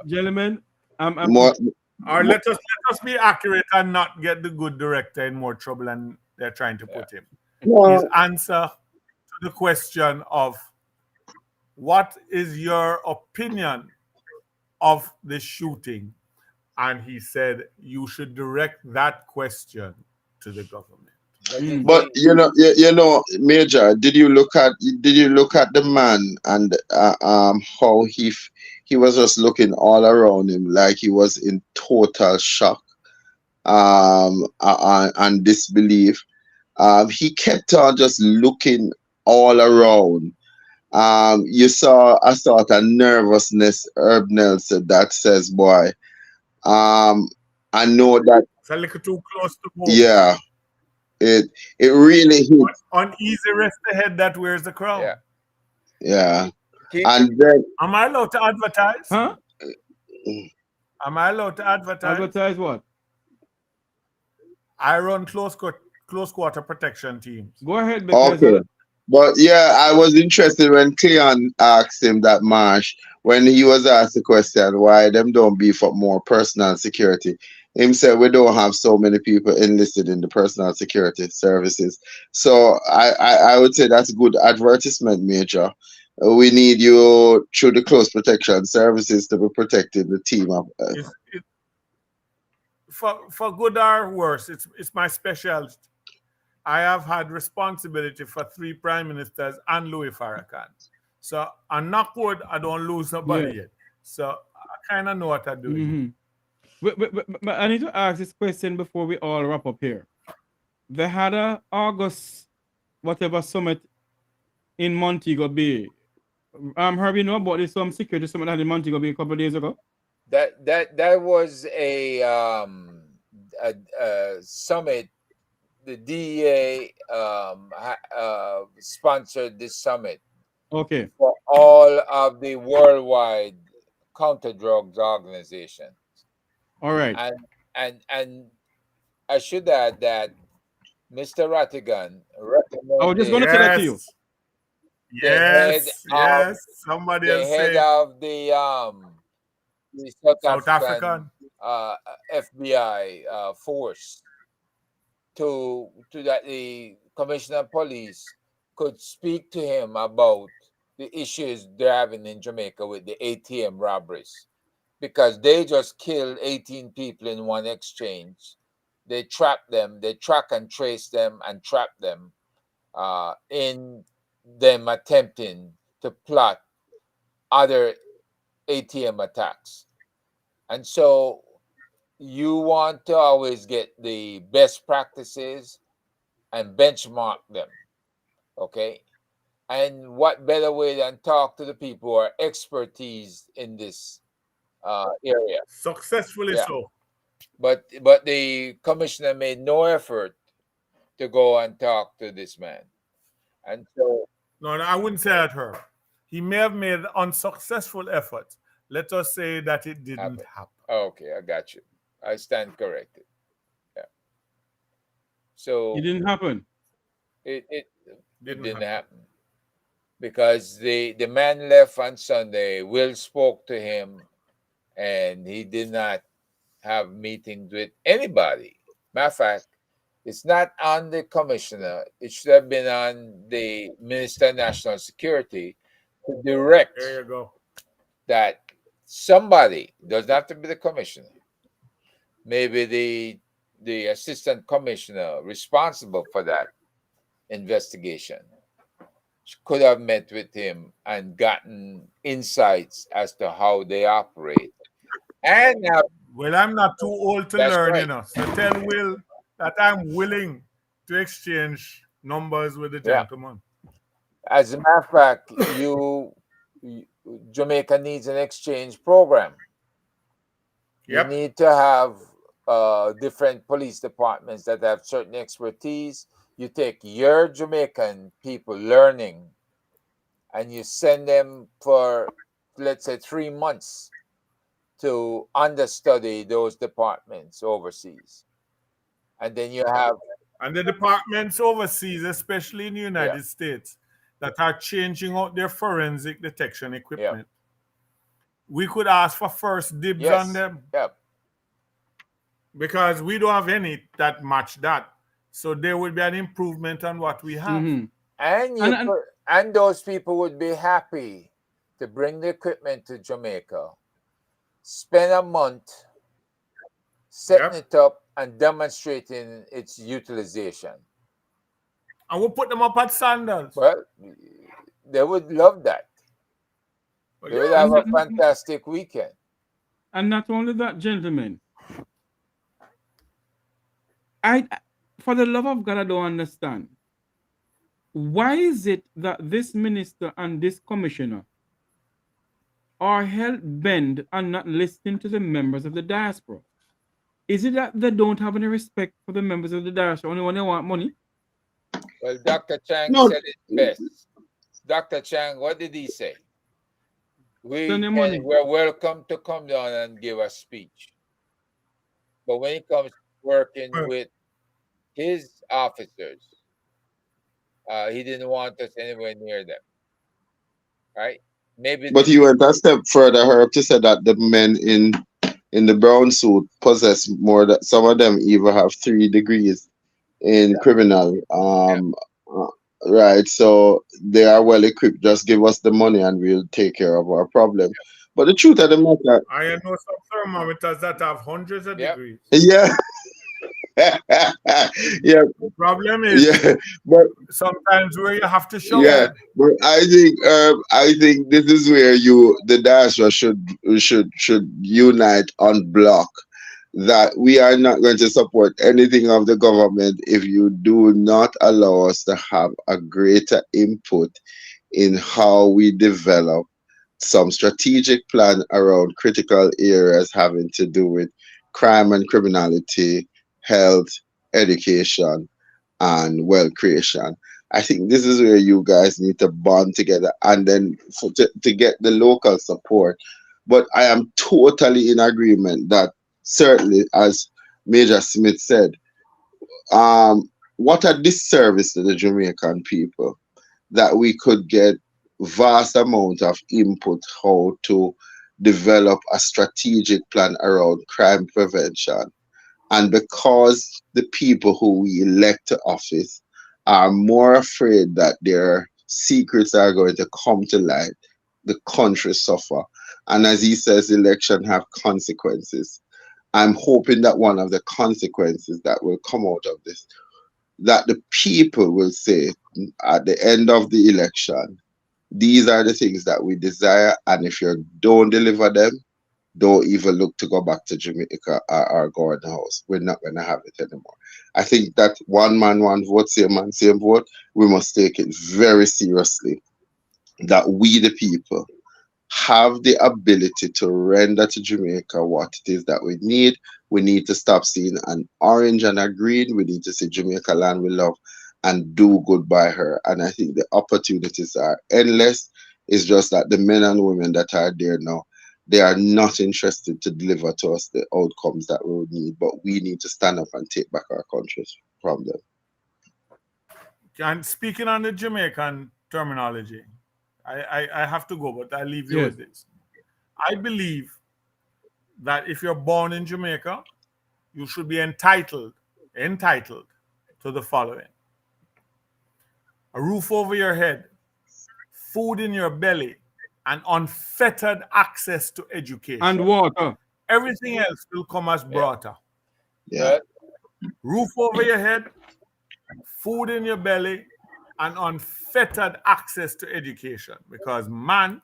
Gentlemen, or let us be accurate and not get the good director in more trouble than they're trying to put him. His answer to the question of what is your opinion of the shooting? And he said you should direct that question to the government. But you know, Major, did you look at the man and how he was just looking all around him like he was in total shock and disbelief. He kept on just looking all around. You saw a sort of nervousness, Herb Nelson, that says, boy, I know that, It's a little too close to home. yeah, it really hit. On easy rest ahead that wears the crown. Yeah. Yeah. Keep And then, Am I allowed to advertise? Huh? Am I allowed to advertise? Advertise what? I run close quarter protection teams. Go ahead, because okay. But yeah, I was interested when Cleon asked him that, Marsh, when he was asked the question why them don't beef up more personal security. Him said we don't have so many people enlisted in the personal security services. So I would say that's good advertisement, Major. We need you through the close protection services to be protecting the team of. For good or worse, it's my specialty. I have had responsibility for 3 prime ministers and Louis Farrakhan. So on knock wood, I don't lose nobody yet. So I kind of know what I'm doing. But I need to ask this question before we all wrap up here. They had a August whatever summit in Montego Bay. Herbie, you know about this security summit that in Montego Bay a couple of days ago? That was a summit. The DEA sponsored this summit. Okay. For all of the worldwide counter drugs organizations. All right. And I should add that Mr. Rattigan recommended. I was just going to say that to you. Yes. Somebody else head say of the South African FBI force to that the commissioner of police could speak to him about the issues they're having in Jamaica with the ATM robberies, because they just killed 18 people in one exchange. They trap them, they track and trace them and trap them in them attempting to plot other ATM attacks. And so you want to always get the best practices and benchmark them, okay? And what better way than talk to the people who are expertise in this area? Successfully so. But the commissioner made no effort to go and talk to this man. And so... No, I wouldn't say that, Herb. He may have made unsuccessful efforts. Let us say that it didn't happen. Okay, I got you. I stand corrected. Yeah. So it didn't happen. It didn't happen. Because the man left on Sunday. Will spoke to him, and he did not have meetings with anybody. Matter of fact, it's not on the commissioner. It should have been on the Minister of National Security to direct. There you go. That somebody, doesn't have to be the commissioner, maybe the assistant commissioner responsible for that investigation could have met with him and gotten insights as to how they operate. And well, I'm not too old to learn, you know. So tell Will that I'm willing to exchange numbers with the gentleman. As a matter of fact, Jamaica needs an exchange program. You need to have different police departments that have certain expertise. You take your Jamaican people learning and you send them for, let's say, 3 months to understudy those departments overseas. And then you have... And the departments overseas, especially in the United States, that are changing out their forensic detection equipment. We could ask for first dibs on them. Because we don't have any that match that. So there would be an improvement on what we have. Mm-hmm. And those people would be happy to bring the equipment to Jamaica, spend a month setting it up and demonstrating its utilization. And we'll put them up at Sandals. Well, they would love that. They would have a fantastic weekend. And not only that, gentlemen, for the love of God, I don't understand. Why is it that this minister and this commissioner are hell bent on not listening to the members of the diaspora? Is it that they don't have any respect for the members of the diaspora only when they want money? Well, Dr. Chang No, said it best. Dr. Chang, what did he say? Send them money. We're welcome to come down and give a speech. But when it comes to working with his officers, he didn't want us anywhere near them. Right? Maybe but he went a step further, Herb, to say that the men in the brown suit possess more. That some of them even have 3 degrees in criminal. Right. So they are well equipped. Just give us the money and we'll take care of our problem. But the truth of the matter, I know some thermometers that have hundreds of degrees. yeah, yeah, The problem is yeah. But sometimes where you have to show yeah, them. but I think this is where the diaspora should unite on block that we are not going to support anything of the government if you do not allow us to have a greater input in how we develop some strategic plan around critical areas having to do with crime and criminality, health, education, and wealth creation. I think this is where you guys need to bond together and then to get the local support. But I am totally in agreement that certainly, as Major Smith said, what a disservice to the Jamaican people that we could get vast amount of input how to develop a strategic plan around crime prevention. And because the people who we elect to office are more afraid that their secrets are going to come to light, the country suffer. And as he says, election have consequences. I'm hoping that one of the consequences that will come out of this, that the people will say at the end of the election, these are the things that we desire, and if you don't deliver them, don't even look to go back to Jamaica or go in the house. We're not going to have it anymore. I think that one man, one vote, same man, same vote, we must take it very seriously that we, the people, have the ability to render to Jamaica what it is that we need. We need to stop seeing an orange and a green. We need to see Jamaica land we love and do good by her. And I think the opportunities are endless. It's just that the men and women that are there now, they are not interested to deliver to us the outcomes that we would need. But we need to stand up and take back our countries from them. And speaking on the Jamaican terminology, I have to go, but I'll leave you with this. I believe that if you're born in Jamaica, you should be entitled to the following: a roof over your head, food in your belly, and unfettered access to education. And water. Everything else will come as brought. Yeah. Roof over your head, food in your belly, and unfettered access to education, because man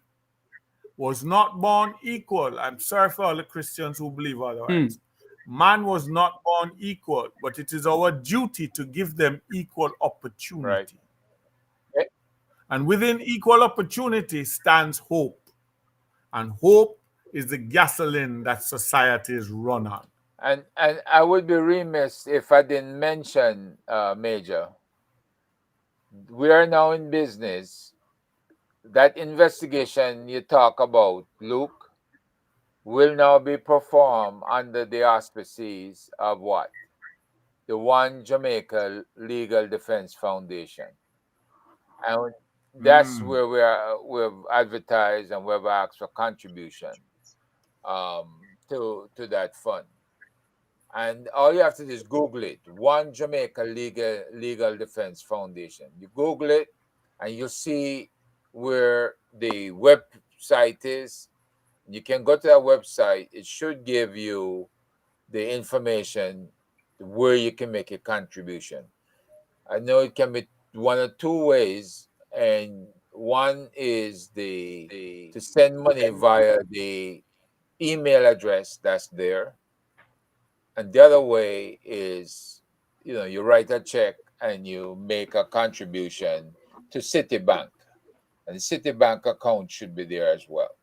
was not born equal. I'm sorry for all the Christians who believe otherwise. Man was not born equal, but it is our duty to give them equal opportunity. Right. And within equal opportunity stands hope. And hope is the gasoline that society is run on. And I would be remiss if I didn't mention, Major, we are now in business. That investigation you talk about, Luke, will now be performed under the auspices of what? The One Jamaica Legal Defense Foundation. And that's where we've advertised and we've asked for contribution to that fund. And all you have to do is Google it, One Jamaica Legal Defense Foundation. You Google it and you'll see where the website is. You can go to that website. It should give you the information where you can make a contribution. I know it can be one or two ways, and one is to send money via the email address that's there. And the other way is, you write a check and you make a contribution to Citibank. And the Citibank account should be there as well.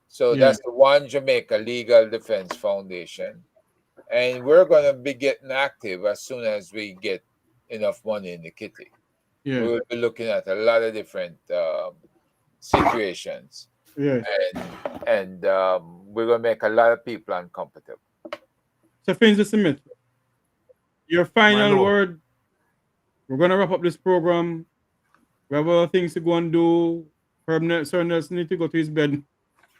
So Yeah. that's the One Jamaica Legal Defense Foundation. And we're going to be getting active as soon as we get enough money in the kitty. Yeah. We will be looking at a lot of different situations. Yes. And we're going to make a lot of people uncomfortable. So, Finzi-Smith, your final lord. word. We're going to wrap up this program. We have other things to go and do. Herbert, Sir Nelson need to go to his bed.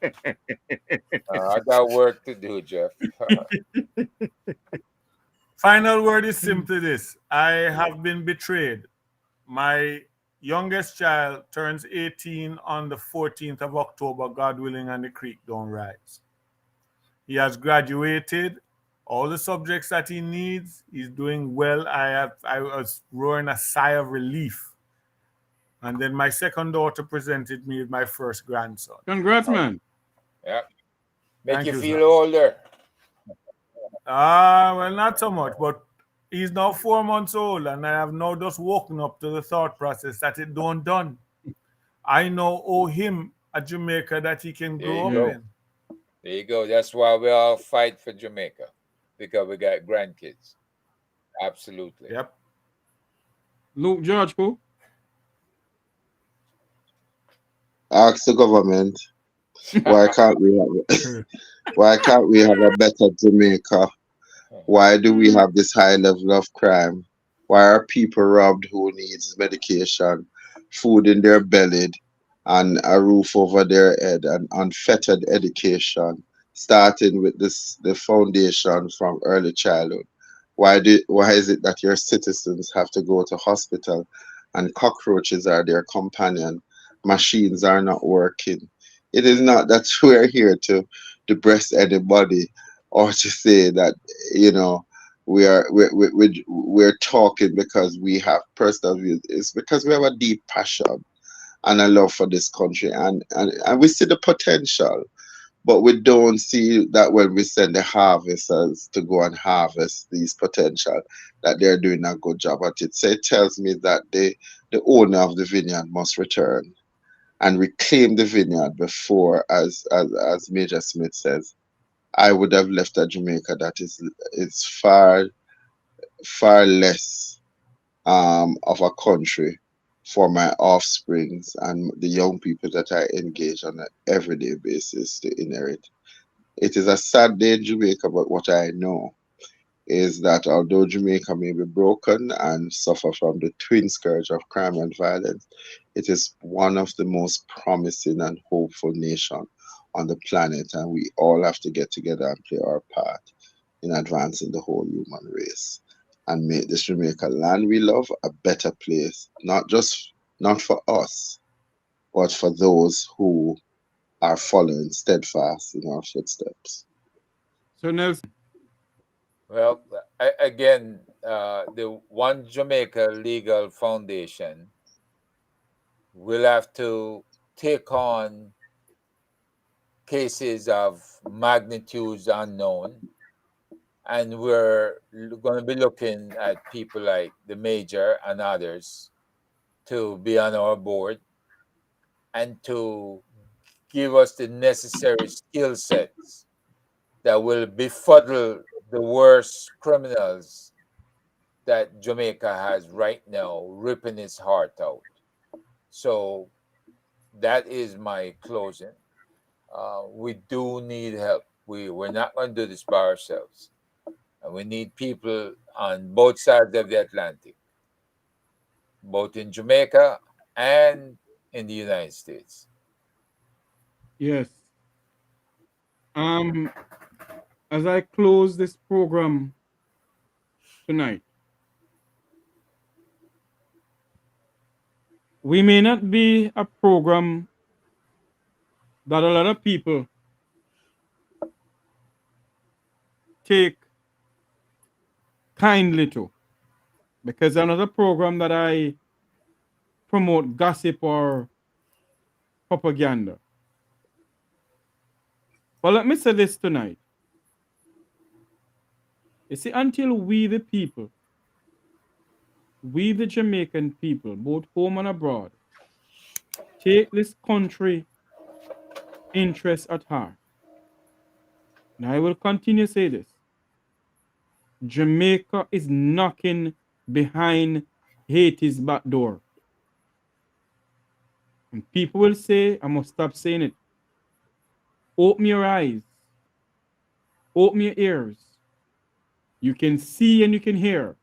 I got work to do, Jeff. Final word is simply this. I have been betrayed. My youngest child turns 18 on the 14th of October, God willing, and the creek don't rise. He has graduated. All the subjects that he needs, he's doing well. I was roaring a sigh of relief. And then my second daughter presented me with my first grandson. Congrats, man. Yeah. Make Thank you you, feel sir. older. Well, not so much, but he's now 4 months old, and I have now just woken up to the thought process that it don't done. I now owe him a Jamaica that he can grow up in. There you go. That's why we all fight for Jamaica, because we got grandkids. Absolutely. Yep. Luke George-Cooke. Ask the government why can't we have a better Jamaica? Why do we have this high level of crime? Why are people robbed who needs medication, food in their belly, and a roof over their head, and unfettered education, starting with the foundation from early childhood? Why is it that your citizens have to go to hospital and cockroaches are their companion? Machines are not working. It is not that we're here to breast anybody or to say that we're talking because we have personal views. It's because we have a deep passion and a love for this country, and we see the potential, but we don't see that when we send the harvesters to go and harvest these potential, that they're doing a good job at it. So it tells me that the owner of the vineyard must return and reclaim the vineyard before, as Major Smith says. I would have left a Jamaica that is far less of a country for my offsprings and the young people that I engage on an everyday basis to inherit. It is a sad day in Jamaica, but what I know is that although Jamaica may be broken and suffer from the twin scourge of crime and violence, it is one of the most promising and hopeful nations on the planet, and we all have to get together and play our part in advancing the whole human race and make this Jamaica land we love a better place, not for us, but for those who are following steadfast in our footsteps. So, Nelson. Well, again, the One Jamaica Legal Foundation will have to take on cases of magnitudes unknown, and we're going to be looking at people like the Major and others to be on our board and to give us the necessary skill sets that will befuddle the worst criminals that Jamaica has right now, ripping its heart out. So that is my closing. We do need help. We're not going to do this by ourselves. And we need people on both sides of the Atlantic, both in Jamaica and in the United States. Yes. As I close this program tonight, we may not be a program that a lot of people take kindly to, because another program that I promote gossip or propaganda. But let me say this tonight. You see, until we the people, we the Jamaican people, both home and abroad, take this country interests at heart. And I will continue to say this. Jamaica is knocking behind Haiti's back door. And people will say, I must stop saying it. Open your eyes. Open your ears. You can see and you can hear.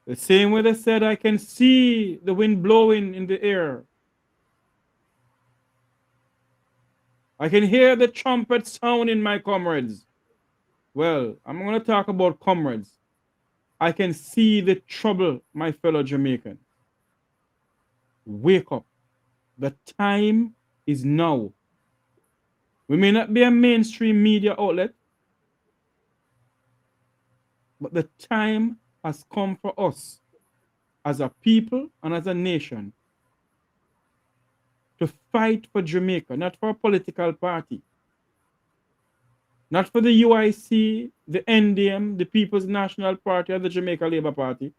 The same way they said, I can see the wind blowing in the air. I can hear the trumpet sounding, my comrades. Well, I'm going to talk about comrades. I can see the trouble, my fellow Jamaicans. Wake up. The time is now. We may not be a mainstream media outlet, but the time has come for us as a people and as a nation to fight for Jamaica, not for a political party, not for the UIC, the NDM, the People's National Party, or the Jamaica Labour Party.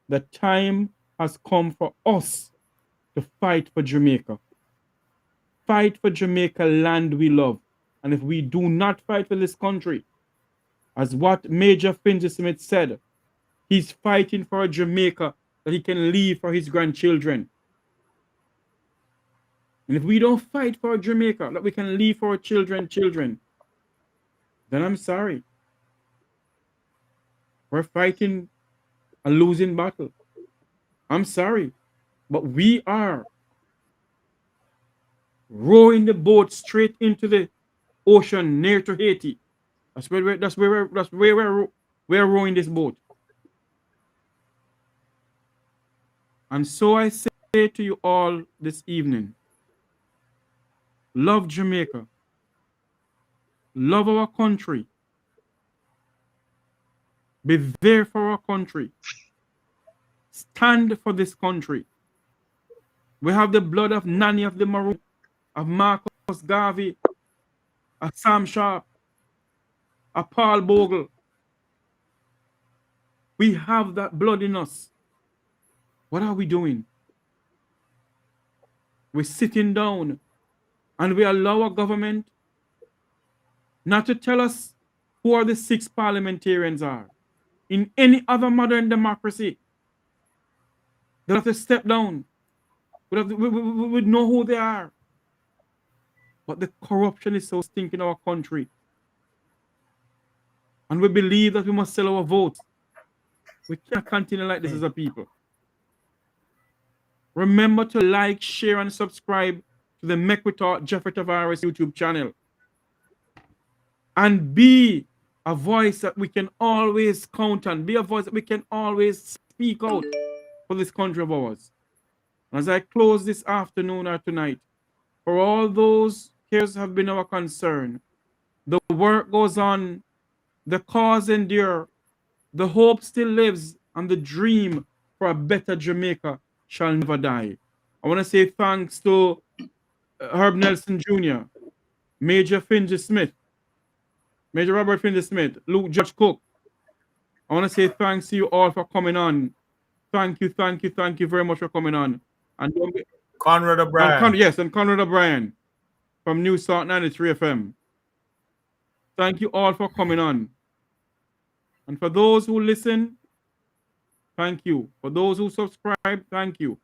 The time has come for us to fight for Jamaica. Fight for Jamaica, land we love. And if we do not fight for this country, as what Major Finzi-Smith said, he's fighting for a Jamaica that he can leave for his grandchildren. And if we don't fight for a Jamaica that we can leave for our children, then I'm sorry. We're fighting a losing battle. I'm sorry. But we are rowing the boat straight into the ocean near to Haiti. That's where we're rowing this boat. And so I say to you all this evening, love Jamaica. Love our country. Be there for our country. Stand for this country. We have the blood of Nanny of the Maroon, of Marcus Garvey, of Sam Sharp, of Paul Bogle. We have that blood in us. What are we doing? We're sitting down and we allow our government not to tell us who are the 6 parliamentarians are. In any other modern democracy, they'll have to step down. We would know who they are. But the corruption is so stinking in our country. And we believe that we must sell our votes. We can't continue like this as a people. Remember to like, share, and subscribe to the Make We Talk Jeffrey Tavares YouTube channel. And be a voice that we can always count on. Be a voice that we can always speak out for this country of ours. As I close this afternoon or tonight, for all those cares have been our concern. The work goes on, the cause endure, the hope still lives, and the dream for a better Jamaica shall never die. I want to say thanks to Herb Nelson Jr., Major Finzi-Smith, Major Robert Finzi-Smith, Luke George-Cooke. I want to say thanks to you all for coming on. Thank you very much for coming on. And Conrad O'Brien. And Conrad O'Brien from New South 93 FM. Thank you all for coming on. And for those who listen, thank you. For those who subscribe, thank you.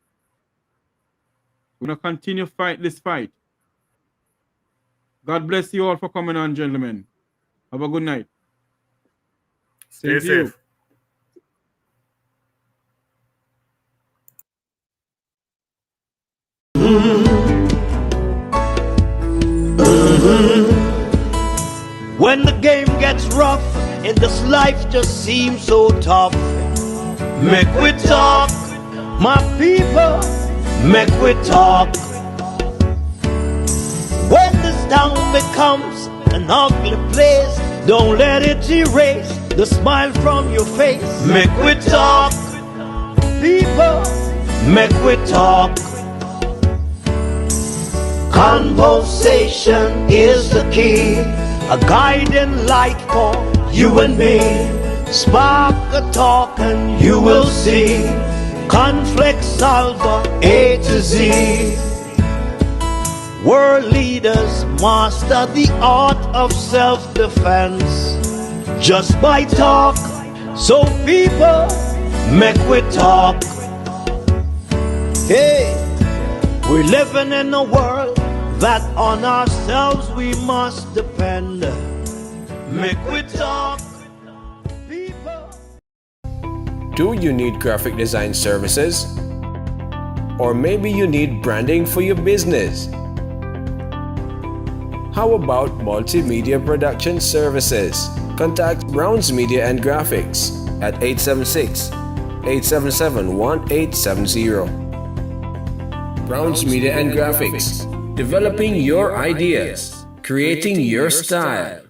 We're going to continue to fight this fight. God bless you all for coming on, gentlemen. Have a good night. Stay safe. When the game gets rough and this life just seems so tough, make we talk, my people, make we talk. When this town becomes an ugly place, don't let it erase the smile from your face. Make we talk, people, make we talk. Conversation is the key, a guiding light for you and me. Spark a talk and you will see. Conflict solver A to Z. World leaders master the art of self-defense just by talk. So people, make we talk. Hey, we're living in a world that on ourselves we must depend. Make we talk. People. Do you need graphic design services? Or maybe you need branding for your business? How about multimedia production services? Contact Browns Media and Graphics at 876-877-1870. Browns Media and Graphics, developing your ideas, creating your style.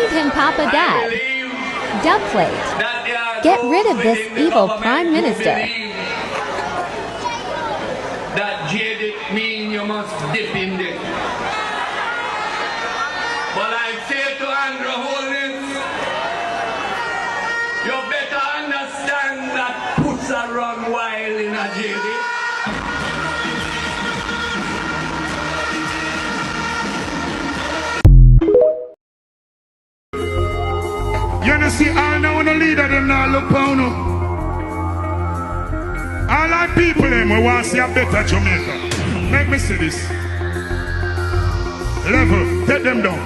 Pin Papa Dad. Dubplate. Get rid of this evil Prime Minister. That jaded mean you must dip in it. But I say to Andrew Holdings, you better understand that puts a run wild in a jaded. You know, see, all now the leader them now look down no. All our people them we want to see a better Jamaica. Make me see this. Level, take them down.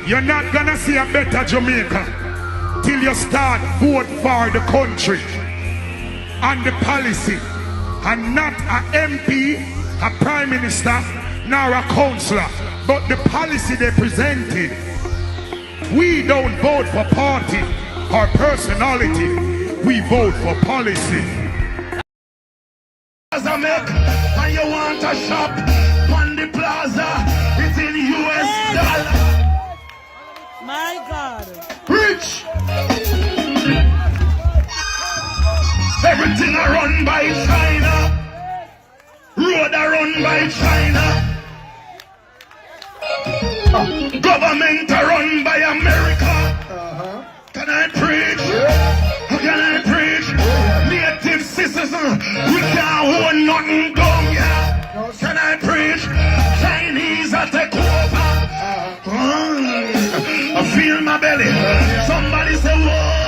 You're not gonna see a better Jamaica till you start vote for the country and the policy, and not a MP, a prime minister, nor a councillor, but the policy they presented. We don't vote for party or personality. We vote for policy. As I make, and you want a shop on the plaza, it's in US dollar. My God. Rich. Everything are run by China. Road are run by China. Government are run by America. Can I preach? Can I preach? Native citizen, we can't own nothing down here. Can I preach? Chinese are take over. I feel my belly. Somebody say, whoa.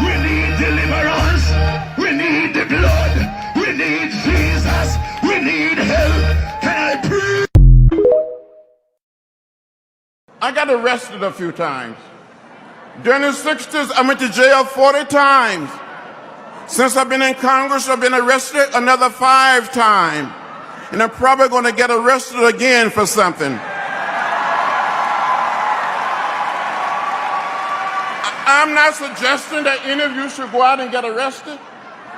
We need deliverance. We need the blood. We need Jesus. We need help. Can I preach? I got arrested a few times. During the 60s, I went to jail 40 times. Since I've been in Congress, I've been arrested another 5 times. And I'm probably going to get arrested again for something. I'm not suggesting that any of you should go out and get arrested.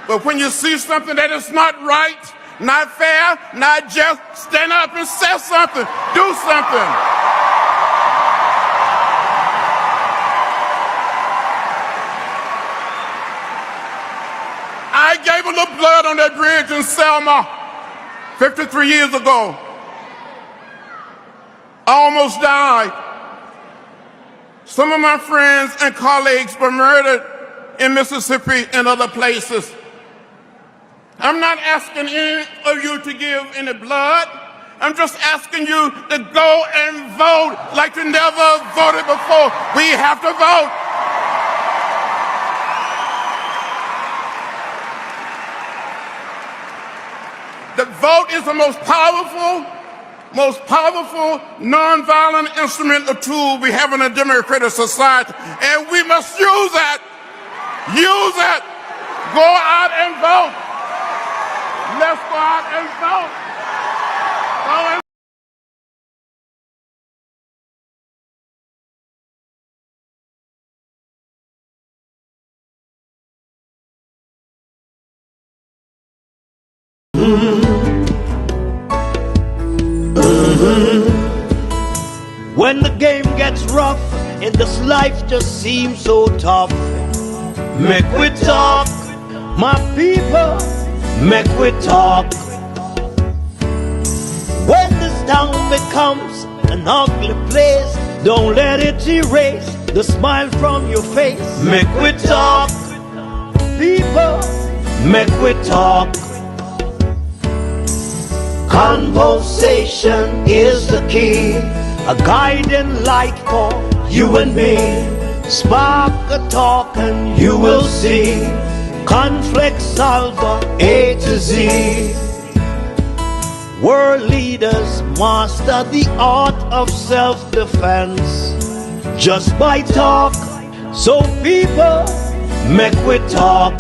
But when you see something that is not right, not fair, not just, stand up and say something. Do something. I gave a little blood on that bridge in Selma 53 years ago. I almost died. Some of my friends and colleagues were murdered in Mississippi and other places. I'm not asking any of you to give any blood. I'm just asking you to go and vote like you never voted before. We have to vote. The vote is the most powerful nonviolent instrument or tool we have in a democratic society, and we must use it. Use it. Go out and vote. Let's go out and vote. Go and When the game gets rough and this life just seems so tough, make we talk, my people, make we talk. When this town becomes an ugly place, don't let it erase the smile from your face. Make we talk, people, make we talk. Conversation is the key, a guiding light for you and me. Spark a talk and you will see. Conflict solver A to Z. World leaders master the art of self-defense just by talk. So people, make we talk.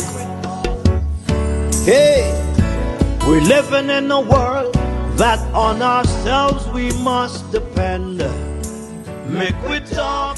Hey, we're living in a world that on ourselves we must depend. Make we talk.